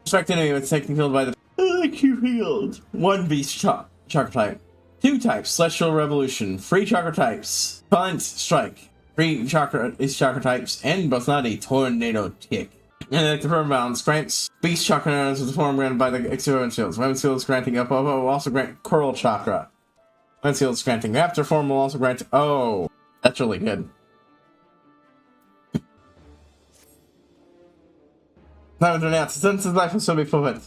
Strike the enemy with taking field by the IQ field. 1 beast chakra type. 2 types, Celestial Revolution. 3 chakra types. Violent Strike. 3 chakra types, and both not a tornado kick. And at the firm balance, grants beast chakra known as the form granted by the exterior shields. Women's shields granting up will also grant coral chakra. Women's shields granting raptor form will also grant. Oh, that's really good. Time to announce. Since his life will still be forfeit.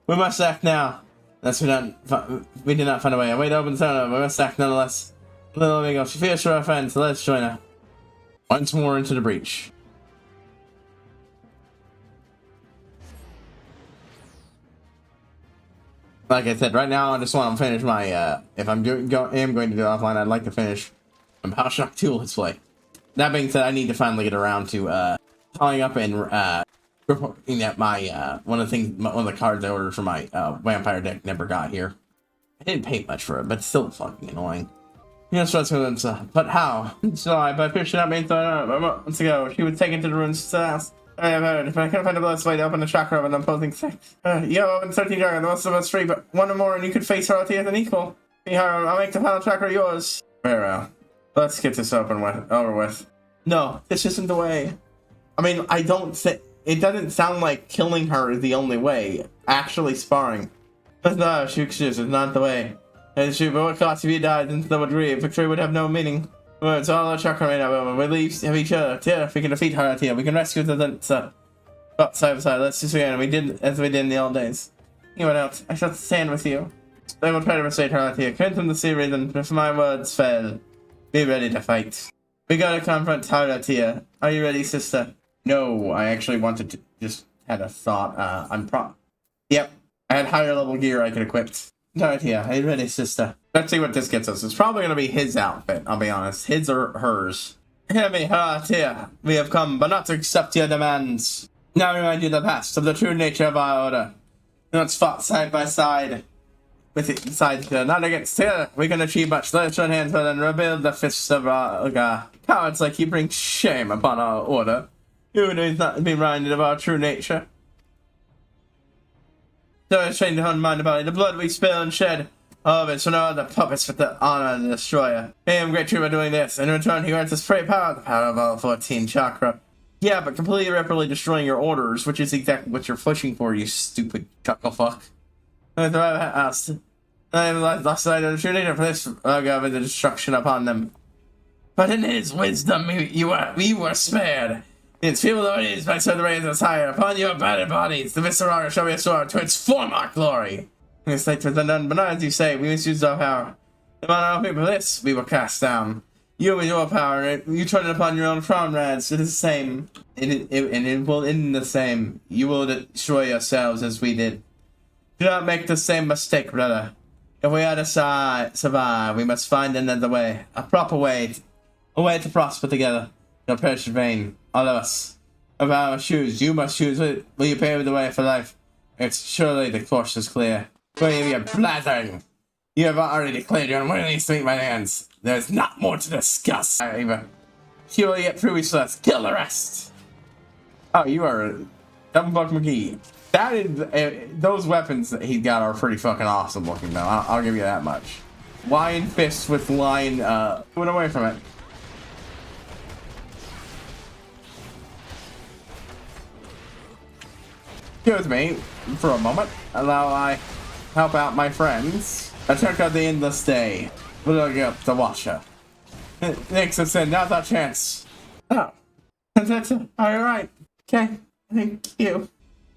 We must act now. Unless we did not find a way. A way to open the tunnel. We must act nonetheless. Little amigo, she fears for our friends, so let's join her. Once more into the breach. Like I said, right now I just want to finish my, if I'm going to do it offline, I'd like to finish and Power Shock tool display. That being said, I need to finally get around to calling up and reporting that my one of the cards I ordered for my vampire deck never got here. I didn't pay much for it, but it's still fucking annoying. Yes, but how? So but fish not being thrown out months ago. She was taken to the ruins house. I have heard. If I can't find a blessed way to open the chakra of an opposing sex. You have opened 13 chakras, the most of us free, but one or more, and you could face her as an equal. I'll make the final chakra yours. Very well. Let's get this over with. No, this isn't the way. I mean, I don't think it doesn't sound like killing her is the only way. Actually sparring. But no, Shukes is not the way. It's true, but what cost if you died, then the would grieve. Victory would have no meaning. Well, it's all our chakra right now, we leave each other. Tia, if we can defeat her, Tia, we can rescue the side by side. Let's just begin. We did as we did in the old days. Anyone else? I shall stand with you. They will try to persuade her, Tia. Couldn't them to see reason, if my words fail. Be ready to fight. We gotta confront Tara, Tia. Are you ready, sister? No, I actually wanted to just had a thought. Yep, I had higher level gear I could equip. Tara, Tia, are you ready, sister? Let's see what this gets us. It's probably gonna be his outfit, I'll be honest. His or hers. Hear me, Tia. We have come, but not to accept your demands. Now remind you the past of the true nature of our order. Let's fought side by side. With it inside here, not against here, we can achieve much. Let's join hands and rebuild the fists of our cowards like you bring shame upon our order. You need not be reminded of our true nature. So it's trained to mind about it. The blood we spill and shed. All of it, so no other puppets with the honor of the destroyer. I am great true by doing this. In return, he grants us great power, the power of all 14 chakra. Yeah, but completely irreparably destroying your orders, which is exactly what you're pushing for, you stupid chucklefuck. I have lost sight of the true nature for this, God, with the destruction upon them. But in his wisdom, we were spared. Its feeble though it is, by so the rays us higher. Upon your battered bodies, the visceral shall be restored to its former glory. It's like for the none, but not as you say, we misused our power. Upon our people this, we were cast down. You with your power, you turn it upon your own comrades, it is the same. And it will end the same. You will destroy yourselves as we did. Do not make the same mistake, brother. If we are to survive, we must find another way. A proper way. A way to prosper together. No perish in vain. All of us. Of our shoes, you must choose. Will you pave the way for life? It's surely the course is clear. Will you be blathering? You have already declared your unwillingness to meet my hands. There's not more to discuss. Eva. She will get through each let's kill the rest. Oh, you are Double Buck McGee. That is, those weapons that he got are pretty fucking awesome looking though. I'll give you that much. Lion fist with lion, went away from it. Excuse me, for a moment. Allow I help out my friends. I check out the endless day. We'll go up to watch her. Nixon said, now's our chance. Oh, that's alright. Okay, thank you.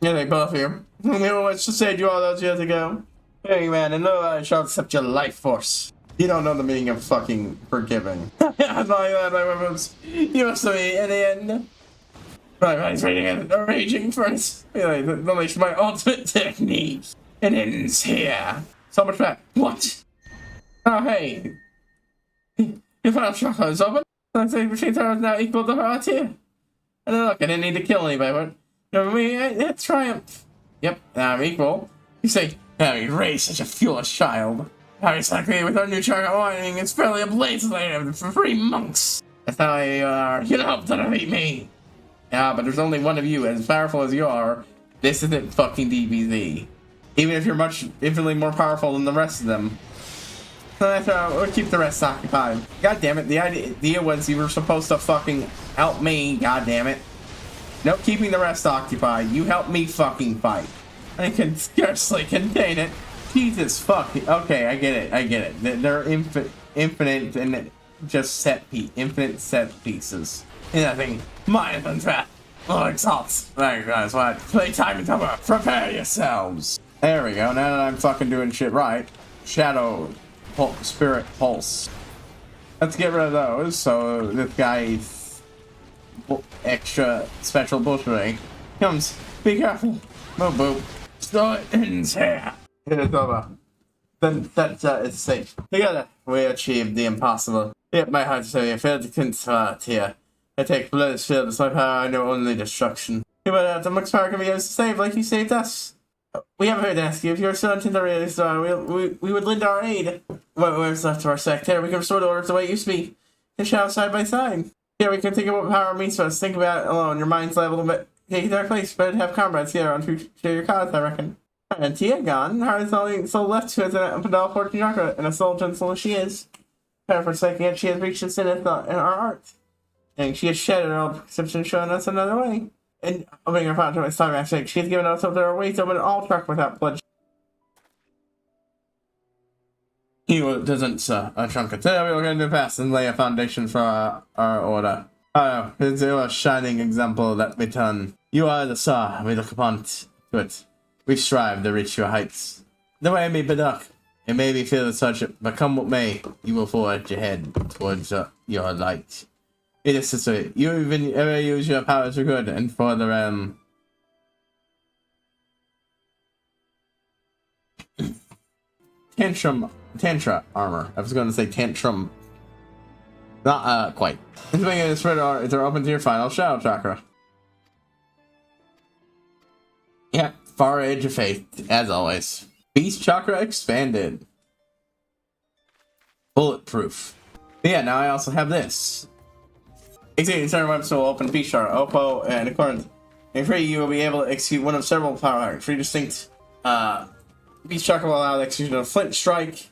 Yeah, they both here. We were once to save you all those years ago. Hey man, and no, I shall accept your life force. You don't know the meaning of fucking forgiving. I thought you had my weapons. You must be in the end. My body's raging first. Unleash my ultimate technique. It ends here. So much back. What? Oh hey. Your final chakra is open. Let's say machine power is now equal to her here. And then look, I didn't need to kill anybody, but triumph. Yep, I'm equal. You say, you raised such a foolish child. How exactly with our new chakra lining, it's fairly a blaze later for free monks. That's how you are. You don't hope to defeat me. Yeah, but there's only one of you. As powerful as you are, this isn't fucking DBZ. Even if you're infinitely more powerful than the rest of them. We'll keep the rest occupied. God damn it, the idea was you were supposed to fucking help me, god damn it. Nope, keeping the rest occupied. You help me fucking fight. I can scarcely contain it. Jesus fuck. Okay, I get it. They're infinite and just infinite set pieces. Nothing. Mind and trap. Oh, exalts. Alright guys, what? Playtime is over. Prepare yourselves. There we go. Now that I'm fucking doing shit right. Shadow. Spirit Pulse. Let's get rid of those. So this guy's extra special bullshitting comes. Be careful. Boop boop. So it ends here. It is over. Then that is safe. Together we achieved the impossible. Yet my heart say I failed to convert here. I take blood as filled, my power I know only destruction. But the much power can be used to save like you saved us. We haven't heard to ask you if you're still into the really star. We would lend our aid. Whatever's left of our sect here, we can restore the order to the way it used to be. And shall side by side. Here we can think of what power means to us. Think about it alone. Your mind's leveled, but take their place. Better to have comrades here on to share your cause, I reckon. And Tia gone. Heart is only soul left to us in Padal 14 chakra, and a soul gentle as she is. For a second, yet she has reached us in our art. And she has shattered all perception, showing us another way. And opening her fountain to my stomach, she has given us up their way to open all truck without blood. He doesn't chunk it. Today we will get into the past and lay a foundation for our order. Oh, it's a shining example that we turn. You are the star, we look upon to it. We strive to reach your heights. The way may be dark, it may be filled with such, but come what may, you will forge ahead towards your light. It is this way. You even ever use your powers for good and for the Tantra armor. I was going to say tantrum. Not quite. This thing is spread are they're open to your final shadow chakra. Yep, far edge of faith, as always. Beast chakra expanded. Bulletproof. But yeah, now I also have this. Exceeding certain weapons will open Beast chakra. Oppo and according to free, you will be able to execute one of several power hacks. Three distinct Beast chakra will allow the execution of Flint Strike.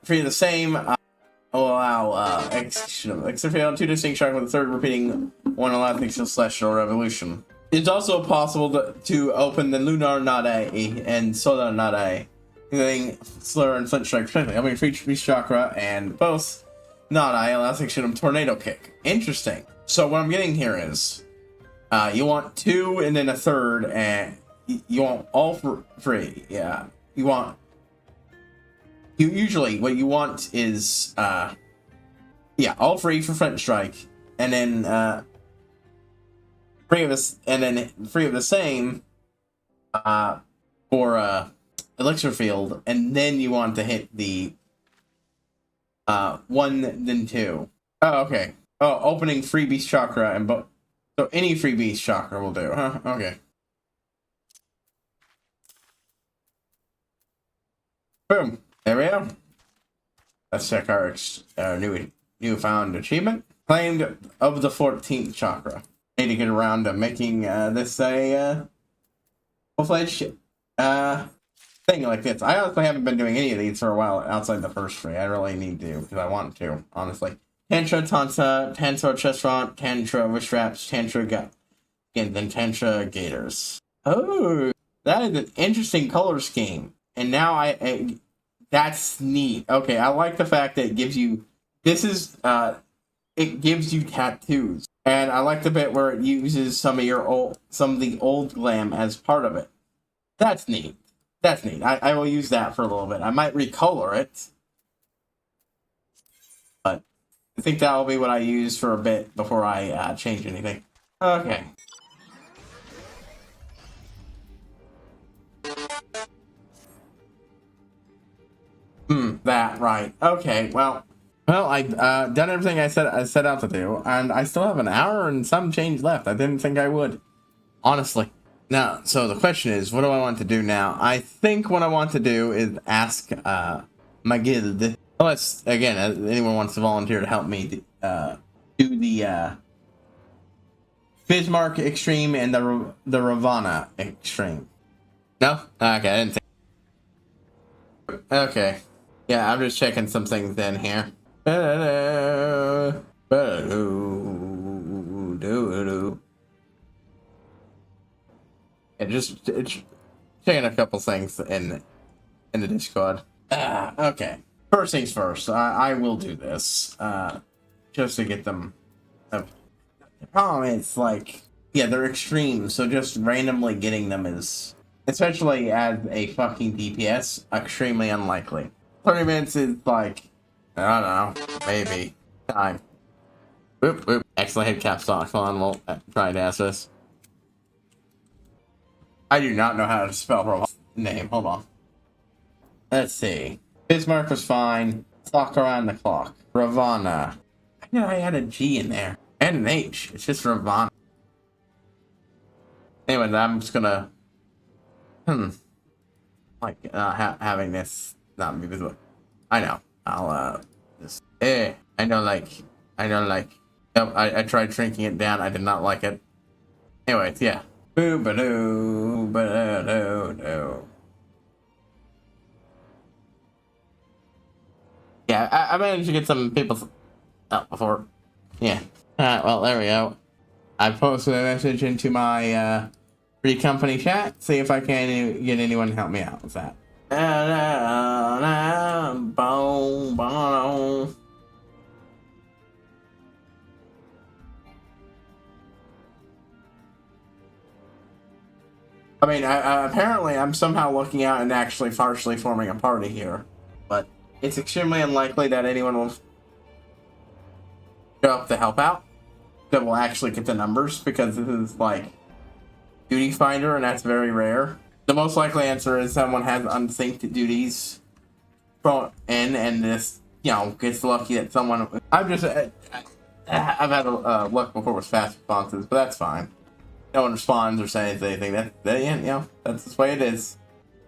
Free the same will allow execution of execution two distinct chakra with the third repeating one allow the celestial revolution. It's also possible to open the Lunar Nade and Solar Nade, using Slur and Flint Strike particularly. Opening for each Beast chakra and both Nade allows the execution of Tornado Kick. Interesting. So what I'm getting here is, you want two and then a third, and you want all for free. Yeah, you want. Usually what you want is yeah, all free for Flint Strike, and then free of this, and then free of the same for Elixir Field, and then you want to hit the one then two. Oh, okay. Oh, opening free Beast chakra and so any free Beast chakra will do, huh? Okay. Boom. There we go. Let's check our newfound achievement. Claimed of the 14th chakra. Need to get around to making this a full-fledged thing like this. I honestly haven't been doing any of these for a while outside the first three. I really need to because I want to, honestly. Tantra, Tantra Chestfront, Tantra Wrist Tantra and then Tantra Gators. Oh, that is an interesting color scheme. And now that's neat. Okay, I like the fact that it gives you, it gives you tattoos. And I like the bit where it uses some of the old glam as part of it. That's neat. That's neat. I will use that for a little bit. I might recolor it. But I think that will be what I use for a bit before I change anything. Okay. That, right. Okay, well, I done everything I set out to do, and I still have an hour and some change left. I didn't think I would, honestly. Now, so the question is, what do I want to do now? I think what I want to do is ask my guild, unless again anyone wants to volunteer to help me do the Bismarck Extreme and the Ravana Extreme. No? Okay, I didn't think. Okay. Yeah, I'm just checking some things in here. Just checking a couple things in the Discord. Okay. First things first, I will do this. Just to get them. The problem is, like, yeah, they're extreme, so just randomly getting them is, especially as a fucking DPS, extremely unlikely. 30 minutes is like, I don't know, maybe. Time. Whoop, whoop. Excellent hit caps lock on. We'll try and ask this. I do not know how to spell her name. Hold on. Let's see. Bismarck was fine. Clock around the clock. Ravana. I know I had a G in there. And an H. It's just Ravana. Anyway, I'm just gonna... like, having this not be visible. I know. I'll, just... I don't like... Nope, I tried shrinking it down. I did not like it. Anyways, yeah. Boo-ba-doo, ba-doo-doo. Yeah, I managed to get some people out before. Yeah. Alright, well, there we go. I posted a message into my free company chat. See if I can get anyone to help me out with that. I mean, apparently I'm somehow looking out and actually partially forming a party here. But it's extremely unlikely that anyone will show up to help out. That will actually get the numbers, because this is like duty finder, and that's very rare. The most likely answer is someone has unsynced duties thrown in, and this, you know, gets lucky that someone... I've had luck before with fast responses, but that's fine. No one responds or says anything. You know, that's the way it is.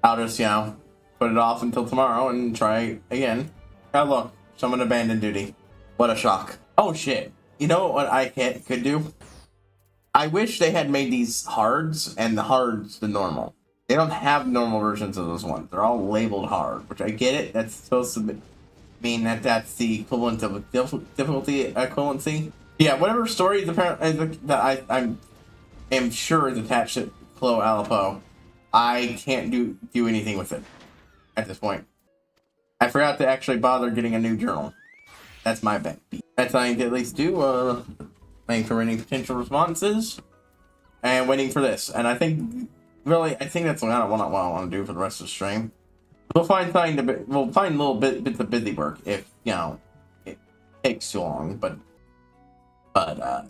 I'll just, you know, put it off until tomorrow and try again. Oh, look, someone abandoned duty. What a shock. Oh, shit. You know what I could do? I wish they had made these hards, and the hards the normal. They don't have normal versions of those ones. They're all labeled hard, which I get it. That's supposed to mean that that's the equivalent of a difficulty equivalency. Yeah, whatever story is apparently that I am sure is attached to Clo Alipo, I can't do anything with it at this point. I forgot to actually bother getting a new journal. That's my bet. That's what I need to at least do. Waiting for any potential responses, and waiting for this. And I think, really, I think that's what I want to do for the rest of the stream. We'll find little bits of busy work if, you know, it takes too long. But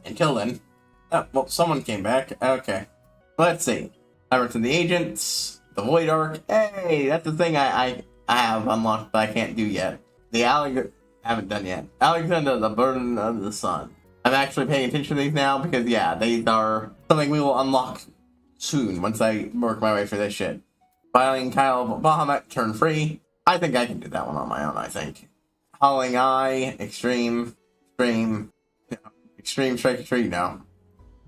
until then, well, someone came back. Okay, let's see. I returned the agents, the Void Arc. Hey, that's the thing I have unlocked, but I can't do yet. The haven't done yet. Alexander, the Burden of the Sun. I'm actually paying attention to these now because, yeah, these are something we will unlock soon once I work my way through this shit. Filing Kyle Bahamut, turn free. I think I can do that one on my own, I think. Howling Eye, Extreme, Strike Retreat, no.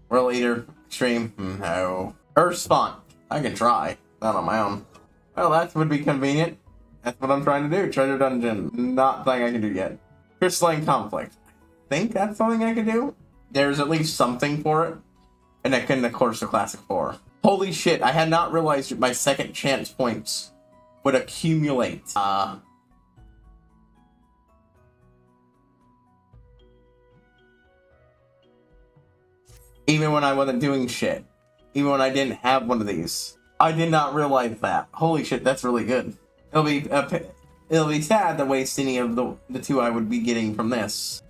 World Eater, Extreme, no. Earth Spawn, I can try. Not on my own. Well, that would be convenient. That's what I'm trying to do. Treasure Dungeon, not something I can do yet. Crystalline Conflict. I think that's something I can do. There's at least something for it. And I can, of course, the Classic 4. Holy shit, I had not realized that my second chance points would accumulate. Even when I wasn't doing shit. Even when I didn't have one of these. I did not realize that. Holy shit, that's really good. It'll be sad to waste any of the two I would be getting from this.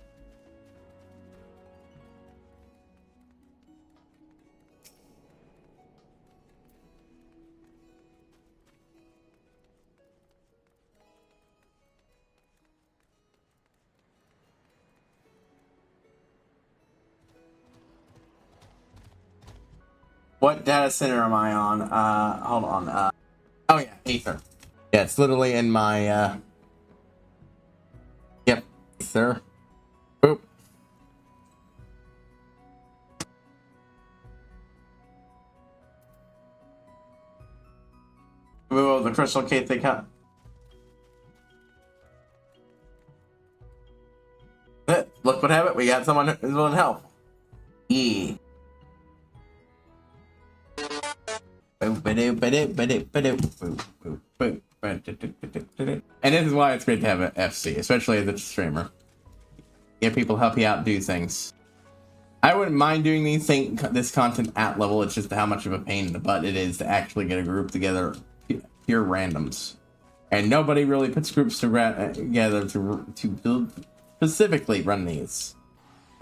What data center am I on? Hold on. Oh yeah, Aether. Yeah, it's literally in my, Yep, Aether. Boop. Ooh, the crystal case they cut. Look what happened. We got someone who's willing to help. E. And this is why it's great to have an FC, especially as a streamer. Get people to help you out do things. I wouldn't mind doing this content at level. It's just how much of a pain in the butt it is to actually get a group together, pure randoms, and nobody really puts groups together to build specifically run these,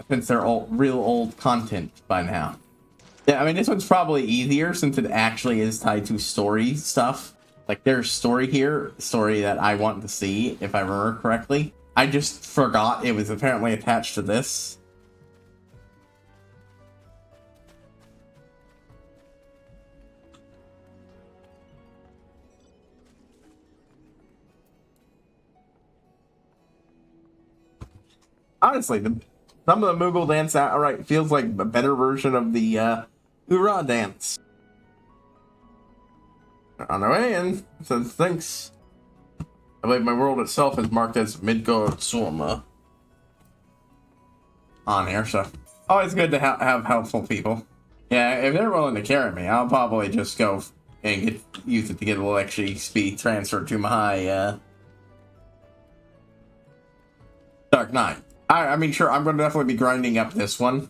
since they're all real old content by now. Yeah, I mean, this one's probably easier since it actually is tied to story stuff. Like, there's story here, story that I want to see, if I remember correctly. I just forgot it was apparently attached to this. Honestly, some of the Moogle dance outright feels like a better version of the Hoorah dance. On our way in, says thanks. I believe my world itself is marked as Midgard Sorma on here, so always good to have helpful people. Yeah, if they're willing to carry me, I'll probably just go and use it to get a little extra XP transferred to my Dark Knight. I mean, sure, I'm going to definitely be grinding up this one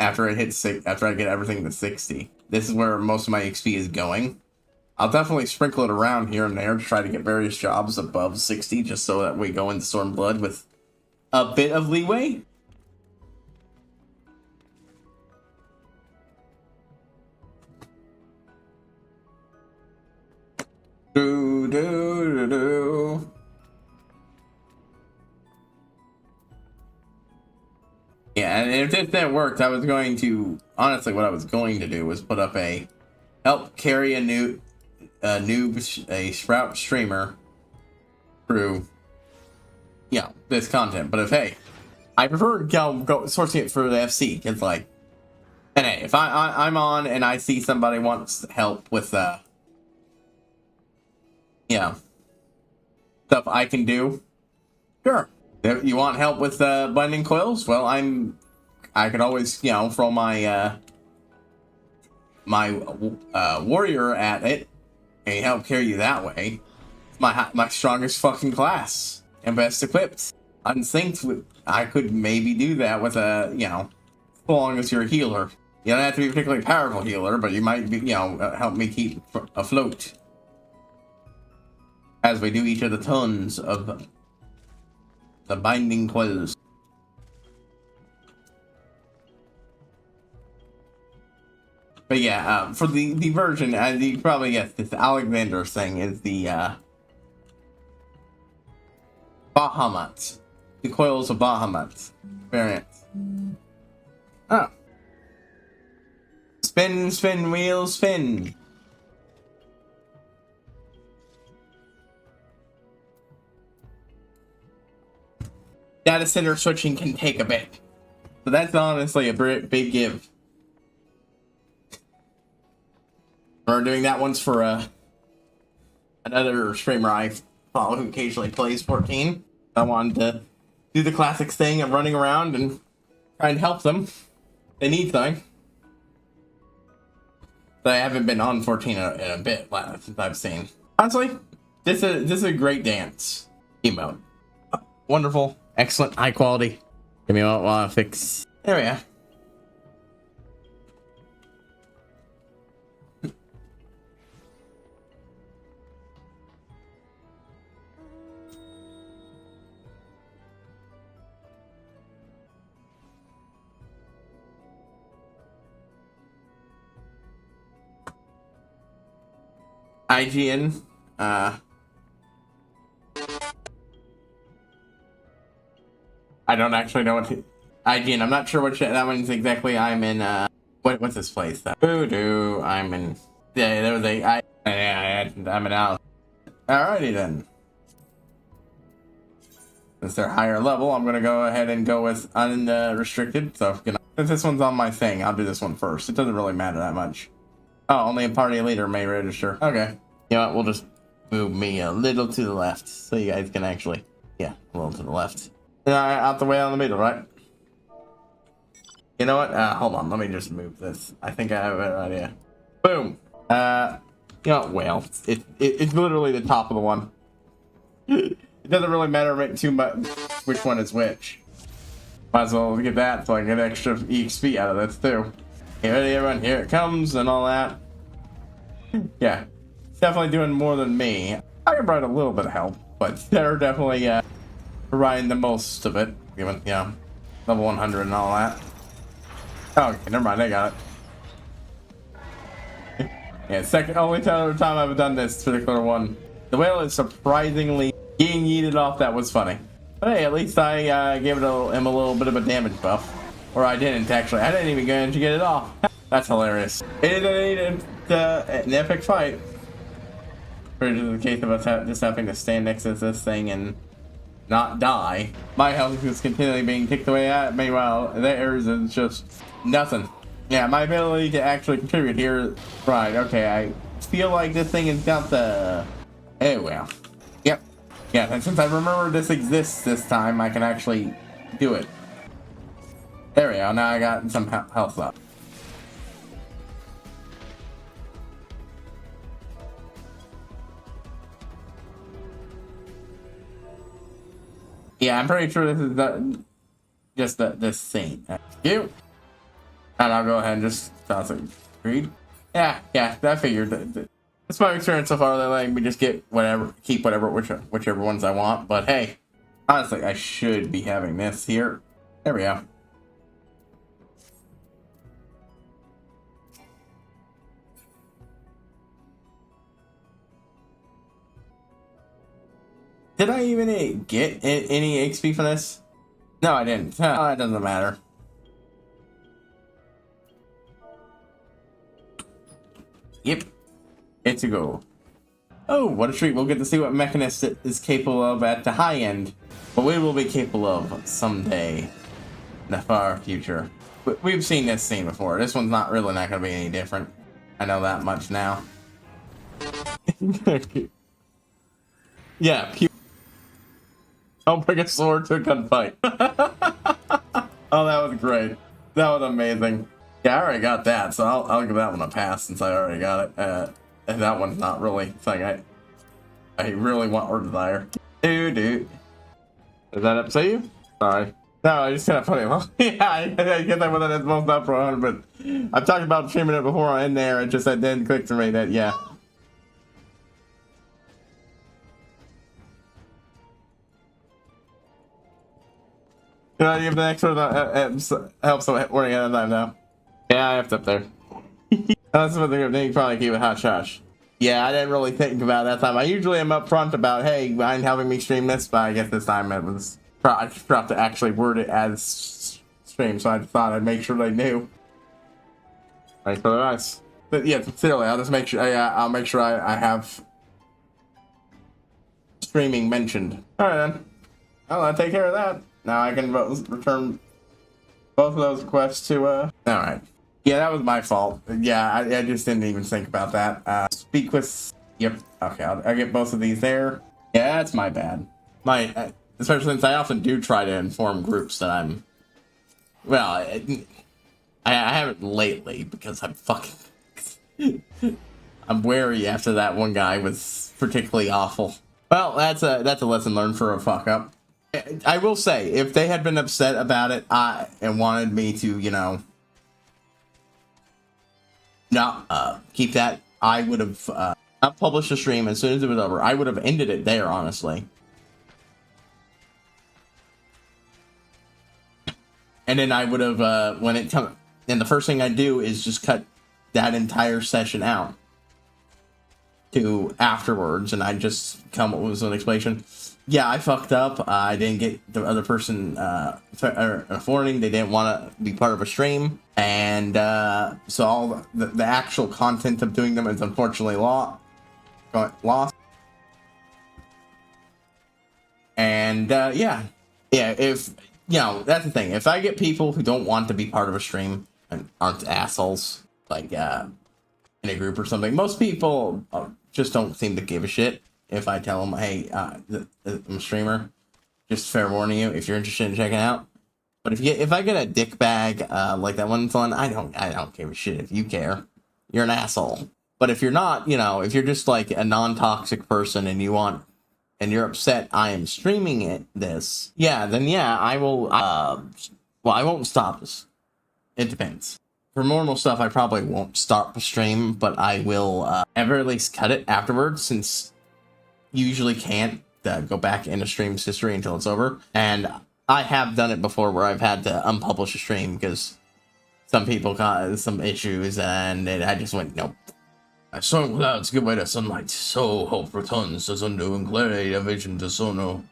after it hits after I get everything to 60. This is where most of my XP is going. I'll definitely sprinkle it around here and there to try to get various jobs above 60, just so that we go into Stormblood with a bit of leeway. Do, do, do, do. Yeah, and if this didn't work, I was going to, honestly, what I was going to do was put up a help carry a Sprout streamer through, this content. But hey, I prefer go sourcing it for the FC. It's like, and hey, if I'm on and I see somebody wants help with stuff I can do, sure. If you want help with binding coils? Well, I could always, throw my warrior at it and help carry you that way. It's my strongest fucking class and best equipped. Unsynced, I could maybe do that with a, as long as you're a healer. You don't have to be a particularly powerful healer, but you might be, help me keep afloat as we do each of the tons of the binding coils. But yeah, for the version, you probably guess this Alexander thing is the Bahamut. The coils of Bahamut variant. Oh. Spin, spin, wheel, spin. Data center switching can take a bit. So that's honestly a big give. We're doing that once for another streamer I follow who occasionally plays 14. I wanted to do the classics thing of running around and try and help them. They need something. But I haven't been on 14 in a bit since I've seen. Honestly, this is a great dance emote. Wonderful. Excellent, high quality. Give me what I fix. There we are. IGN, I don't actually know what IGN. I'm not sure what that one's exactly. I'm in what's this place? Voodoo. I'm in. Yeah, there was I'm in out. Alrighty then. Since they're higher level, I'm gonna go ahead and go with unrestricted. So since this one's on my thing, I'll do this one first. It doesn't really matter that much. Oh, only a party leader may register. Okay. You know what? We'll just move me a little to the left so you guys can actually, a little to the left. Out the way on the middle, right? You know what? Hold on. Let me just move this. I think I have a better idea. Boom. Well, it's literally the top of the one. It doesn't really matter too much which one is which. Might as well get that so I can get extra EXP out of this too. Okay, ready everyone? Here it comes and all that. Yeah. It's definitely doing more than me. I can provide a little bit of help, but they're definitely providing the most of it. Given, level 100 and all that. Oh, okay, never mind, I got it. Yeah, only time I've done this particular one. The whale is surprisingly getting yeeted off. That was funny. But hey, at least I gave him a little bit of a damage buff. Or I didn't, actually. I didn't even get to get it off. That's hilarious. It is an epic fight. Pretty in the case of us just having to stand next to this thing and not die. My health is continually being kicked away at. Meanwhile, theirs is just nothing. Yeah, my ability to actually contribute here. Right, okay, I feel like this thing has got the... Oh, well. Yep. Yeah, and since I remember this exists this time, I can actually do it. There we go, now I got some health up. Yeah, I'm pretty sure this is just this thing. You. And I'll go ahead and just toss it. Agreed? Yeah, I figured that. That's my experience so far. They're letting me just get whatever, keep whatever, whichever ones I want. But hey, honestly, I should be having this here. There we go. Did I even get any XP for this? No, I didn't. Oh, that doesn't matter. Yep. It's a go. Oh, what a treat. We'll get to see what Machinist is capable of at the high end. But we will be capable of someday in the far future. We've seen this scene before. This one's not going to be any different. I know that much now. Yeah, don't bring a sword to a gunfight. Oh, that was great. That was amazing. Yeah, I already got that, so I'll give that one a pass since I already got it. And that one's not really something I really want or desire. Dude. Does that upset you? Sorry. No, I just kind of funny. Well, yeah, I get that one that's most up for 100, but I've talked about streaming it before in there. It just didn't click to me that, yeah. You know, give the next one helps warning at a time now. Yeah, I have to up there. That's what they're gonna probably keep it hot shosh. Yeah, I didn't really think about that time. I usually am upfront about, hey, mind having me stream this, but I guess this time it was I forgot to actually word it as stream, so I thought I'd make sure they knew. Thanks for the advice. But yeah, sincerely, I'll just make sure I'll make sure I have streaming mentioned. All right then. I'll take care of that. Now I can return both of those quests to, Alright. Yeah, that was my fault. Yeah, I just didn't even think about that. Speak with... Yep. Okay, I'll get both of these there. Yeah, that's my bad. Especially since I often do try to inform groups that I'm... Well, I haven't lately because I'm fucking... I'm wary after that one guy was particularly awful. Well, that's a lesson learned for a fuck up. I will say, if they had been upset about it and wanted me to, you know, not keep that, I would have not published the stream as soon as it was over. I would have ended it there, honestly. And then I would have, when it comes, then the first thing I do is just cut that entire session out to afterwards, and I just come up with an explanation. Yeah, I fucked up. I didn't get the other person a warning. They didn't want to be part of a stream. And so all the actual content of doing them is unfortunately lost. And yeah, if, you know, that's the thing. If I get people who don't want to be part of a stream and aren't assholes, like in a group or something, most people just don't seem to give a shit. If I tell them, hey, I'm a streamer, just fair warning you, if you're interested in checking out. But if I get a dick bag like that one's on, I don't give a shit if you care. You're an asshole. But if you're not, you know, if you're just like a non-toxic person and you're upset I am streaming this, yeah, then yeah, I will. Well, I won't stop this. It depends. For normal stuff, I probably won't start the stream, but I will at very least cut it afterwards, since you usually can't go back into stream's history until it's over. And I have done it before where I've had to unpublish a stream because some people caused some issues, and I just went, nope. As storm clouds give way to sunlight, so hope returns as unto and clarity of vision to sono.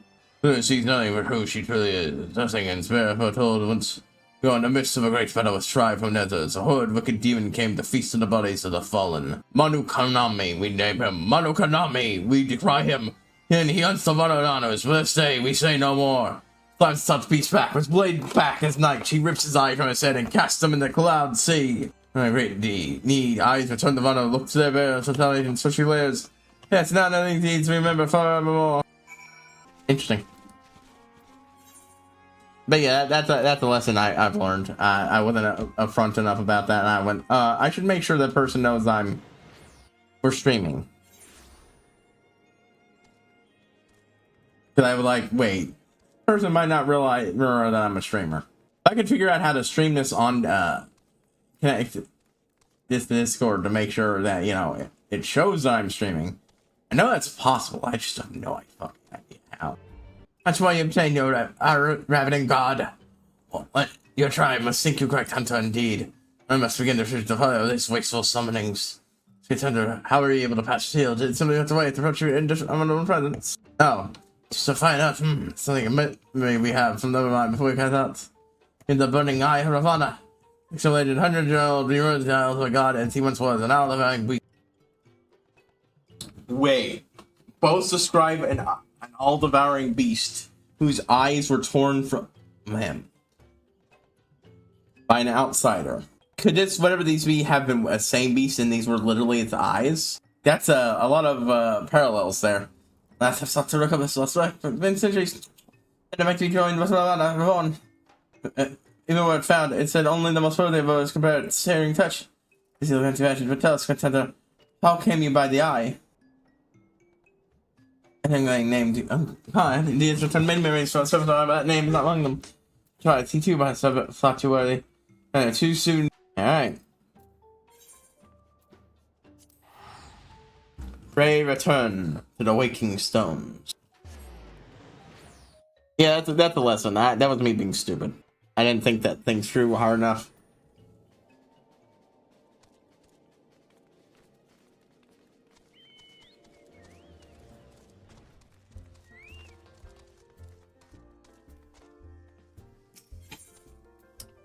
Who sees nothing but who she truly is, nothing and spare foretold once. Beyond the midst of a great battle with strive from nethers, a horrid wicked demon came to feast on the bodies of the fallen. Manu Kanami, we name him. Manu Kanami, we decry him. And he hunts the Vananos, but this day we say no more. Climbs such beast back, with blade back as night. She rips his eye from his head and casts him in the cloud sea. My great need, eyes return the Vano, look to their bearers, totality, and so she wears. Yes, now nothing needs to remember forevermore. Interesting. But yeah, that's a lesson I've learned. I wasn't upfront enough about that, and I went, I should make sure that person knows we're streaming. Because I was like, wait, person might not realize that I'm a streamer. If I could figure out how to stream this on, connect this Discord to make sure that, you know, it shows that I'm streaming. I know that's possible, I just have no fucking idea how. That's why you obtain your ravening god. Well, let your tribe must think you correct hunter indeed. I must begin to follow these wasteful summonings. It's under how are you able to pass shield? It's simply have to wait to approach your unknown presence. Oh, just to find out, something maybe we have some never mind before we cast out. In the burning eye of Ravana. Exhalated 100-year-old reverse of a god as he once was, and now living we. Wait. Both describe an all-devouring beast whose eyes were torn from him by an outsider. Could this, whatever these be, have been a same beast and these were literally its eyes? That's a lot of parallels there. Last have sought to recover this lost life for many centuries. And it might be joined with Ravana. Even when it found, it said only the most worthy of us compared its searing touch. This is event imagine, but tell us, contender, how came you by the eye? I think they named you. Hi, the has returned many memories from service on that name is not among them. Try to see too by thought you worthy. Too soon. Alright. Pray return to the waking stones. Yeah, that's a lesson. That was me being stupid. I didn't think that thing through hard enough.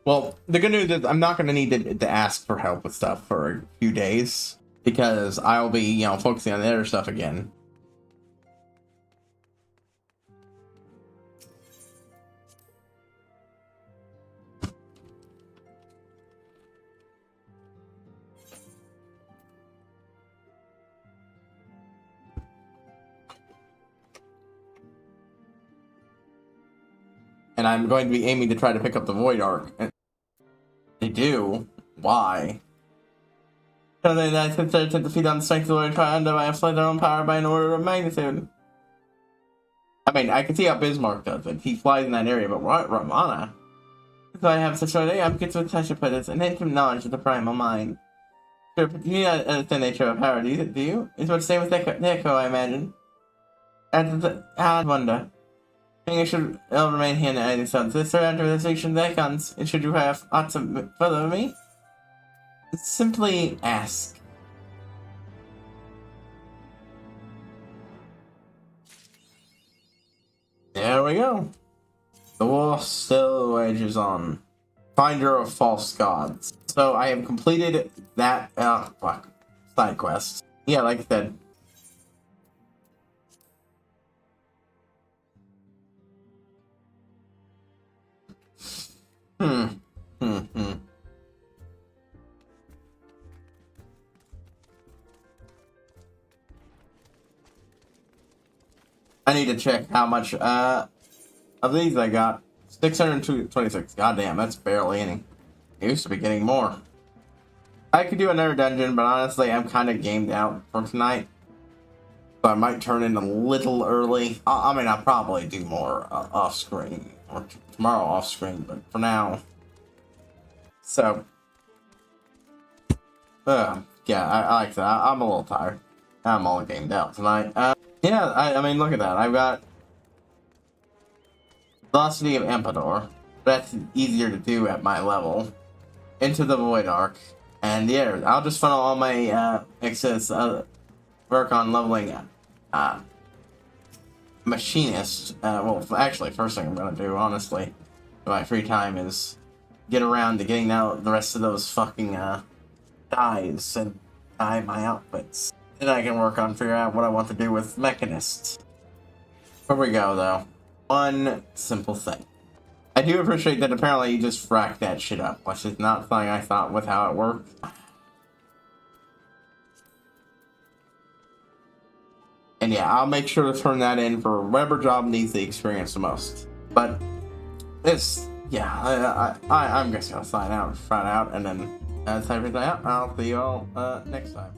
Well, the good news is I'm not going to need to ask for help with stuff for a few days, because I'll be, you know, focusing on the other stuff again. And I'm going to be aiming to try to pick up the Void Arc. They do? Why? So they consider to defeat on the strength of the Lord and try to inflate their own power by an order of magnitude. I mean, I can see how Bismarck does it. He flies in that area, but what? Ramana? If I have such an idea, I'm getting to touch with it. An intimate knowledge of the primal mind. Sure, but you not understand the nature of power, do you? It's what's the same with Echo, I imagine. I wonder. I think I should remain here in the United States. This surrender the station of icons. And should you have ought to follow me? Simply ask. There we go. The war still wages on. Finder of false gods. So I have completed that side quest. Yeah, like I said. I need to check how much of these I got. 626. Goddamn, that's barely any. I used to be getting more. I could do another dungeon, but honestly, I'm kind of gamed out for tonight. So I might turn in a little early. I mean, I'll probably do more off-screen. Or tomorrow off-screen, but for now. So. Yeah, I like that. I'm a little tired. I'm all gamed out tonight. Yeah, I mean, look at that. I've got Velocity of Empador. That's easier to do at my level. Into the Void Arc. And yeah, I'll just funnel all my excess work on leveling Machinist. Well, actually, first thing I'm gonna do, honestly, in my free time is get around to getting out the rest of those fucking dyes and dye my outfits. Then I can work on figuring out what I want to do with Machinist. Here we go, though. One simple thing. I do appreciate that apparently you just frack that shit up, which is not something I thought with how it worked. And yeah, I'll make sure to turn that in for whatever job needs the experience the most. But this, yeah, I'm just gonna sign out, and then that's everything out. I'll see you all next time.